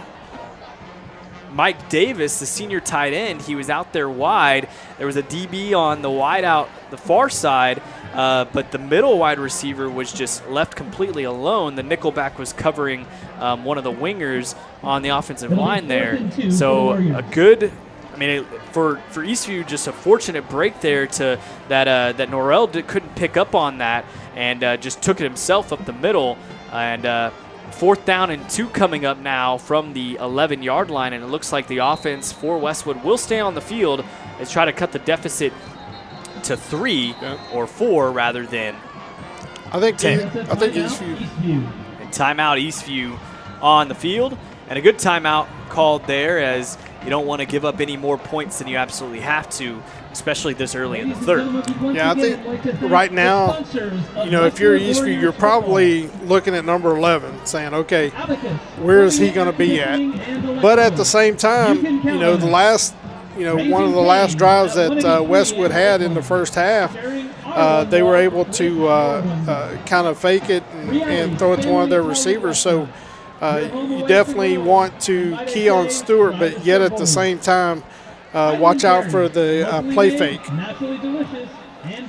[SPEAKER 1] Mike Davis, the senior tight end. He was out there wide. There was a DB on the wide out, the far side, but the middle wide receiver was just left completely alone. The nickelback was covering one of the wingers on the offensive line there. So a good, for Eastview, just a fortunate break there to that Norrell couldn't pick up on that and just took it himself up the middle. And 4th down and 2 coming up now from the 11-yard line, and it looks like the offense for Westwood will stay on the field and try to cut the deficit to 3 or 4 rather than 10.
[SPEAKER 3] I think Eastview.
[SPEAKER 1] And timeout Eastview on the field, and a good timeout called there, as you don't want to give up any more points than you absolutely have to, especially this early in the third.
[SPEAKER 3] Yeah, I think right now, if you're Eastview, you're probably looking at number 11 saying, okay, where is he going to be at? But at the same time, the last, one of the last drives that Westwood had in the first half, they were able to kind of fake it and throw it to one of their receivers. So you definitely want to key on Stewart, but yet at the same time, watch out for the play fake.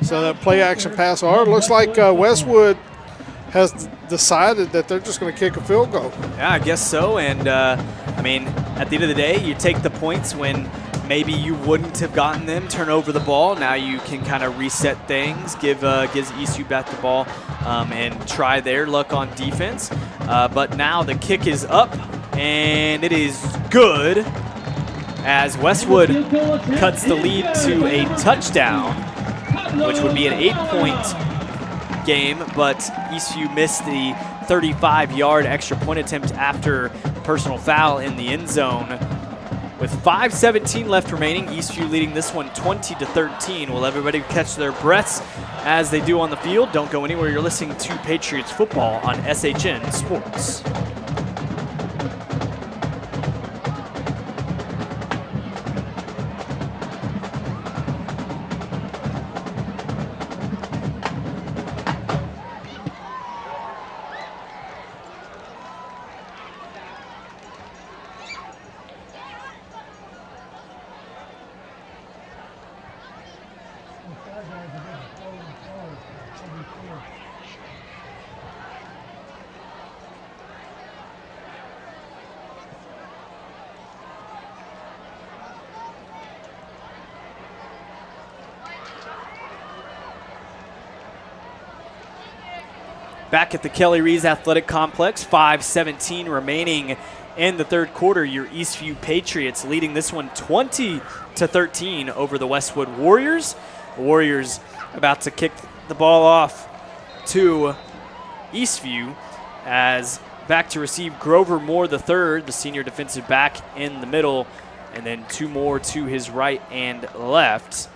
[SPEAKER 3] So that play action pass. Or it looks like Westwood has decided that they're just going to kick a field goal.
[SPEAKER 1] Yeah, I guess so. And, at the end of the day, you take the points when maybe you wouldn't have gotten them, turn over the ball. Now you can kind of reset things, gives Eastview back the ball and try their luck on defense. But now the kick is up, and it is good, as Westwood cuts the lead to a touchdown, which would be an 8-point game, but Eastview missed the 35-yard extra point attempt after personal foul in the end zone. With 5:17 left remaining, Eastview leading this one 20-13. Will everybody catch their breaths as they do on the field? Don't go anywhere. You're listening to Patriots football on SHN Sports. Back at the Kelly Rees Athletic Complex, 5:17 remaining in the third quarter. Your Eastview Patriots leading this one 20-13 over the Westwood Warriors. The Warriors about to kick the ball off to Eastview, as back to receive Grover Moore III, the senior defensive back in the middle, and then 2 more to his right and left.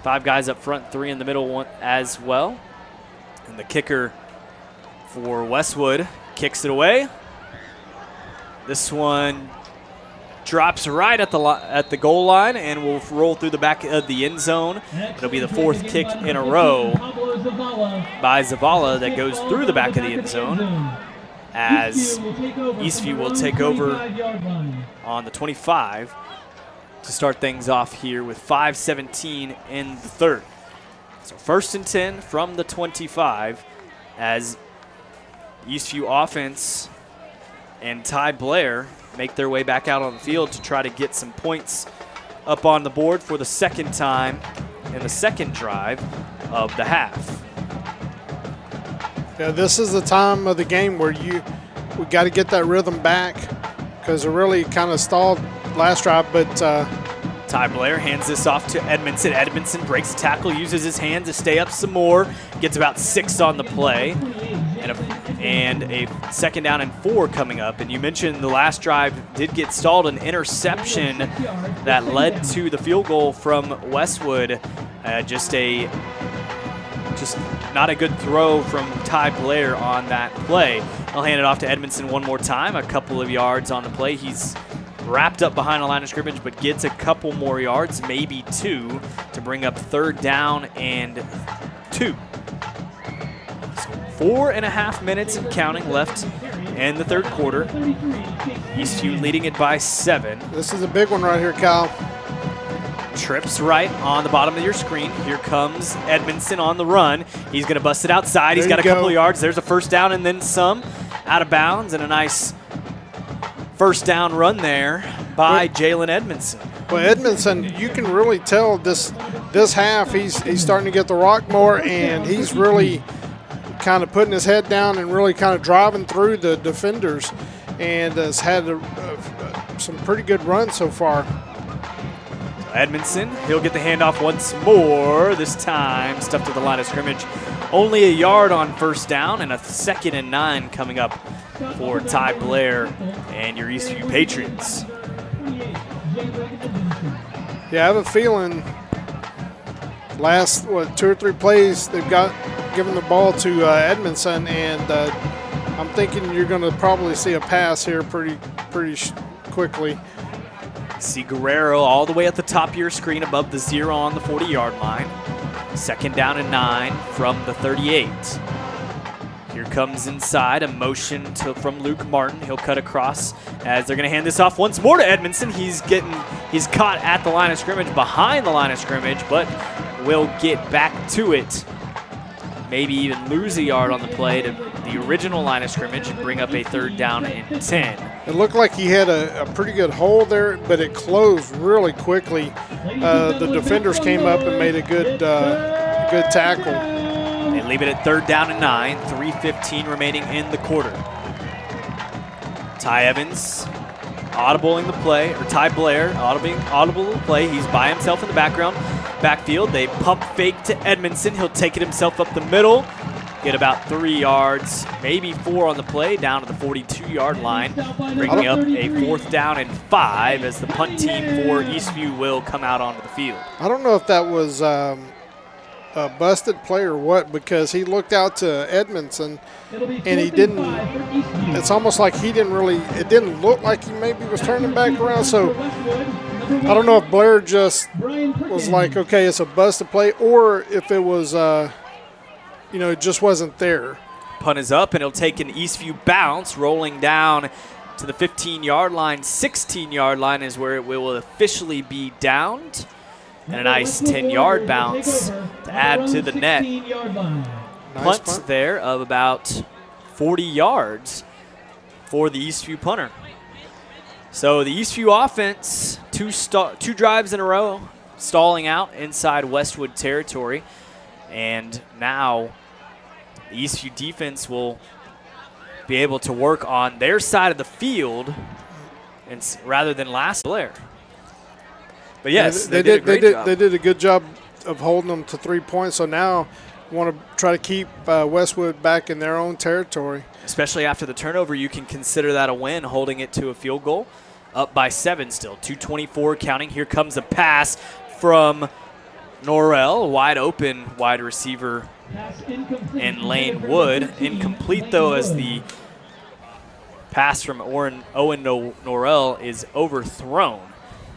[SPEAKER 1] 5 guys up front, 3 in the middle one as well. And the kicker for Westwood kicks it away. This one drops right at the goal line and will roll through the back of the end zone. It'll be the 4th kick in a row by Zavala that goes through the back of the end zone, as Eastview will take over on the 25 to start things off here with 5:17 in the third. So 1st and 10 from the 25, as Eastview offense and Ty Blair make their way back out on the field to try to get some points up on the board for the second time in the second drive of the half.
[SPEAKER 3] Yeah, this is the time of the game where we got to get that rhythm back, because it really kind of stalled last drive. But
[SPEAKER 1] Ty Blair hands this off to Edmondson. Edmondson breaks the tackle, uses his hand to stay up some more, gets about 6 on the play, and a 2nd down and 4 coming up. And you mentioned the last drive did get stalled, an interception that led to the field goal from Westwood. Just not a good throw from Ty Blair on that play. I'll hand it off to Edmondson one more time, a couple of yards on the play. He's wrapped up behind the line of scrimmage, but gets a couple more yards, maybe 2, to bring up 3rd down and 2. So 4.5 minutes and counting left in the third quarter. Eastview leading it by 7.
[SPEAKER 3] This is a big one right here, Kyle.
[SPEAKER 1] Trips right on the bottom of your screen. Here comes Edmondson on the run. He's going to bust it outside. He's got a couple of yards. There's a 1st down and then some, out of bounds, and a nice 1st down run there by Jalen Edmondson.
[SPEAKER 3] Well, Edmondson, you can really tell this half he's starting to get the rock more, and he's really kind of putting his head down and really kind of driving through the defenders, and has had some pretty good runs so far.
[SPEAKER 1] Edmondson, he'll get the handoff once more, this time stuffed at the line of scrimmage. Only a yard on 1st down, and a 2nd and 9 coming up for Ty Blair and your Eastview Patriots.
[SPEAKER 3] Yeah, I have a feeling last 2 or 3 plays they've given the ball to Edmondson, and I'm thinking you're going to probably see a pass here pretty quickly.
[SPEAKER 1] See Guerrero all the way at the top of your screen above the 0 on the 40-yard line. 2nd down and 9 from the 38. Here comes inside a motion from Luke Martin. He'll cut across as they're going to hand this off once more to Edmondson. He's caught at the line of scrimmage, behind the line of scrimmage, but will get back to it. Maybe even lose a yard on the play to the original line of scrimmage and bring up a 3rd down and 10.
[SPEAKER 3] It looked like he had a pretty good hole there, but it closed really quickly. The defenders came up and made a good tackle.
[SPEAKER 1] They leave it at 3rd down and 9, 3:15 remaining in the quarter. Ty Evans audibling the play, or Ty Blair audible the play. He's by himself in the backfield. They pump fake to Edmondson. He'll take it himself up the middle, get about 3 yards, maybe 4 on the play, down to the 42-yard line, bringing up a 4th down and 5 as the punt team for Eastview will come out onto the field.
[SPEAKER 3] I don't know if that was a busted play or what, because he looked out to Edmondson and he didn't. It's almost like he didn't really. It didn't look like he maybe was turning back around. So I don't know if Blair just was like, okay, it's a busted play, or if it was, it just wasn't there.
[SPEAKER 1] Punt is up, and it'll take an Eastview bounce, rolling down to the 15-yard line. 16-yard line is where it will officially be downed. And a nice 10-yard bounce to add to the net. Punt there of about 40 yards for the Eastview punter. So the Eastview offense, two drives in a row, stalling out inside Westwood territory. And now the Eastview defense will be able to work on their side of the field rather than last Blair. But yes, they did a great job.
[SPEAKER 3] They did a good job of holding them to 3 points. So now want to try to keep Westwood back in their own territory.
[SPEAKER 1] Especially after the turnover, you can consider that a win, holding it to a field goal. Up by 7 still, 2:24 counting. Here comes a pass from Norrell, wide open wide receiver in Lane Wood. Incomplete, though, as the pass from Owen Norrell is overthrown.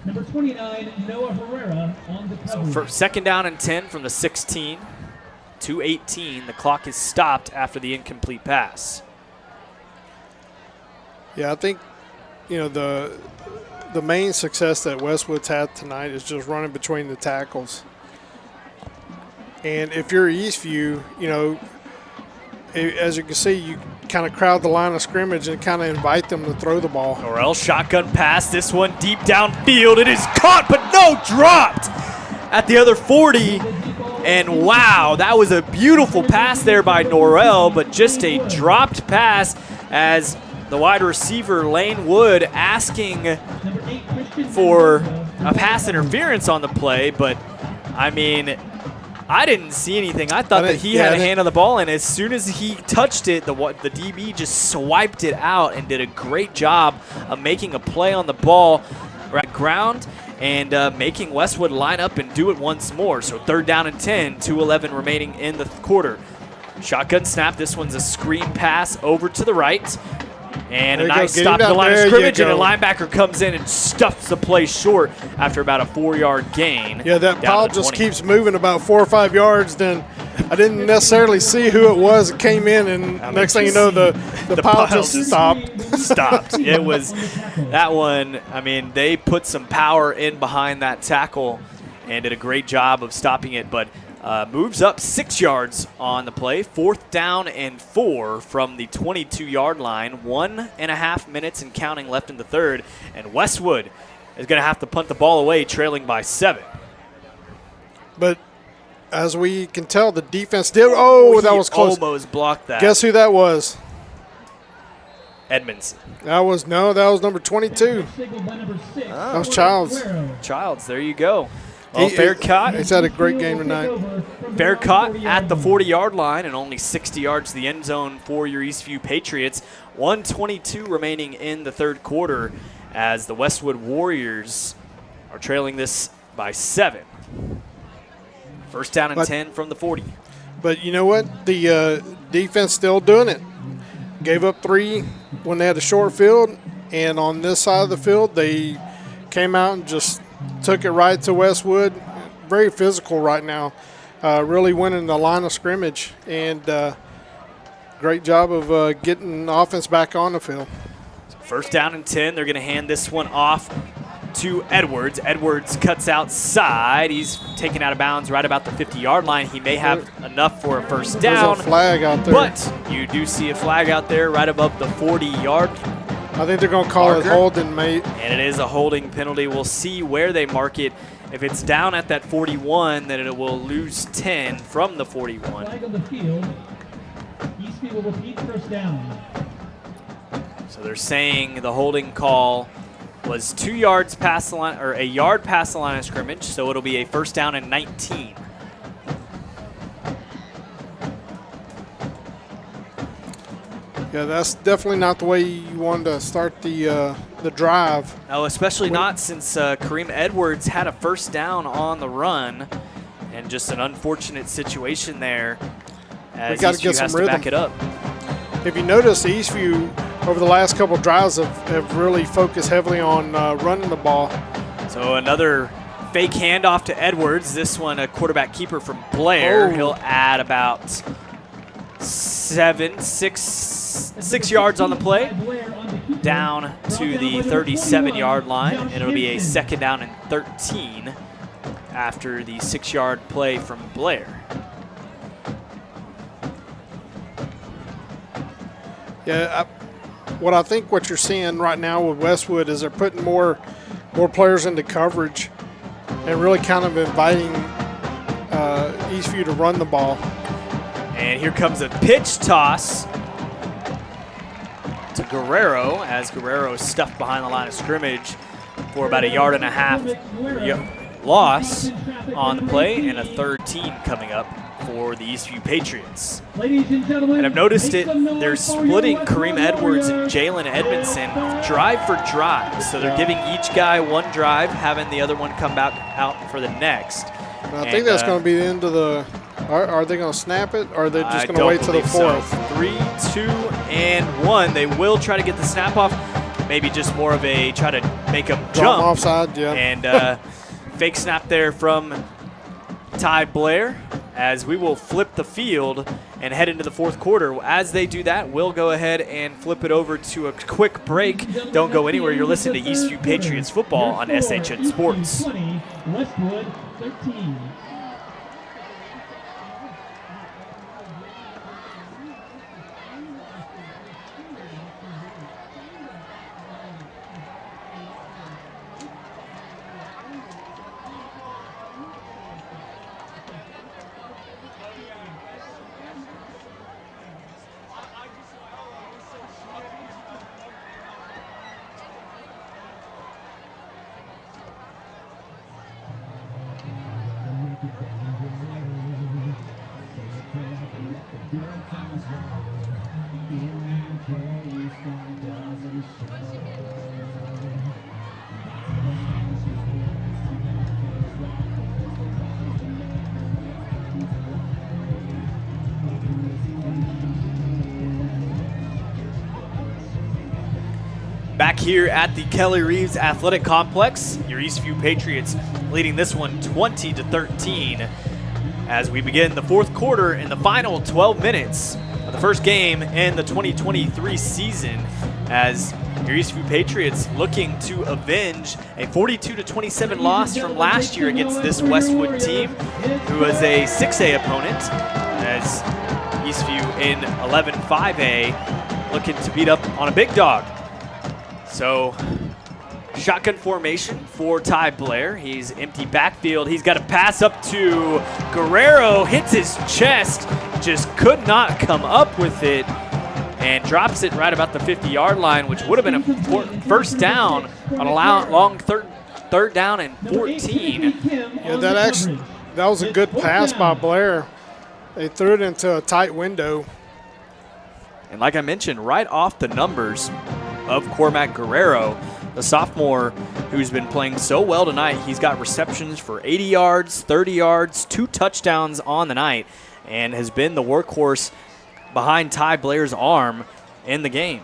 [SPEAKER 2] Number 29, Noah Herrera on the coverage.
[SPEAKER 1] So for 2nd down and 10 from the 16, 2:18. The clock is stopped after the incomplete pass.
[SPEAKER 3] Yeah, I think, the main success that Westwood's had tonight is just running between the tackles. And if you're Eastview, as you can see, you kind of crowd the line of scrimmage and kind of invite them to throw the ball.
[SPEAKER 1] Norrell shotgun pass, this one deep downfield. It is caught, but no, dropped at the other 40. And wow, that was a beautiful pass there by Norrell, but just a dropped pass as the wide receiver, Lane Wood, asking for a pass interference on the play. But, I mean, I didn't see anything. I thought that he had a hand on the ball, and as soon as he touched it, the DB just swiped it out and did a great job of making a play on the ball right ground and making Westwood line up and do it once more. So 3rd down and 10, 2:11 remaining in the quarter. Shotgun snap. This one's a screen pass over to the right. And a nice stop at the line of scrimmage, and a linebacker comes in and stuffs the play short after about a 4-yard gain.
[SPEAKER 3] Yeah, that pile just keeps moving about 4 or 5 yards. Then I didn't necessarily see who it was that came in, and next thing you know, the pile just stopped.
[SPEAKER 1] It was that one. I mean, they put some power in behind that tackle and did a great job of stopping it, but moves up 6 yards on the play. 4th down and 4 from the 22-yard line. 1.5 minutes and counting left in the third. And Westwood is going to have to punt the ball away, trailing by 7.
[SPEAKER 3] But as we can tell, the defense did. Oh, that was close.
[SPEAKER 1] Almost blocked that.
[SPEAKER 3] Guess who that was?
[SPEAKER 1] Edmondson.
[SPEAKER 3] That was number 22. That was Childs.
[SPEAKER 1] Childs, there you go. Well, fair caught.
[SPEAKER 3] He's had a great game tonight.
[SPEAKER 1] Fair caught at the 40-yard line and only 60 yards to the end zone for your Eastview Patriots. 1:22 remaining in the third quarter as the Westwood Warriors are trailing this by 7. 1st down and 10 from the 40.
[SPEAKER 3] But you know what? The defense still doing it. Gave up 3 when they had a short field, and on this side of the field, they came out and just took it right to Westwood. Very physical right now. Really winning the line of scrimmage, and great job of getting the offense back on the field.
[SPEAKER 1] 1st down and 10. They're going to hand this one off to Edwards. Edwards cuts outside. He's taken out of bounds right about the 50-yard line. He may have enough for a 1st down.
[SPEAKER 3] There's a flag out there.
[SPEAKER 1] But you do see a flag out there right above the 40-yard.
[SPEAKER 3] I think they're going to call it holding, mate.
[SPEAKER 1] And it is a holding penalty. We'll see where they mark it. If it's down at that 41, then it will lose 10 from the 41.
[SPEAKER 2] Flag on the field. Eastview will repeat 1st down.
[SPEAKER 1] So they're saying the holding call was 2 yards past the line, or a yard past the line of scrimmage, so it'll be a 1st down and 19.
[SPEAKER 3] Yeah, that's definitely not the way you wanted to start the drive.
[SPEAKER 1] No, especially not since Kareem Edwards had a 1st down on the run, and just an unfortunate situation there as Eastview has to back it up.
[SPEAKER 3] If you notice, Eastview over the last couple of drives have really focused heavily on running the ball.
[SPEAKER 1] So another fake handoff to Edwards. This one a quarterback keeper from Blair.
[SPEAKER 3] Oh.
[SPEAKER 1] He'll add about 6 yards on the play, down to the 37-yard line, and it'll be a 2nd down and 13 after the 6-yard play from Blair.
[SPEAKER 3] Yeah, what you're seeing right now with Westwood is they're putting more players into coverage and really kind of inviting Eastview to run the ball.
[SPEAKER 1] And here comes a pitch toss to Guerrero as Guerrero is stuffed behind the line of scrimmage for about a yard and a half. loss on the play, and a third team coming up for the Eastview Patriots.
[SPEAKER 2] Ladies and gentlemen,
[SPEAKER 1] And I've noticed
[SPEAKER 2] make
[SPEAKER 1] it,
[SPEAKER 2] some noise
[SPEAKER 1] they're
[SPEAKER 2] for your
[SPEAKER 1] splitting
[SPEAKER 2] Westwood
[SPEAKER 1] Kareem Edwards and
[SPEAKER 2] Warriors.
[SPEAKER 1] Jalen Edmondson drive for drive. So they're giving each guy one drive, having the other one come back out for the next.
[SPEAKER 3] I think that's going to be the end of the. Are they going to snap it, or are they just going to wait till the fourth?
[SPEAKER 1] So. 3, 2, and 1. They will try to get the snap off. Maybe just more of a try to make them jump.
[SPEAKER 3] Offside, yeah.
[SPEAKER 1] And fake snap there from Ty Blair, as we will flip the field and head into the fourth quarter. As they do that, we'll go ahead and flip it over to a quick break. Don't go anywhere. You're listening to Eastview Patriots football on SHN Sports.
[SPEAKER 2] 20, Westwood 13.
[SPEAKER 1] Back here at the Kelly Reeves Athletic Complex, your Eastview Patriots leading this one 20-13 as we begin the fourth quarter in the final 12 minutes of the first game in the 2023 season, as your Eastview Patriots looking to avenge a 42-27 loss from last year against this Westwood team, who was a 6A opponent, as Eastview in 11-5A looking to beat up on a big dog. So, shotgun formation for Ty Blair. He's empty backfield. He's got a pass up to Guerrero, hits his chest, just could not come up with it, and drops it right about the 50-yard line, which would have been a first down on a long third down and 14.
[SPEAKER 3] Yeah, that was a good pass by Blair. They threw it into a tight window.
[SPEAKER 1] And like I mentioned, right off the numbers of Cormac Guerrero, the sophomore who's been playing so well tonight. He's got receptions for 80 yards, 30 yards, 2 touchdowns on the night, and has been the workhorse behind Ty Blair's arm in the game.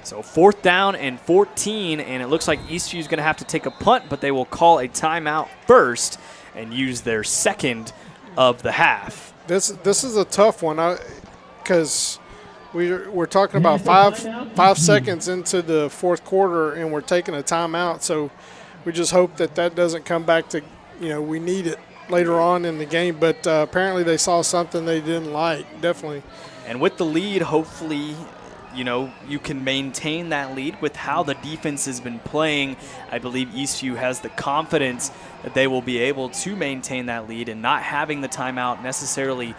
[SPEAKER 1] So 4th down and 14, and it looks like Eastview's going to have to take a punt, but they will call a timeout first and use their second of the half.
[SPEAKER 3] This is a tough one because we're talking about five seconds into the fourth quarter, and we're taking a timeout. So we just hope that doesn't come back to, we need it later on in the game. But apparently they saw something they didn't like, definitely.
[SPEAKER 1] And with the lead, hopefully, you can maintain that lead with how the defense has been playing. I believe Eastview has the confidence that they will be able to maintain that lead, and not having the timeout necessarily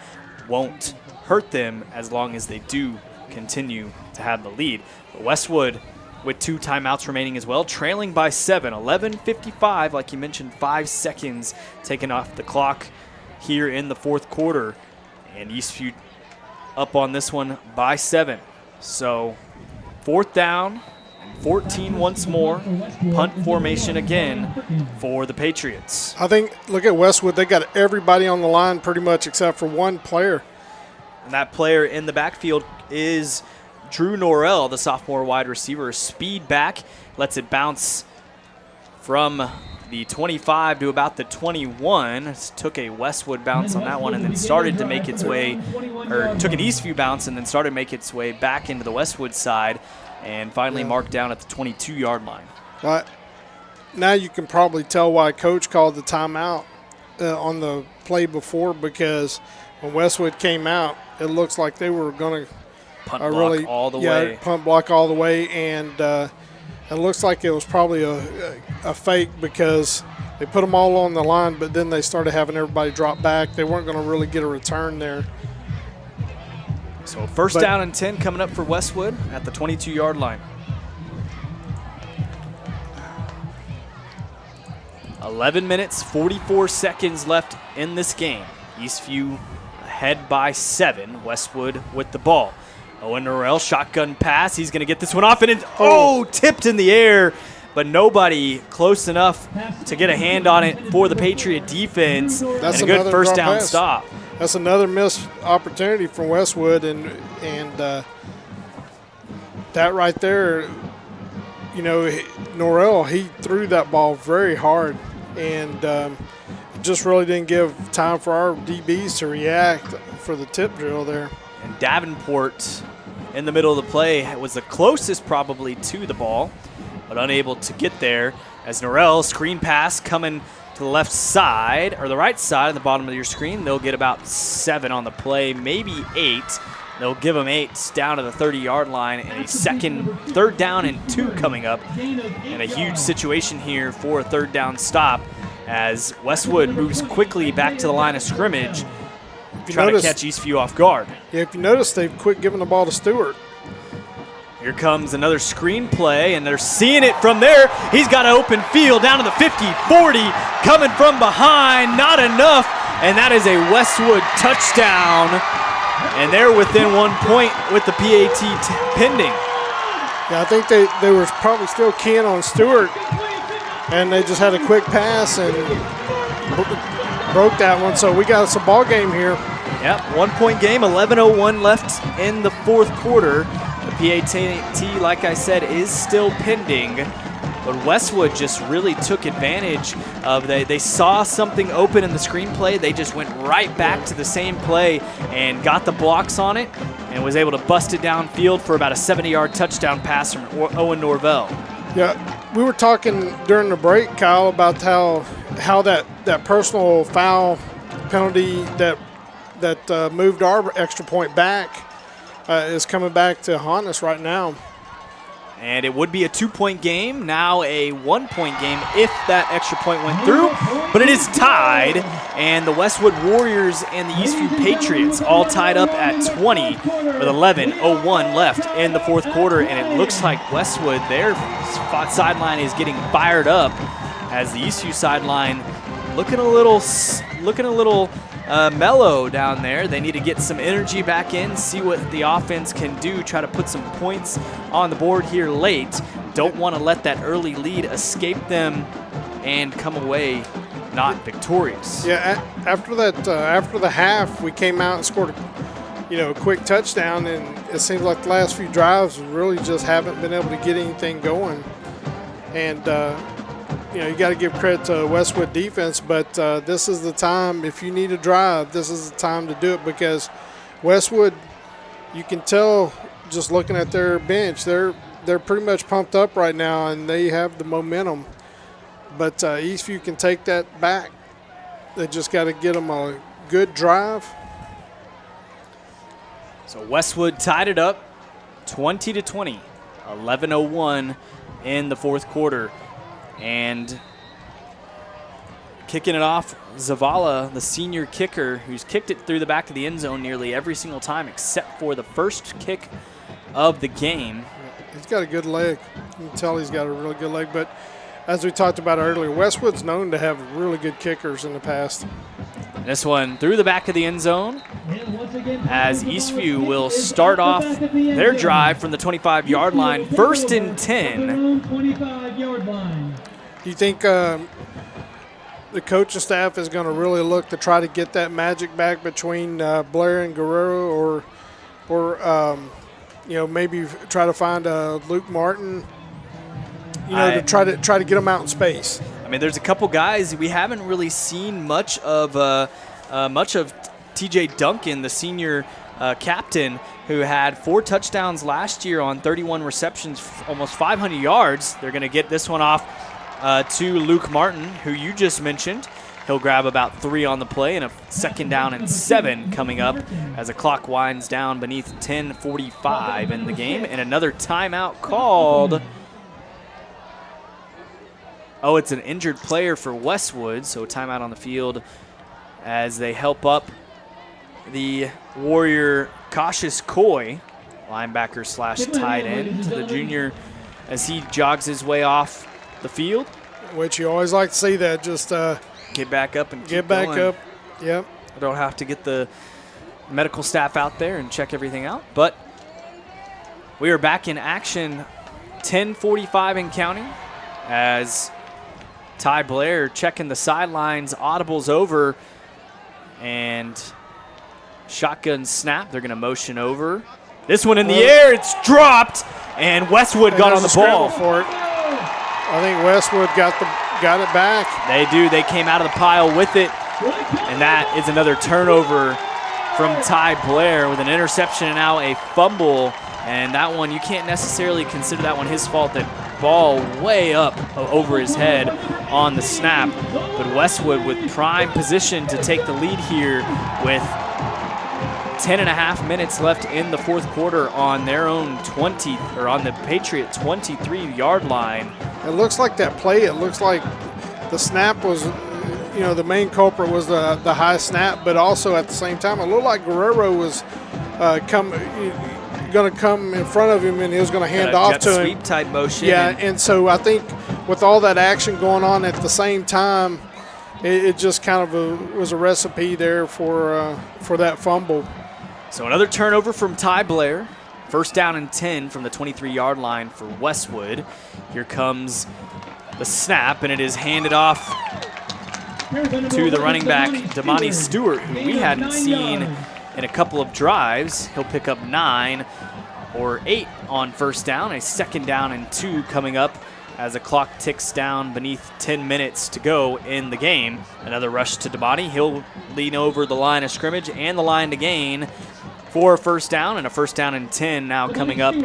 [SPEAKER 1] won't hurt them as long as they do continue to have the lead. But Westwood with 2 timeouts remaining as well, trailing by 7, 11:55, like you mentioned, 5 seconds taken off the clock here in the fourth quarter, and Eastview up on this one by 7. So 4th down and 14 once more, punt formation again for the Patriots.
[SPEAKER 3] I think, look at Westwood, they got everybody on the line pretty much except for one player.
[SPEAKER 1] And that player in the backfield is Drew Norrell, the sophomore wide receiver. Speed back, lets it bounce from the 25 to about the 21. Took a Westwood bounce on that one, and then started to make its way, or took an Eastview bounce and then started to make its way back into the Westwood side, and finally marked down at the 22-yard line.
[SPEAKER 3] Now you can probably tell why Coach called the timeout on the play before, because when Westwood came out, it looks like they were going to
[SPEAKER 1] punt block all the way.
[SPEAKER 3] Punt block all the way, and it looks like it was probably a fake, because they put them all on the line, but then they started having everybody drop back. They weren't going to really get a return there.
[SPEAKER 1] So first down and 10 coming up for Westwood at the 22-yard line. 11 minutes, 44 seconds left in this game. Eastview ahead by 7. Westwood with the ball. Owen Norrell, shotgun pass. He's going to get this one off, and tipped in the air, but nobody close enough to get a hand on it for the Patriot defense.
[SPEAKER 3] That's
[SPEAKER 1] and a good first down
[SPEAKER 3] pass.
[SPEAKER 1] stop.
[SPEAKER 3] That's another missed opportunity from Westwood, and that right there, you know, Norrell, he threw that ball very hard, and just really didn't give time for our DBs to react for the tip drill there.
[SPEAKER 1] And Davenport in the middle of the play was the closest probably to the ball, but unable to get there as Norrell, screen pass coming to the left side, or the right side at the bottom of your screen. They'll get about 7 on the play, maybe 8. They'll give them 8 down to the 30-yard line, and a third down and 2 coming up, and a huge situation here for a third down stop as Westwood moves quickly back to the line of scrimmage, trying to catch Eastview off guard.
[SPEAKER 3] Yeah, if you notice, they've quit giving the ball to Stewart.
[SPEAKER 1] Here comes another screen play, and they're seeing it from there. He's got an open field down to the 50, 40, coming from behind, not enough, and that is a Westwood touchdown. And they're within 1 point with the PAT pending.
[SPEAKER 3] Yeah, I think they were probably still keying on Stewart, and they just had a quick pass and broke that one. So we got us a ball game here.
[SPEAKER 1] Yep, 1 point game, 11:01 left in the fourth quarter. The PAT, like I said, is still pending. But Westwood just really took advantage of they saw something open in the screenplay. They just went right back to the same play and got the blocks on it and was able to bust it downfield for about a 70-yard touchdown pass from Owen Norvell.
[SPEAKER 3] Yeah, we were talking during the break, Kyle, about how that personal foul penalty that moved our extra point back is coming back to haunt us right now.
[SPEAKER 1] And it would be a 2-point game, now a 1-point game if that extra point went through. But it is tied, and the Westwood Warriors and the Eastview Patriots all tied up at 20 with 11:01 left in the fourth quarter. And it looks like Westwood, their sideline is getting fired up as the Eastview sideline looking a little mellow down there. They need to get some energy back in, see what the offense can do, try to put some points on the board here late. Don't want to let that early lead escape them and come away not victorious.
[SPEAKER 3] Yeah, after the half, we came out and scored a quick touchdown, and it seems like the last few drives really just haven't been able to get anything going. And you got to give credit to Westwood defense, but this is the time. If you need a drive, this is the time to do it, because Westwood, you can tell just looking at their bench, they're pretty much pumped up right now, and they have the momentum. But Eastview can take that back. They just got to get them a good drive.
[SPEAKER 1] So Westwood tied it up 20-20, 11:01 in the fourth quarter. And kicking it off, Zavala, the senior kicker, who's kicked it through the back of the end zone nearly every single time except for the first kick of the game.
[SPEAKER 3] He's got a good leg. You can tell he's got a really good leg. But as we talked about earlier, Westwood's known to have really good kickers in the past.
[SPEAKER 1] This one through the back of the end zone as Eastview will start off their drive from the 25-yard line, 1st and 10.
[SPEAKER 2] 25-yard line.
[SPEAKER 3] Do you think the coaching staff is going to really look to try to get that magic back between Blair and Guerrero, or maybe try to find Luke Martin, to try to get them out in space?
[SPEAKER 1] I mean, there's a couple guys we haven't really seen much of TJ Duncan, the senior captain, who had 4 touchdowns last year on 31 receptions, almost 500 yards. They're going to get this one off to Luke Martin, who you just mentioned. He'll grab about 3 on the play, and a 2nd down and 7 coming up as the clock winds down beneath 10:45 in the game. And another timeout called. Oh, it's an injured player for Westwood, so timeout on the field as they help up the Warrior Cautious Coy, linebacker / tight end, to the junior as he jogs his way off the field.
[SPEAKER 3] which you always like to see that. Just
[SPEAKER 1] get back up and
[SPEAKER 3] get back
[SPEAKER 1] going.
[SPEAKER 3] up. Yep.
[SPEAKER 1] I don't have to get the medical staff out there and check everything out. But we are back in action, 10:45 and counting, as Ty Blair checking the sidelines, audibles over, and shotgun snap. They're going to motion over. This one in the air, it's dropped, and Westwood got on the ball
[SPEAKER 3] for it. I think Westwood got it back.
[SPEAKER 1] They do. They came out of the pile with it, and that is another turnover from Ty Blair with an interception and now a fumble. And that one, you can't necessarily consider that one his fault. That ball way up over his head on the snap. But Westwood with prime position to take the lead here with 10.5 minutes left in the fourth quarter on their own 20, or on the Patriot 23-yard line.
[SPEAKER 3] It looks like that play, it looks like the snap was, the main culprit was the high snap, but also at the same time, it looked like Guerrero was going to come in front of him and he was going to hand off to him.
[SPEAKER 1] Sweep type motion.
[SPEAKER 3] Yeah, and so I think with all that action going on at the same time, it just kind of was a recipe there for that fumble.
[SPEAKER 1] So another turnover from Ty Blair. First down and 10 from the 23-yard line for Westwood. Here comes the snap, and it is handed off to the running back, Damani Stewart, who we hadn't seen in a couple of drives. He'll pick up 9 or 8 on first down. A second down and 2 coming up as the clock ticks down beneath 10 minutes to go in the game. Another rush to Damani. He'll lean over the line of scrimmage and the line to gain for a first down, and a first down and 10 now coming up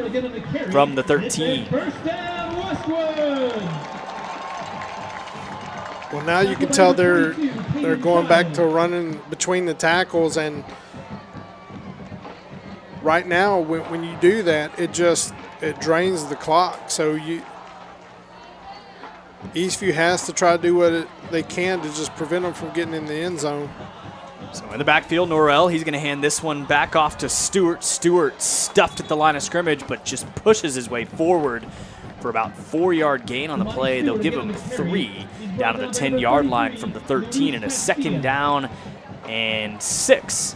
[SPEAKER 1] from the 13.
[SPEAKER 2] First down, Westwood.
[SPEAKER 3] Well, now you can tell they're going back to running between the tackles, and right now when you do that, it drains the clock. So Eastview has to try to do what they can to just prevent them from getting in the end zone.
[SPEAKER 1] So in the backfield, Norrell, he's going to hand this one back off to Stewart. Stewart stuffed at the line of scrimmage, but just pushes his way forward for about 4-yard gain on the play. They'll give him 3 down to the 10-yard line from the 13, and a second down and 6,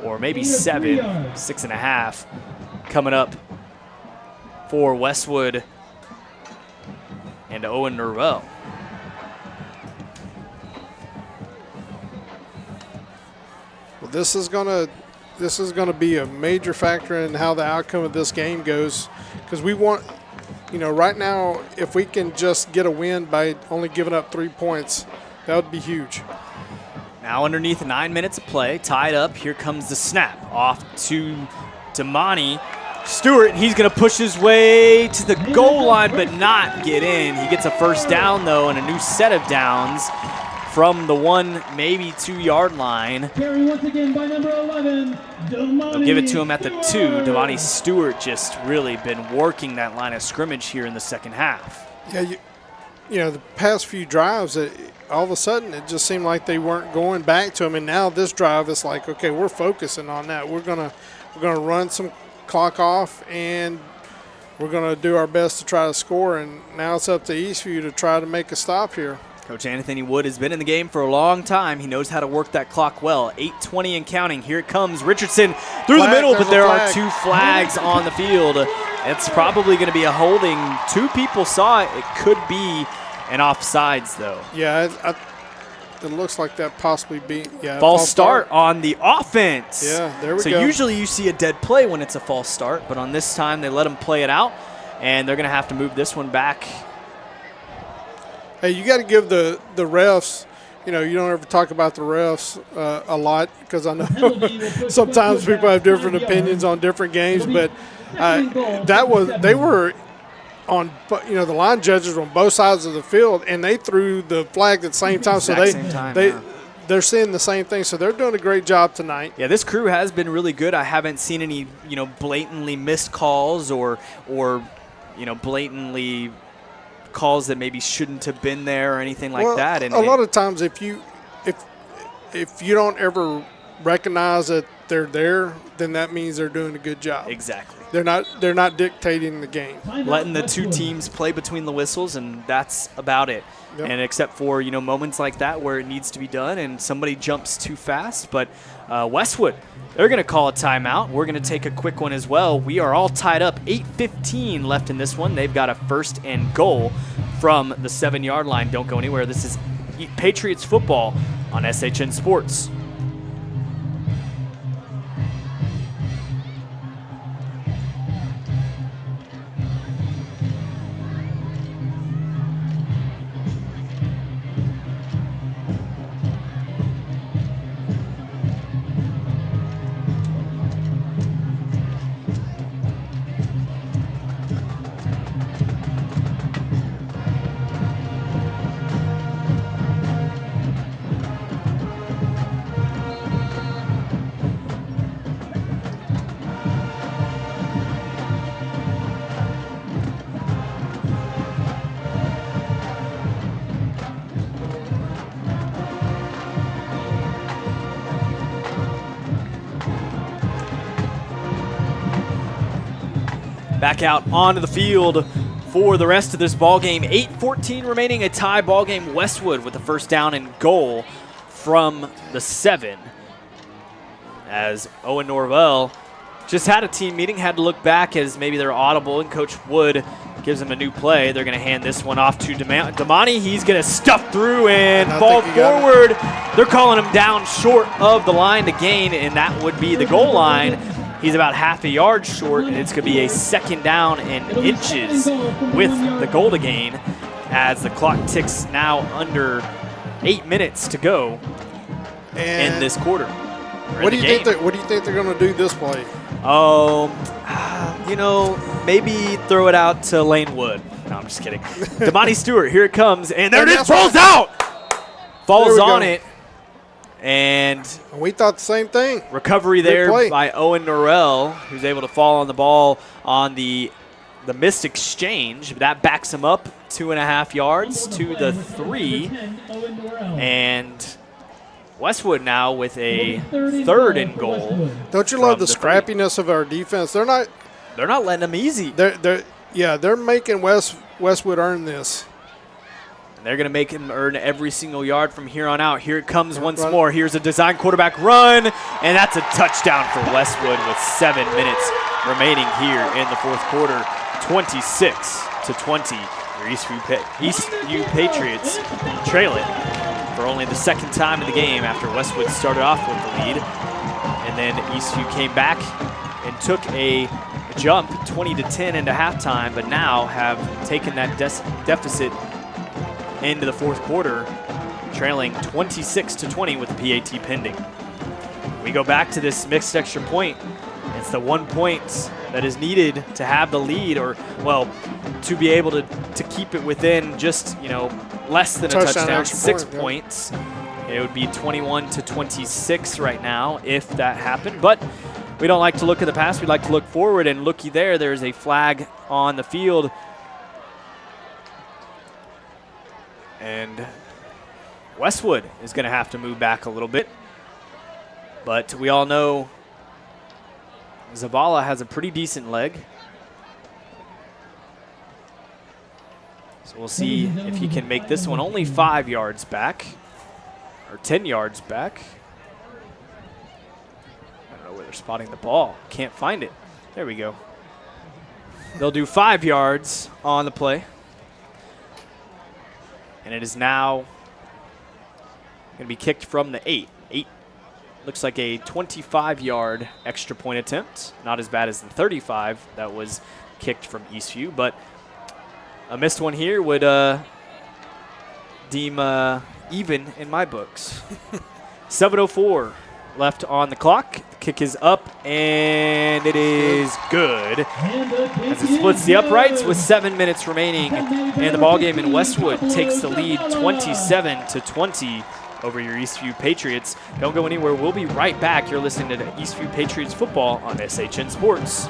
[SPEAKER 1] or maybe 7, 6.5 coming up for Westwood and Owen Norrell.
[SPEAKER 3] Well, this is gonna be a major factor in how the outcome of this game goes, because we want, right now, if we can just get a win by only giving up 3 points, that would be huge.
[SPEAKER 1] Now underneath 9 minutes of play, tied up. Here comes the snap off to Damani Stewart. He's going to push his way to the goal line, but not get in. He gets a first down though, and a new set of downs from the 1, maybe 2-yard line.
[SPEAKER 2] Carry once again by number 11,
[SPEAKER 1] They'll give it to him at the 2. Damani Stewart just really been working that line of scrimmage here in the second half.
[SPEAKER 3] Yeah, the past few drives, all of a sudden it just seemed like they weren't going back to him, and now this drive it's like, okay, we're focusing on that. We're gonna run some clock off, and we're gonna do our best to try to score. And now it's up to Eastview to try to make a stop here.
[SPEAKER 1] Coach Anthony Wood has been in the game for a long time. He knows how to work that clock well. 8:20 and counting. Here it comes. Richardson through the middle, but there are 2 flags on the field. It's probably going to be a holding. 2 people saw it. It could be an offsides, though.
[SPEAKER 3] Yeah, it looks like that possibly be. Yeah,
[SPEAKER 1] false start on the offense.
[SPEAKER 3] Yeah, there we go.
[SPEAKER 1] So usually you see a dead play when it's a false start, but on this time they let him play it out, and they're going to have to move this one back.
[SPEAKER 3] Hey, you got to give the refs, you don't ever talk about the refs a lot, because I know sometimes people have different opinions on different games, but they were on, the line judges were on both sides of the field, and they threw the flag at the same time. They're seeing the same thing, so they're doing a great job tonight.
[SPEAKER 1] Yeah, this crew has been really good. I haven't seen any, blatantly missed calls or blatantly calls that maybe shouldn't have been there or anything like that. And
[SPEAKER 3] a lot of times, if you don't ever recognize that they're there, then that means they're doing a good job.
[SPEAKER 1] Exactly.
[SPEAKER 3] They're not dictating the game.
[SPEAKER 1] letting the two teams play between the whistles, and that's about it.
[SPEAKER 3] Yep.
[SPEAKER 1] And except for, moments like that where it needs to be done and somebody jumps too fast. But Westwood, they're going to call a timeout. We're going to take a quick one as well. We are all tied up. 8:15 left in this one. They've got a 1st and goal from the 7-yard line. Don't go anywhere. This is Patriots football on SHN Sports. Back out onto the field for the rest of this ball game. 8:14 remaining, a tie ball game. Westwood with the 1st down and goal from the 7. As Owen Norvell just had a team meeting, had to look back as maybe they're audible, and Coach Wood gives them a new play. They're going to hand this one off to Damani. He's going to stuff through and fall forward. They're calling him down short of the line to gain, and that would be the goal line. He's about half a yard short, and it's going to be a 2nd down and inches with the goal to gain as the clock ticks now under 8 minutes to go in this quarter.
[SPEAKER 3] What do you think they're going to do this play?
[SPEAKER 1] Oh, maybe throw it out to Lane Wood. No, I'm just kidding. Damani Stewart, here it comes, and there it is, rolls out! Falls on it. And
[SPEAKER 3] we thought the same thing.
[SPEAKER 1] Recovery there by Owen Norrell, who's able to fall on the ball on the missed exchange. That backs him up 2.5 yards to the 3. And Westwood now with a 3rd and goal.
[SPEAKER 3] Don't you love the scrappiness of our defense? They're not
[SPEAKER 1] letting them easy.
[SPEAKER 3] They're making Westwood earn this.
[SPEAKER 1] They're going to make him earn every single yard from here on out. Here it comes once more. Here's a design quarterback run, and that's a touchdown for Westwood with 7 minutes remaining here in the 4th quarter. 26-20. Your Eastview Patriots trail it for only the 2nd time in the game after Westwood started off with the lead. And then Eastview came back and took a jump 20-10 into halftime, but now have taken that deficit into the 4th quarter, trailing 26-20 with the PAT pending. We go back to this mixed extra point. It's the 1 point that is needed to have the lead, or, well, to be able to keep it within just, less than a touchdown, 6 points. It would be 21-26 right now if that happened. But we don't like to look at the past. We like to look forward, and looky there, there's a flag on the field. And Westwood is going to have to move back a little bit. But we all know Zavala has a pretty decent leg. So we'll see if he can make this one only 5 yards back, or 10 yards back. I don't know where they're spotting the ball. Can't find it. There we go. They'll do 5 yards on the play. And it is now going to be kicked from the 8. Looks like a 25-yard extra point attempt. Not as bad as the 35 that was kicked from Eastview, but a missed one here would deem even in my books. 7:04 left on the clock. The kick is up, and it is good. As it splits the uprights with 7 minutes remaining in the ballgame, and Westwood takes the lead 27-20 over your Eastview Patriots. Don't go anywhere. We'll be right back. You're listening to Eastview Patriots football on SHN Sports.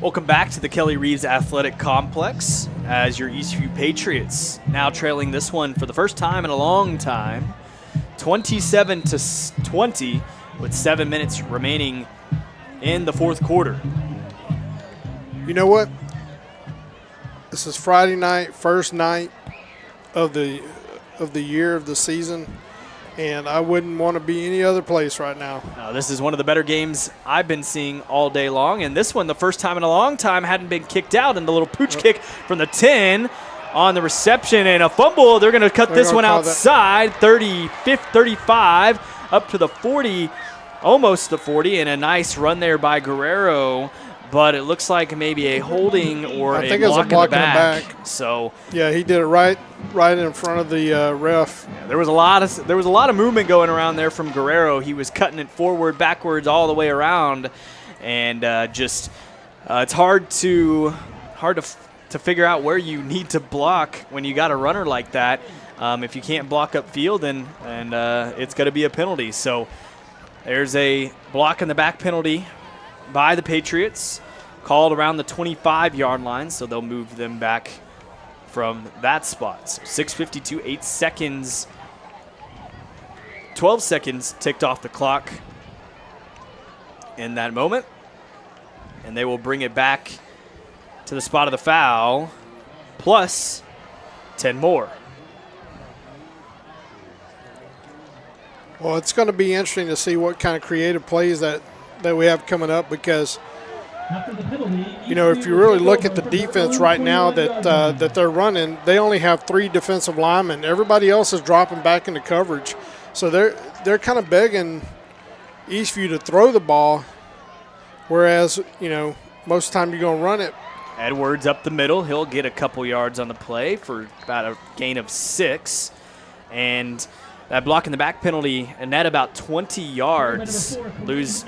[SPEAKER 1] Welcome back to the Kelly Reeves Athletic Complex as your Eastview Patriots now trailing this one for the first time in a long time, 27-20 with 7 minutes remaining in the fourth quarter.
[SPEAKER 3] You know what? This is Friday night, first night of the year of the season, and I wouldn't want to be any other place right now.
[SPEAKER 1] This is one of the better games I've been seeing all day long, and this one, the first time in a long time, hadn't been kicked out, and the little pooch kick from the 10 on the reception and a fumble. They're going to cut this one outside, 35 up to the 40, almost the 40, and a nice run there by Guerrero. But it looks like maybe a holding or a block in the back. So
[SPEAKER 3] yeah, he did it right in front of the ref.
[SPEAKER 1] Yeah, there was a lot of movement going around there from Guerrero. He was cutting it forward, backwards, all the way around, and it's hard to figure out where you need to block when you got a runner like that. If you can't block upfield, and it's going to be a penalty. So there's a block in the back penalty by the Patriots, called around the 25-yard line, so they'll move them back from that spot. So 6:52, 8 seconds, 12 seconds ticked off the clock in that moment, and they will bring it back to the spot of the foul, plus 10 more.
[SPEAKER 3] Well, it's going to be interesting to see what kind of creative plays that we have coming up, because if you really look at the defense right now that they're running, they only have 3 defensive linemen. Everybody else is dropping back into coverage, so they're kind of begging Eastview to throw the ball, whereas most of the time you're going to run it.
[SPEAKER 1] Edwards up the middle, he'll get a couple yards on the play for about a gain of 6, and that block in the back penalty, and net about 20 yards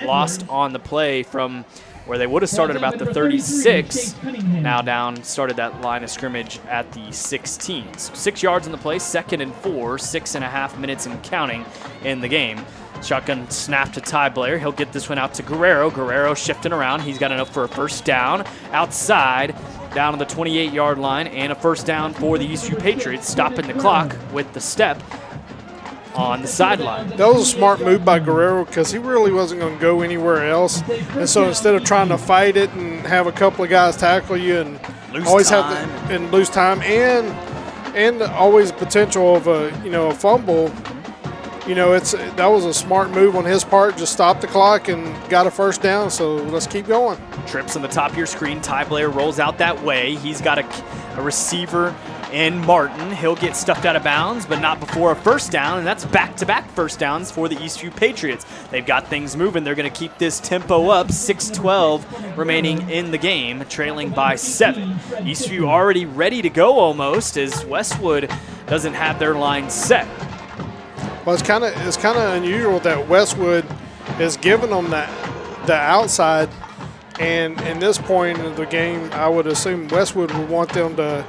[SPEAKER 1] lost on the play from where they would have started about the 36. Now started that line of scrimmage at the 16. So 6 yards on the play, 2nd and 4, 6.5 minutes and counting in the game. Shotgun snap to Ty Blair. He'll get this one out to Guerrero. Guerrero shifting around. He's got enough for a first down. Outside, down to the 28-yard line, and a first down for the Eastview Patriots, stopping the clock with the step on the sideline.
[SPEAKER 3] That was a smart move by Guerrero, because he really wasn't going to go anywhere else. And so instead of trying to fight it and have a couple of guys tackle you and lose time and always potential of a fumble, that was a smart move on his part. Just stop the clock and got a first down. So let's keep going.
[SPEAKER 1] Trips on the top of your screen. Ty Blair rolls out that way. He's got a receiver in Martin. He'll get stuffed out of bounds, but not before a first down, and that's back-to-back first downs for the Eastview Patriots. They've got things moving. They're going to keep this tempo up. 6:12 remaining in the game, trailing by 7. Eastview already ready to go almost, as Westwood doesn't have their line set.
[SPEAKER 3] Well, it's kind of unusual that Westwood is giving them the outside, and in this point of the game, I would assume Westwood would want them to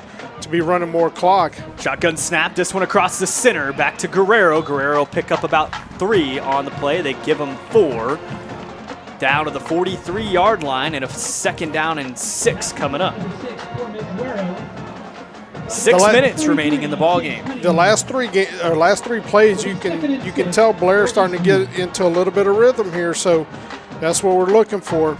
[SPEAKER 3] be running more clock.
[SPEAKER 1] Shotgun snap, this one across the center, back to Guerrero. Guerrero pick up about 3 on the play. They give him 4. Down to the 43-yard line, and a 2nd down and 6 coming up. 6 minutes remaining in the ball game.
[SPEAKER 3] The last three plays, you can tell Blair's starting to get into a little bit of rhythm here, so that's what we're looking for.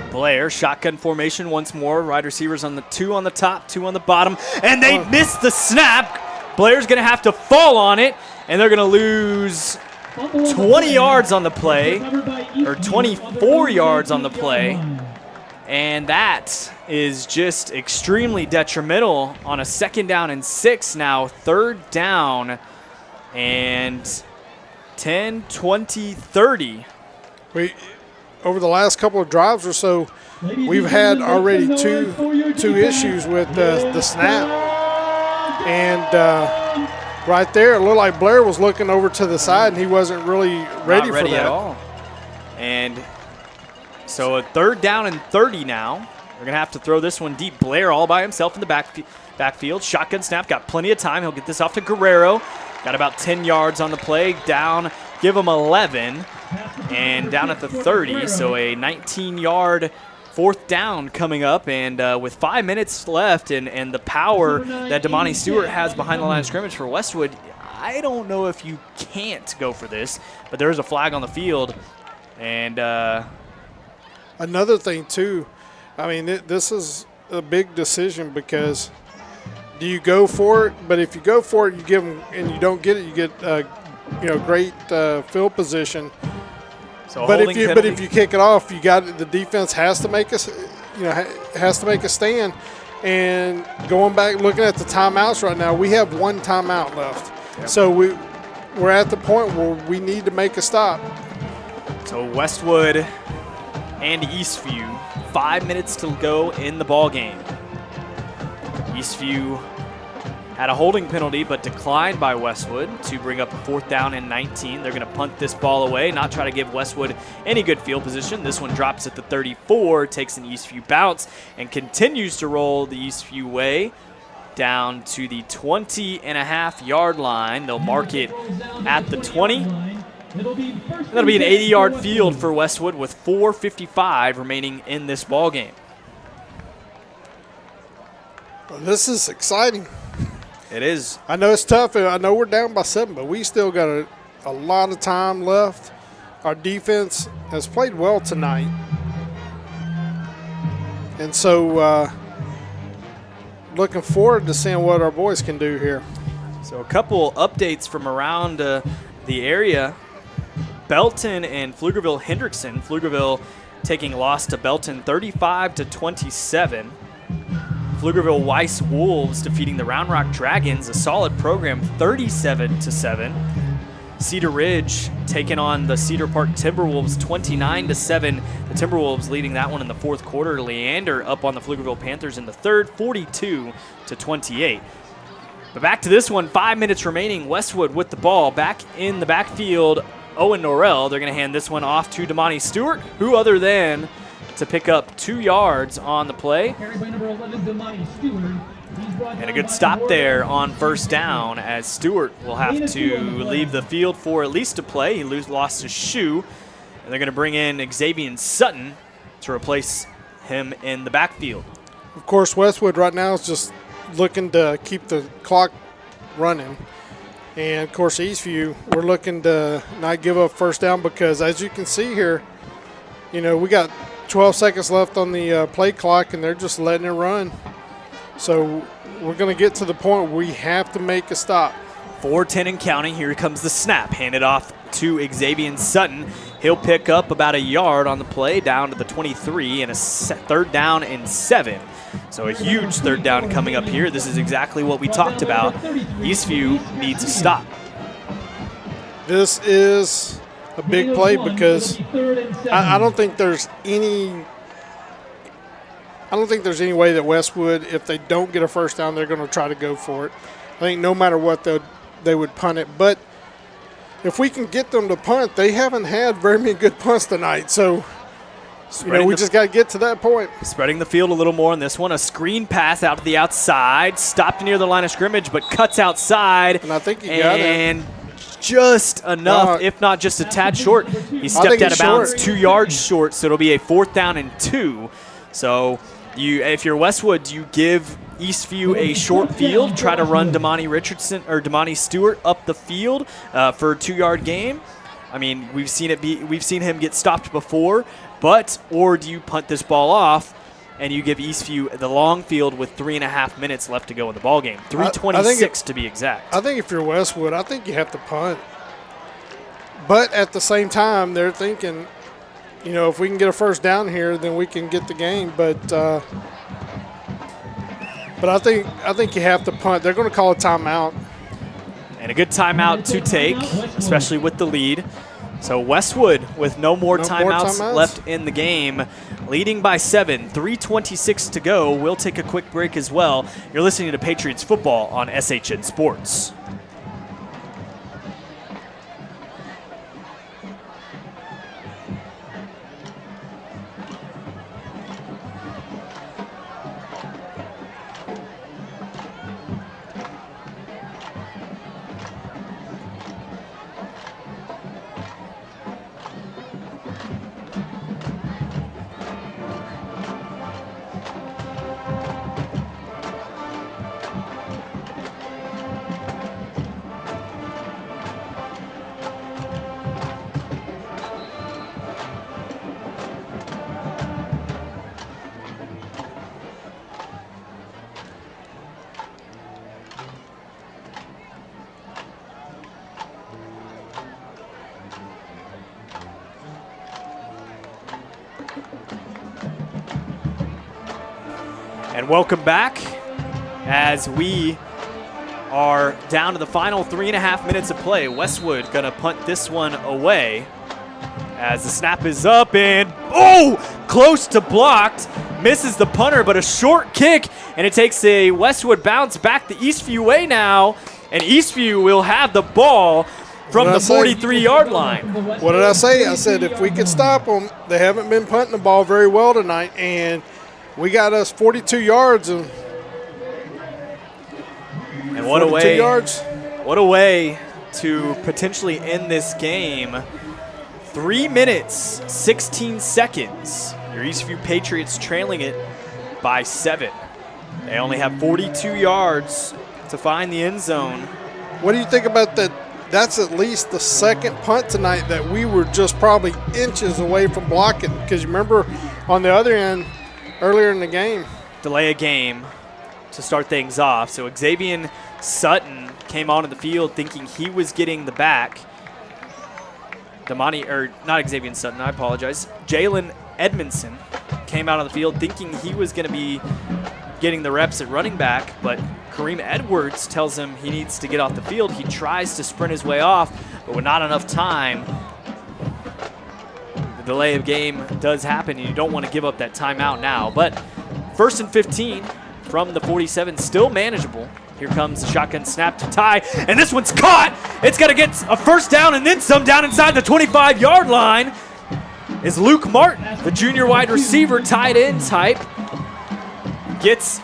[SPEAKER 1] Blair, shotgun formation once more. Wide receivers on the 2 on the top, 2 on the bottom, and they missed the snap. Blair's going to have to fall on it, and they're going to lose 20 yards on the play, or 24 yards on the play, and that is just extremely detrimental on a 2nd down and 6 now. 3rd down and 10, 20, 30.
[SPEAKER 3] Over the last couple of drives or so, we've had already two issues with the snap. And right there, it looked like Blair was looking over to the side, and he wasn't really ready for that.
[SPEAKER 1] At all. And so a 3rd down and 30 now. They're going to have to throw this one deep. Blair all by himself in the backfield. Shotgun snap, got plenty of time. He'll get this off to Guerrero. Got about 10 yards on the play. Down, give him 11. and down at the 30, so a 19-yard fourth down coming up, and with 5 minutes left and the power that Damani Stewart has behind the line of scrimmage for Westwood, I don't know if you can't go for this, but there is a flag on the field. And
[SPEAKER 3] another thing, too, I mean, this is a big decision because do you go for it? But if you go for it, you give them, and you don't get it, you get great field position.
[SPEAKER 1] so
[SPEAKER 3] But if you kick it off, the defense has to make a stand. And going back, looking at the timeouts right now, we have one timeout left.
[SPEAKER 1] Yep.
[SPEAKER 3] So we're at the point where we need to make a stop.
[SPEAKER 1] So Westwood and Eastview, 5 minutes to go in the ball game. Eastview had a holding penalty but declined by Westwood to bring up a fourth down and 19. They're going to punt this ball away, not try to give Westwood any good field position. This one drops at the 34, takes an Eastview bounce, and continues to roll the Eastview way down to the 20.5-yard line. They'll mark it at the 20. That'll be an 80-yard field for Westwood with 4:55 remaining in this ball game.
[SPEAKER 3] Well, this is exciting.
[SPEAKER 1] It is.
[SPEAKER 3] I know it's tough. I know we're down by 7, but we still got a lot of time left. Our defense has played well tonight. And so looking forward to seeing what our boys can do here.
[SPEAKER 1] So a couple updates from around the area. Belton and Pflugerville-Hendrickson. Pflugerville taking a loss to Belton 35-27. Pflugerville-Weiss Wolves defeating the Round Rock Dragons, a solid program, 37-7. Cedar Ridge taking on the Cedar Park Timberwolves 29-7. The Timberwolves leading that one in the fourth quarter. Leander up on the Pflugerville Panthers in the third, 42-28. But back to this one, 5 minutes remaining. Westwood with the ball back in the backfield. Owen Norrell, they're going to hand this one off to Damani Stewart, who other than to pick up 2 yards on the play. And a good stop there on first down, as Stewart will have to leave the field for at least a play. He lost his shoe, and they're going to bring in Xavier Sutton to replace him in the backfield.
[SPEAKER 3] Of course, Westwood right now is just looking to keep the clock running. And, of course, Eastview, we're looking to not give up first down because, as you can see here, we got 12 seconds left on the play clock, and they're just letting it run. So we're going to get to the point where we have to make a stop.
[SPEAKER 1] 4:10 and counting. Here comes the snap. Handed off to Xavier Sutton. He'll pick up about a yard on the play down to the 23 and a third down and 7. So a huge third down coming up here. This is exactly what we talked about. Eastview needs a stop.
[SPEAKER 3] This is a big play because I don't think there's any way that Westwood, if they don't get a first down, they're going to try to go for it. I think no matter what, they would punt it. But if we can get them to punt, they haven't had very many good punts tonight. So, we just got to get to that point.
[SPEAKER 1] Spreading the field a little more on this one. A screen pass out to the outside. Stopped near the line of scrimmage, but cuts outside.
[SPEAKER 3] And I think he got it.
[SPEAKER 1] And just enough, if not just a tad short. He stepped out of bounds 2 yards short, so it'll be a 4th down and 2. So if you're Westwood, do you give Eastview a short field, try to run Damani Stewart up the field for a 2-yard gain? I mean, we've seen him get stopped before, or do you punt this ball off and you give Eastview the long field with 3.5 minutes left to go in the ball game? 3:26 to be exact.
[SPEAKER 3] I think if you're Westwood, I think you have to punt. But at the same time, they're thinking, if we can get a first down here, then we can get the game. But I think you have to punt. They're going to call a timeout.
[SPEAKER 1] And a good timeout to take, especially with the lead. So Westwood with no more timeouts left in the game, leading by 7, 3:26 to go. We'll take a quick break as well. You're listening to Patriots football on SHN Sports. And welcome back as we are down to the final 3.5 minutes of play. Westwood gonna punt this one away as the snap is up and, close to blocked. Misses the punter, but a short kick, and it takes a Westwood bounce back the Eastview way now, and Eastview will have the ball from the 43-yard line.
[SPEAKER 3] What did I say? I said if we could stop them, they haven't been punting the ball very well tonight, and we got us 42 yards. And
[SPEAKER 1] what a way,
[SPEAKER 3] yards.
[SPEAKER 1] What a way to potentially end this game. 3 minutes, 16 seconds. Your Eastview Patriots trailing it by 7. They only have 42 yards to find the end zone.
[SPEAKER 3] What do you think about that? That's at least the second punt tonight that we were just probably inches away from blocking. Because you remember on the other end, earlier in the game.
[SPEAKER 1] Delay a game to start things off. So Xavier Sutton came onto the field thinking he was getting the back. Not Xavier Sutton, I apologize. Jalen Edmondson came out on the field thinking he was going to be getting the reps at running back, but Kareem Edwards tells him he needs to get off the field. He tries to sprint his way off, but with not enough time, the delay of game does happen, and you don't want to give up that timeout now. But 1st and 15 from the 47, still manageable. Here comes the shotgun snap to tie, and this one's caught. It's going to get a first down and then some down inside the 25-yard line. Is Luke Martin, the junior wide receiver, tight end type, gets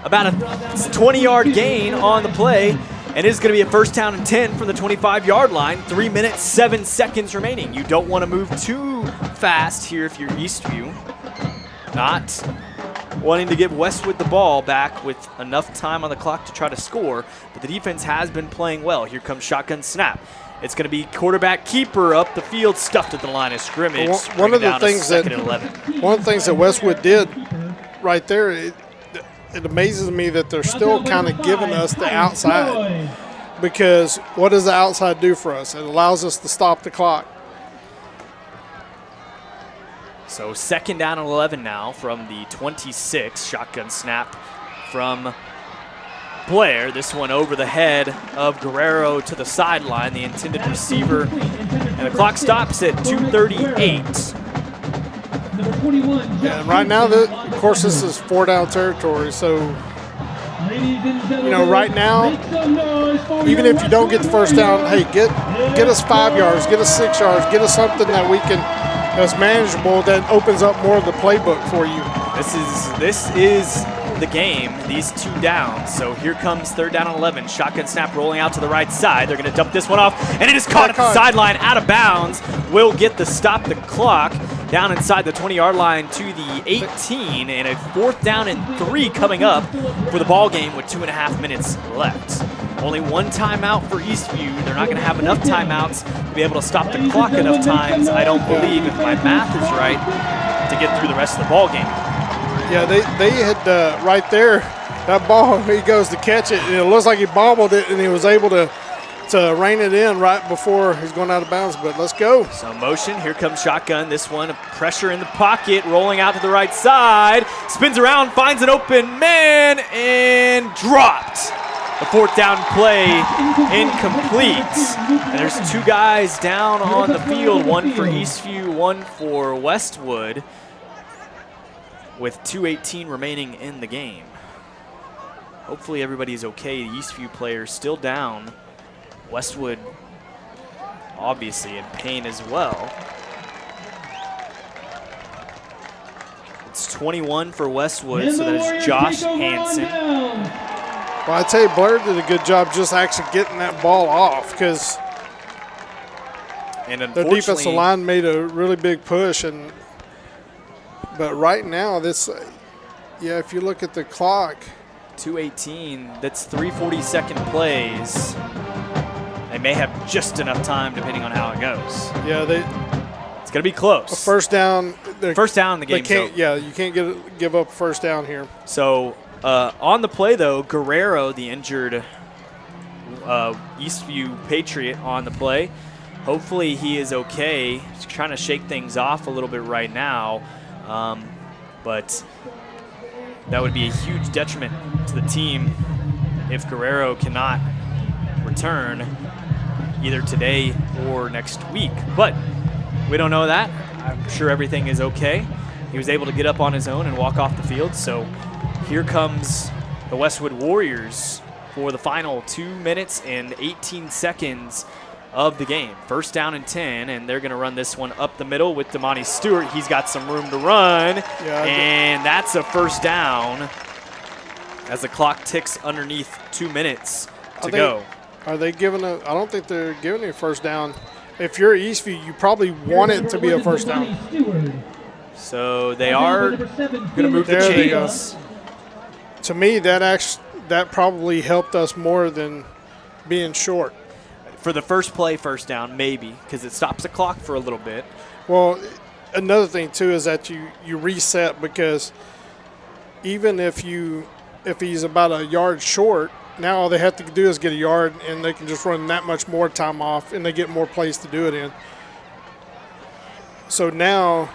[SPEAKER 1] about a 20-yard gain on the play, and it is going to be a first down and 10 from the 25-yard line. 3 minutes, 7 seconds remaining. You don't want to move too fast here if you're Eastview. Not wanting to give Westwood the ball back with enough time on the clock to try to score, but the defense has been playing well. Here comes shotgun snap. It's going to be quarterback keeper up the field, stuffed at the line of scrimmage.
[SPEAKER 3] One of the things that Westwood did right there, it amazes me that they're still kind of giving us the outside, because what does the outside do for us? It allows us to stop the clock.
[SPEAKER 1] So 2nd down and 11 now from the 26. Shotgun snap from Blair. This one over the head of Guerrero to the sideline, the intended receiver. And the clock stops at 2:38.
[SPEAKER 3] Yeah, and right now, of course, this is 4-down territory. So, right now, even if you don't get the first down, hey, get us 5 yards, get us 6 yards, get us something that we can, that's manageable, that opens up more of the playbook for you.
[SPEAKER 1] This is the game, these 2 downs. So here comes 3rd down and 11. Shotgun snap rolling out to the right side. They're going to dump this one off, and it is caught at the sideline, out of bounds. Will get the stop the clock down inside the 20-yard line to the 18, and a 4th down and 3 coming up for the ball game with 2.5 minutes left. Only 1 timeout for Eastview. They're not going to have enough timeouts to be able to stop the clock enough times, I don't believe, if my math is right, to get through the rest of the ball game.
[SPEAKER 3] Yeah, they had right there, that ball, he goes to catch it, and it looks like he bobbled it, and he was able to rein it in right before he's going out of bounds, but let's go.
[SPEAKER 1] So motion, here comes shotgun. This one, pressure in the pocket, rolling out to the right side, spins around, finds an open man, and dropped. The 4th down play incomplete. And there's 2 guys down on the field, one for Eastview, one for Westwood, with 2:18 remaining in the game. Hopefully everybody's okay. The Eastview players still down. Westwood obviously in pain as well. It's 21 for Westwood, so that is Josh Hansen.
[SPEAKER 3] Well, I tell you, Blair did a good job just actually getting that ball off, because the defensive line made a really big push. But right now, if you look at the clock,
[SPEAKER 1] 2:18, that's 3:40-second plays. They may have just enough time depending on how it goes.
[SPEAKER 3] Yeah,
[SPEAKER 1] it's going to be close.
[SPEAKER 3] A first down.
[SPEAKER 1] First down in the game.
[SPEAKER 3] You can't give up a first down here.
[SPEAKER 1] So on the play, though, Guerrero, the injured Eastview Patriot on the play. Hopefully he is okay. He's trying to shake things off a little bit right now. But that would be a huge detriment to the team if Guerrero cannot return either today or next week. But we don't know that. I'm sure everything is okay. He was able to get up on his own and walk off the field. So here comes the Westwood Warriors for the final 2 minutes and 18 seconds of the game. First down and 10, and they're going to run this one up the middle with Damani Stewart. He's got some room to run, and that's a first down as the clock ticks underneath 2 minutes to go.
[SPEAKER 3] Are they giving a – I don't think they're giving a first down. If you're Eastview, you probably want it to be a first down.
[SPEAKER 1] So they are going to move the chains.
[SPEAKER 3] To me, that probably helped us more than being short.
[SPEAKER 1] For the first play, first down, maybe, because it stops the clock for a little bit.
[SPEAKER 3] Well, another thing, too, is that you reset, because even if he's about a yard short, now all they have to do is get a yard, and they can just run that much more time off, and they get more plays to do it in. So now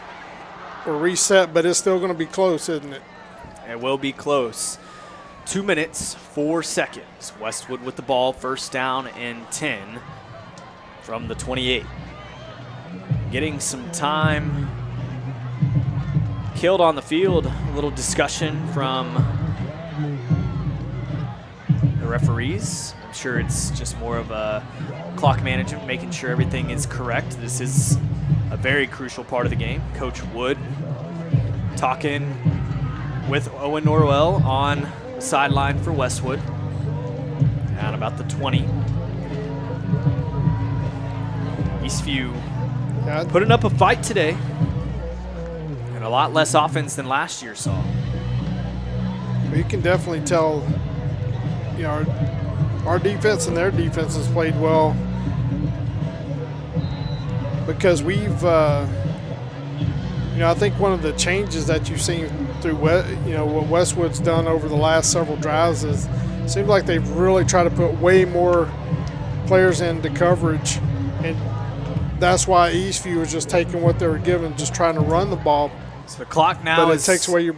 [SPEAKER 3] we're reset, but it's still going to be close, isn't it?
[SPEAKER 1] It will be close. 2 minutes, 4 seconds. Westwood with the ball, first down and 10 from the 28. Getting some time killed on the field. A little discussion from the referees. I'm sure it's just more of a clock management, making sure everything is correct. This is a very crucial part of the game. Coach Wood talking with Owen Norwell on the sideline for Westwood. Down about the 20. Eastview putting up a fight today, and a lot less offense than last year saw.
[SPEAKER 3] You can definitely tell, our defense and their defense has played well, because we've, I think one of the changes that you've seen through what Westwood's done over the last several drives is it seems like they've really tried to put way more players into coverage, and that's why Eastview was just taking what they were given, just trying to run the ball.
[SPEAKER 1] So the clock now
[SPEAKER 3] but it takes away your,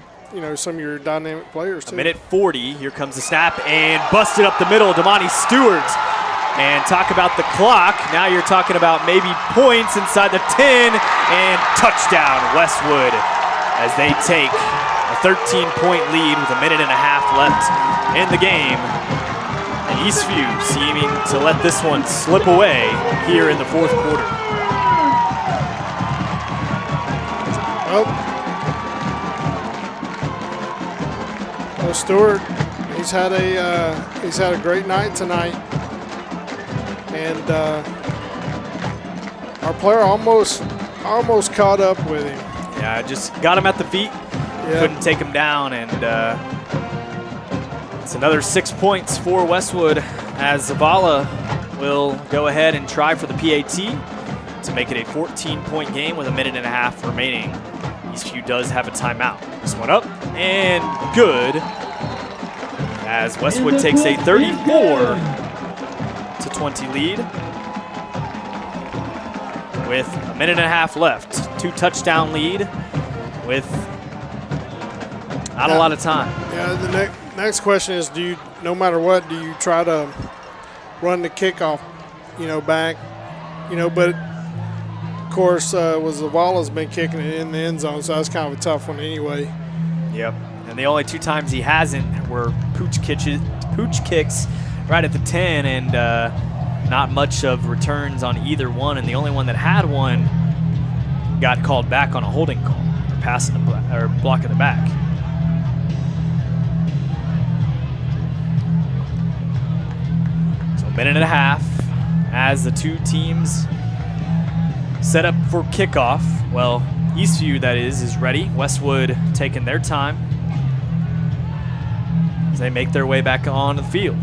[SPEAKER 3] some of your dynamic players too.
[SPEAKER 1] A minute 40. Here comes the snap and busted up the middle. Damani Stewart. And talk about the clock. Now you're talking about maybe points inside the 10, and touchdown Westwood as they take a 13-point lead with a minute and a half left in the game. And Eastview seeming to let this one slip away here in the fourth quarter.
[SPEAKER 3] Well, Stewart, he's had a great night tonight. And our player almost caught up with him.
[SPEAKER 1] Yeah, just got him at the feet. Yeah. Couldn't take him down, and it's another 6 points for Westwood as Zavala will go ahead and try for the PAT to make it a 14-point game with a minute and a half remaining. Eastview does have a timeout. This one up and good as Westwood takes a 34-20 lead with a minute and a half left. 2-touchdown lead with not a lot of time.
[SPEAKER 3] Yeah, the next question is, no matter what, do you try to run the kickoff, back? But of course, Zavala's been kicking it in the end zone, so that's kind of a tough one anyway.
[SPEAKER 1] Yep, and the only 2 times he hasn't were pooch kicks right at the 10, and not much of returns on either one, and the only one that had one got called back on a holding call, or pass in or block in the back. So a minute and a half as the two teams set up for kickoff. Well, Eastview, that is ready. Westwood taking their time as they make their way back on the field.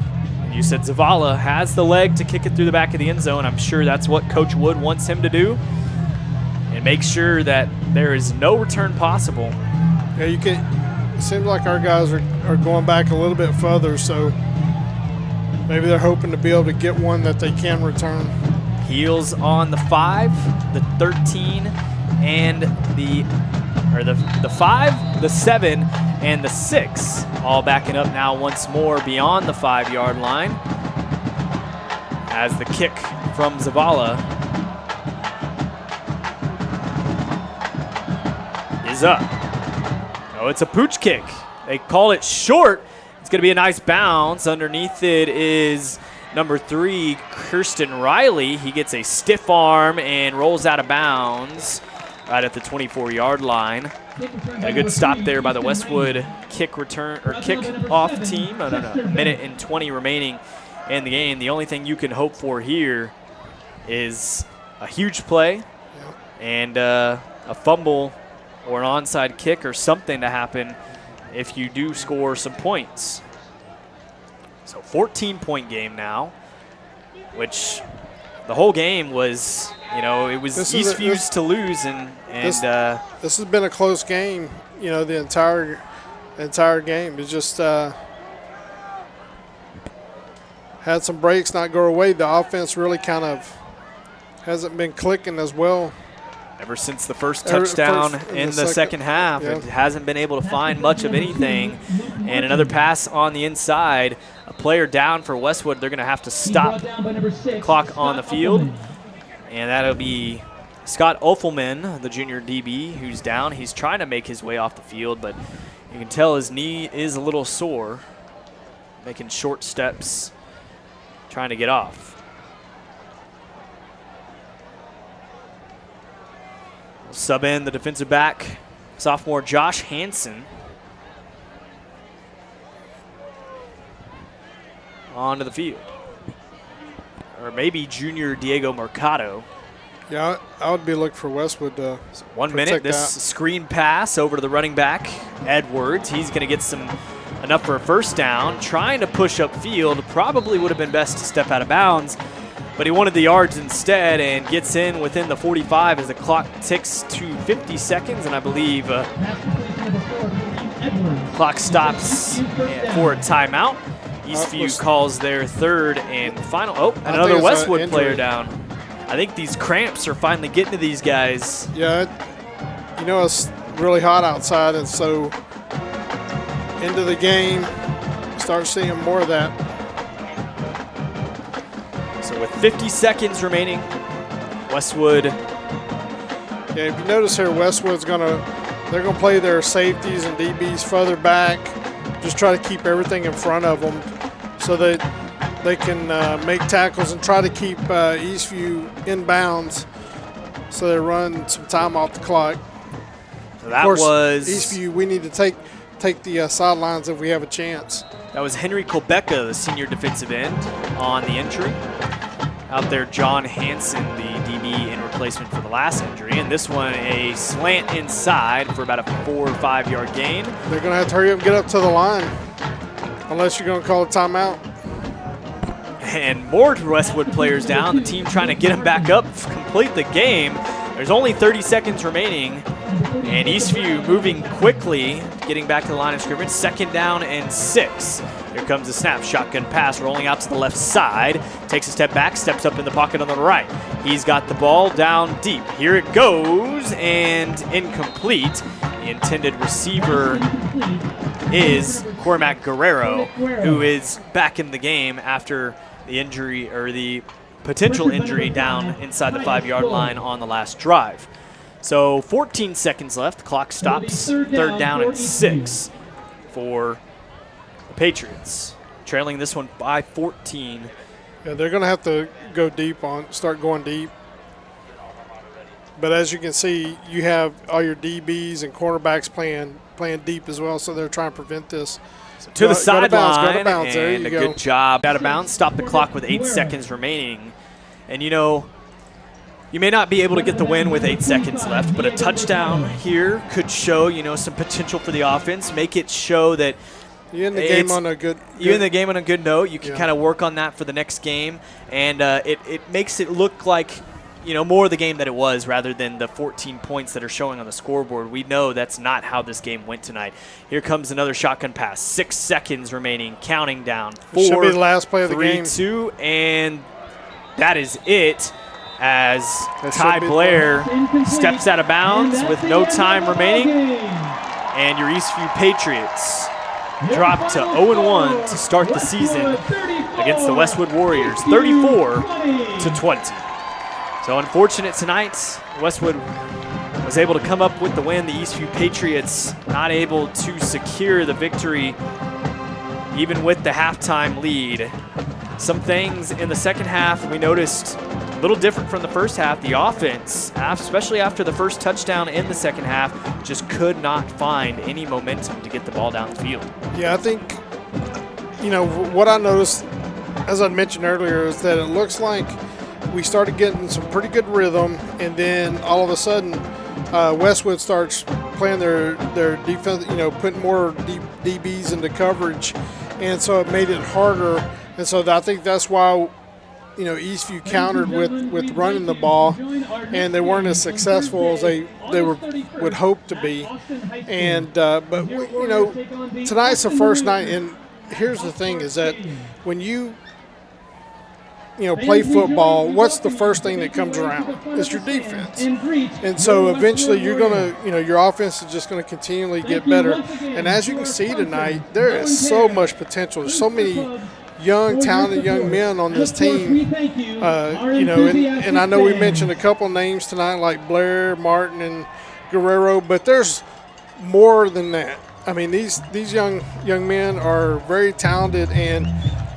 [SPEAKER 1] You said Zavala has the leg to kick it through the back of the end zone. I'm sure that's what Coach Wood wants him to do, and make sure that there is no return possible.
[SPEAKER 3] Yeah, it seems like our guys are going back a little bit further, so maybe they're hoping to be able to get one that they can return.
[SPEAKER 1] Heels on the 5, the 13, and the 5, the 7, and the 6. All backing up now once more beyond the 5-yard line as the kick from Zavala is up. Oh, it's a pooch kick. They call it short. It's going to be a nice bounce. Underneath it is number 3, Kirsten Riley. He gets a stiff arm and rolls out of bounds right at the 24-yard line. And a good stop there by the Westwood kick return or kick off team. No, a minute and 20 remaining in the game. The only thing you can hope for here is a huge play and a fumble or an onside kick or something to happen if you do score some points. So 14-point game now, which the whole game was, it was Eastview's to lose, and this
[SPEAKER 3] has been a close game, the entire game. It just had some breaks not go away. The offense really kind of hasn't been clicking as well.
[SPEAKER 1] Ever since the first touchdown in the second half, it hasn't been able to find much of anything. And another pass on the inside. A player down for Westwood. They're going to have to stop the clock on the field. And that'll be Scott Offelman, the junior DB, who's down. He's trying to make his way off the field, but you can tell his knee is a little sore, making short steps, trying to get off. Sub in the defensive back, sophomore Josh Hansen. Onto the field. Or maybe junior Diego Mercado.
[SPEAKER 3] Yeah, I would be looking for Westwood to
[SPEAKER 1] 1 minute. This screen pass over to the running back, Edwards. He's going to get enough for a first down. Trying to push up field. Probably would have been best to step out of bounds, but he wanted the yards instead and gets in within the 45 as the clock ticks to 50 seconds, and I believe clock stops for a timeout. Eastview calls their third and final. Oh, another Westwood player down. I think these cramps are finally getting to these guys.
[SPEAKER 3] Yeah, it's really hot outside, and so into the game, start seeing more of that.
[SPEAKER 1] So with 50 seconds remaining, Westwood.
[SPEAKER 3] Yeah, if you notice here, Westwood's they're gonna play their safeties and DBs further back, just try to keep everything in front of them so that they can make tackles and try to keep Eastview in bounds so they run some time off the clock.
[SPEAKER 1] So that was
[SPEAKER 3] Eastview. We need to take the sidelines if we have a chance.
[SPEAKER 1] That was Henry Kolbecka, the senior defensive end, on the entry. Out there, John Hansen, the DB in replacement for the last injury. And this one, a slant inside for about a 4 or 5 yard gain.
[SPEAKER 3] They're going to have to hurry up and get up to the line unless you're going to call a timeout.
[SPEAKER 1] And more Westwood players down. The team trying to get them back up, complete the game. There's only 30 seconds remaining. And Eastview moving quickly, getting back to the line of scrimmage. 2nd down and 6. Here comes the snap. Shotgun pass rolling out to the left side. Takes a step back, steps up in the pocket on the right. He's got the ball down deep. Here it goes, and incomplete. The intended receiver is Cormac Guerrero, who is back in the game after the injury, or the potential injury, down inside the 5 yard line on the last drive. So 14 seconds left. The clock stops. 3rd down and 6 for the Patriots, trailing this one by 14.
[SPEAKER 3] Yeah, they're going to have to go deep start going deep. But as you can see, you have all your DBs and cornerbacks playing deep as well, so they're trying to prevent this.
[SPEAKER 1] So to the sideline,
[SPEAKER 3] and
[SPEAKER 1] a good job. Out of bounds, stop the clock with 8 seconds remaining. And you may not be able to get the win with 8 seconds left, but a touchdown here could show, some potential for the offense. Make it show that
[SPEAKER 3] you end the game on a good
[SPEAKER 1] note. You can kind of work on that for the next game, and it makes it look like more of the game that it was, rather than the 14 points that are showing on the scoreboard. We know that's not how this game went tonight. Here comes another shotgun pass. 6 seconds remaining, counting down. 4,
[SPEAKER 3] should be the last play of the
[SPEAKER 1] 3,
[SPEAKER 3] game.
[SPEAKER 1] 2, and that is it. As Ty Blair steps out of bounds with no time remaining. And your Eastview Patriots dropped to 0-1 to start the season against the Westwood Warriors, 34-20. So unfortunate tonight, Westwood was able to come up with the win. The Eastview Patriots not able to secure the victory even with the halftime lead. Some things in the second half we noticed a little different from the first half. The offense, especially after the first touchdown in the second half, just could not find any momentum to get the ball down the field.
[SPEAKER 3] Yeah, I think, what I noticed, as I mentioned earlier, is that it looks like we started getting some pretty good rhythm, and then all of a sudden Westwood starts playing their defense, putting more DBs into coverage, and so it made it harder. And so I think that's why, Eastview countered with running the ball, and they weren't as successful as they would hope to be. And but tonight's the first night, and here's the thing: is that when you play football, what's the first thing that comes around? It's your defense. And so eventually you're going to, your offense is just going to continually get better. And as you can see tonight, there is so much potential. There's so many young, talented young men on this team. And I know we mentioned a couple names tonight like Blair, Martin, and Guerrero, but there's more than that. I mean, these young men are very talented, and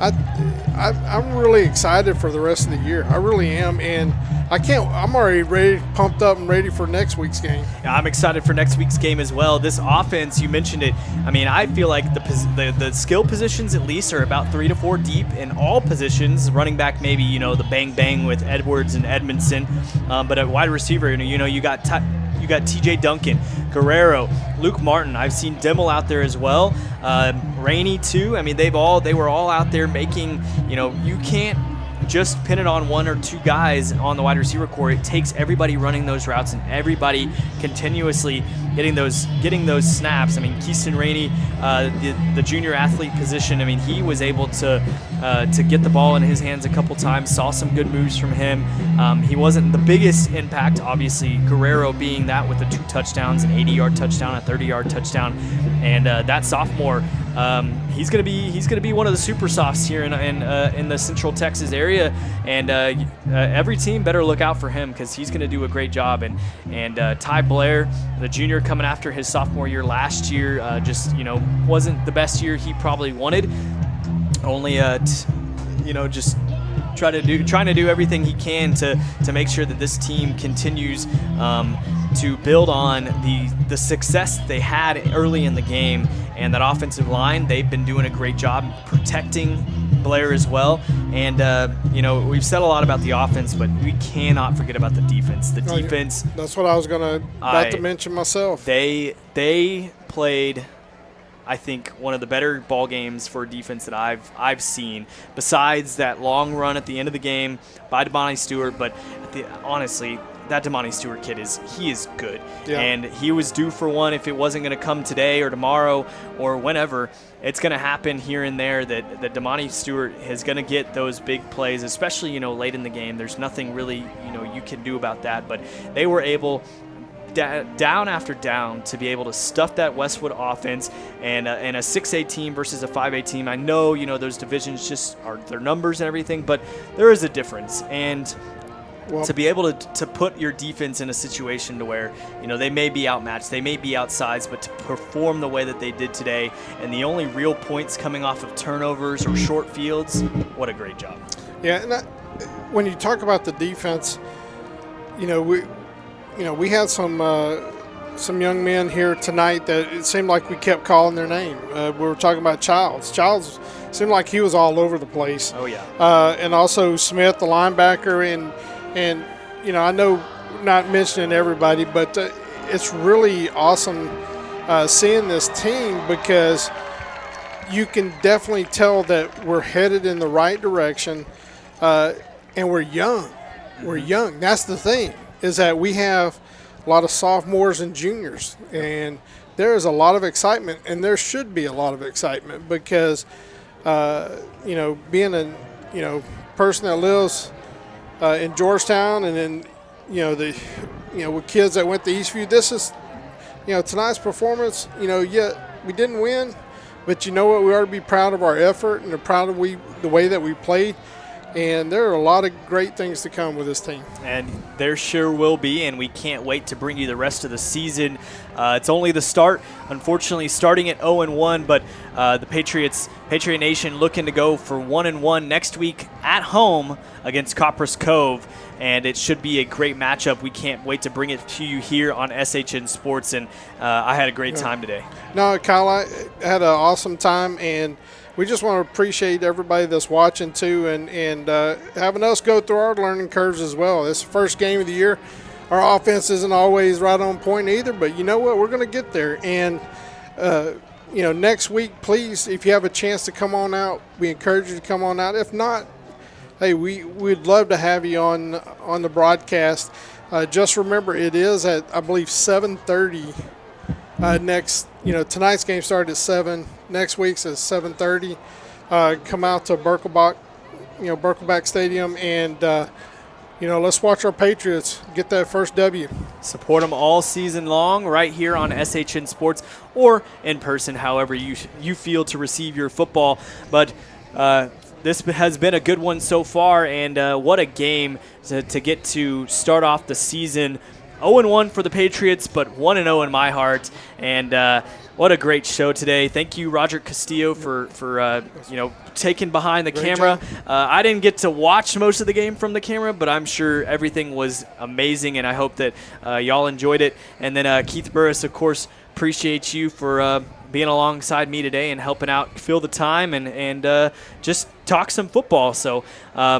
[SPEAKER 3] I'm really excited for the rest of the year. I really am, and I'm already ready, pumped up and ready for next week's game.
[SPEAKER 1] Yeah, I'm excited for next week's game as well. This offense, you mentioned it. I mean, I feel like the skill positions at least are about 3 to 4 deep in all positions. Running back, maybe the bang with Edwards and Edmondson, but at wide receiver, you got TJ Duncan, Guerrero, Luke Martin. I've seen Dimmel out there as well. Rainey too. I mean, they were all out there making. You can't just pin it on 1 or 2 guys on the wide receiver core. It takes everybody running those routes and everybody continuously getting those snaps. I mean, Keaston Rainey, the junior athlete position. I mean, he was able to get the ball in his hands a couple times. Saw some good moves from him. He wasn't the biggest impact, obviously. Guerrero being that with the 2 touchdowns, an 80-yard touchdown, a 30-yard touchdown, and that sophomore. He's gonna be one of the super softs here in the Central Texas area, and every team better look out for him because he's gonna do a great job. And Ty Blair, the junior coming after his sophomore year last year, wasn't the best year he probably wanted. Only just trying to do everything he can to make sure that this team continues to build on the success they had early in the game. And that offensive line, they've been doing a great job protecting Blair as well. And, we've said a lot about the offense, but we cannot forget about the defense. The defense.
[SPEAKER 3] That's what I was about to mention myself.
[SPEAKER 1] They played, I think, one of the better ball games for defense that I've seen, besides that long run at the end of the game by Damani Stewart. But honestly, that Damani Stewart kid is good. Yeah. And he was due for one. If it wasn't going to come today or tomorrow or whenever, it's going to happen here and there that Damani Stewart is going to get those big plays, especially, late in the game. There's nothing really, you can do about that. But they were able, down after down, to be able to stuff that Westwood offense and a 6A team versus a 5A team. I know, those divisions just are their numbers and everything, but there is a difference. And to be able to put your defense in a situation to where, they may be outmatched, they may be outsized, but to perform the way that they did today, and the only real points coming off of turnovers or short fields, what a great job.
[SPEAKER 3] Yeah, and when you talk about the defense, we had some young men here tonight that it seemed like we kept calling their name. We were talking about Childs. Childs seemed like he was all over the place.
[SPEAKER 1] Oh, yeah.
[SPEAKER 3] And also Smith, the linebacker, and I know not mentioning everybody, but it's really awesome seeing this team because you can definitely tell that we're headed in the right direction, and we're young. We're young. That's the thing, is that we have a lot of sophomores and juniors, and there is a lot of excitement, and there should be a lot of excitement because, being a person that lives in Georgetown, and then with kids that went to Eastview, tonight's performance, yet we didn't win, but you know what? We ought to be proud of our effort and proud of the way that we played. And there are a lot of great things to come with this team.
[SPEAKER 1] And there sure will be, and we can't wait to bring you the rest of the season. It's only the start, unfortunately, starting at 0-1, but the Patriot Nation looking to go for 1-1 next week at home against Copperas Cove, and it should be a great matchup. We can't wait to bring it to you here on SHN Sports, and I had a great time today.
[SPEAKER 3] No, Kyle, I had an awesome time, and we just want to appreciate everybody that's watching too, and having us go through our learning curves as well. It's the first game of the year. Our offense isn't always right on point either, but you know what? We're going to get there. And, next week, please, if you have a chance to come on out, we encourage you to come on out. If not, hey, we'd love to have you on the broadcast. Just remember, it is at, I believe, 7:30 next. Tonight's game started at 7. Next week's at 7:30. Come out to Birkelbach Stadium, and let's watch our Patriots get that first W.
[SPEAKER 1] Support them all season long right here on SHN Sports or in person, however you feel to receive your football. But this has been a good one so far, and what a game to get to start off the season. 0-1 for the Patriots, but 1-0 in my heart. And what a great show today. Thank you, Roderick Castillo, for taking behind the camera. I didn't get to watch most of the game from the camera, but I'm sure everything was amazing, and I hope that y'all enjoyed it. And then Keith Burris, of course, appreciate you for being alongside me today and helping out fill the time and just talk some football. So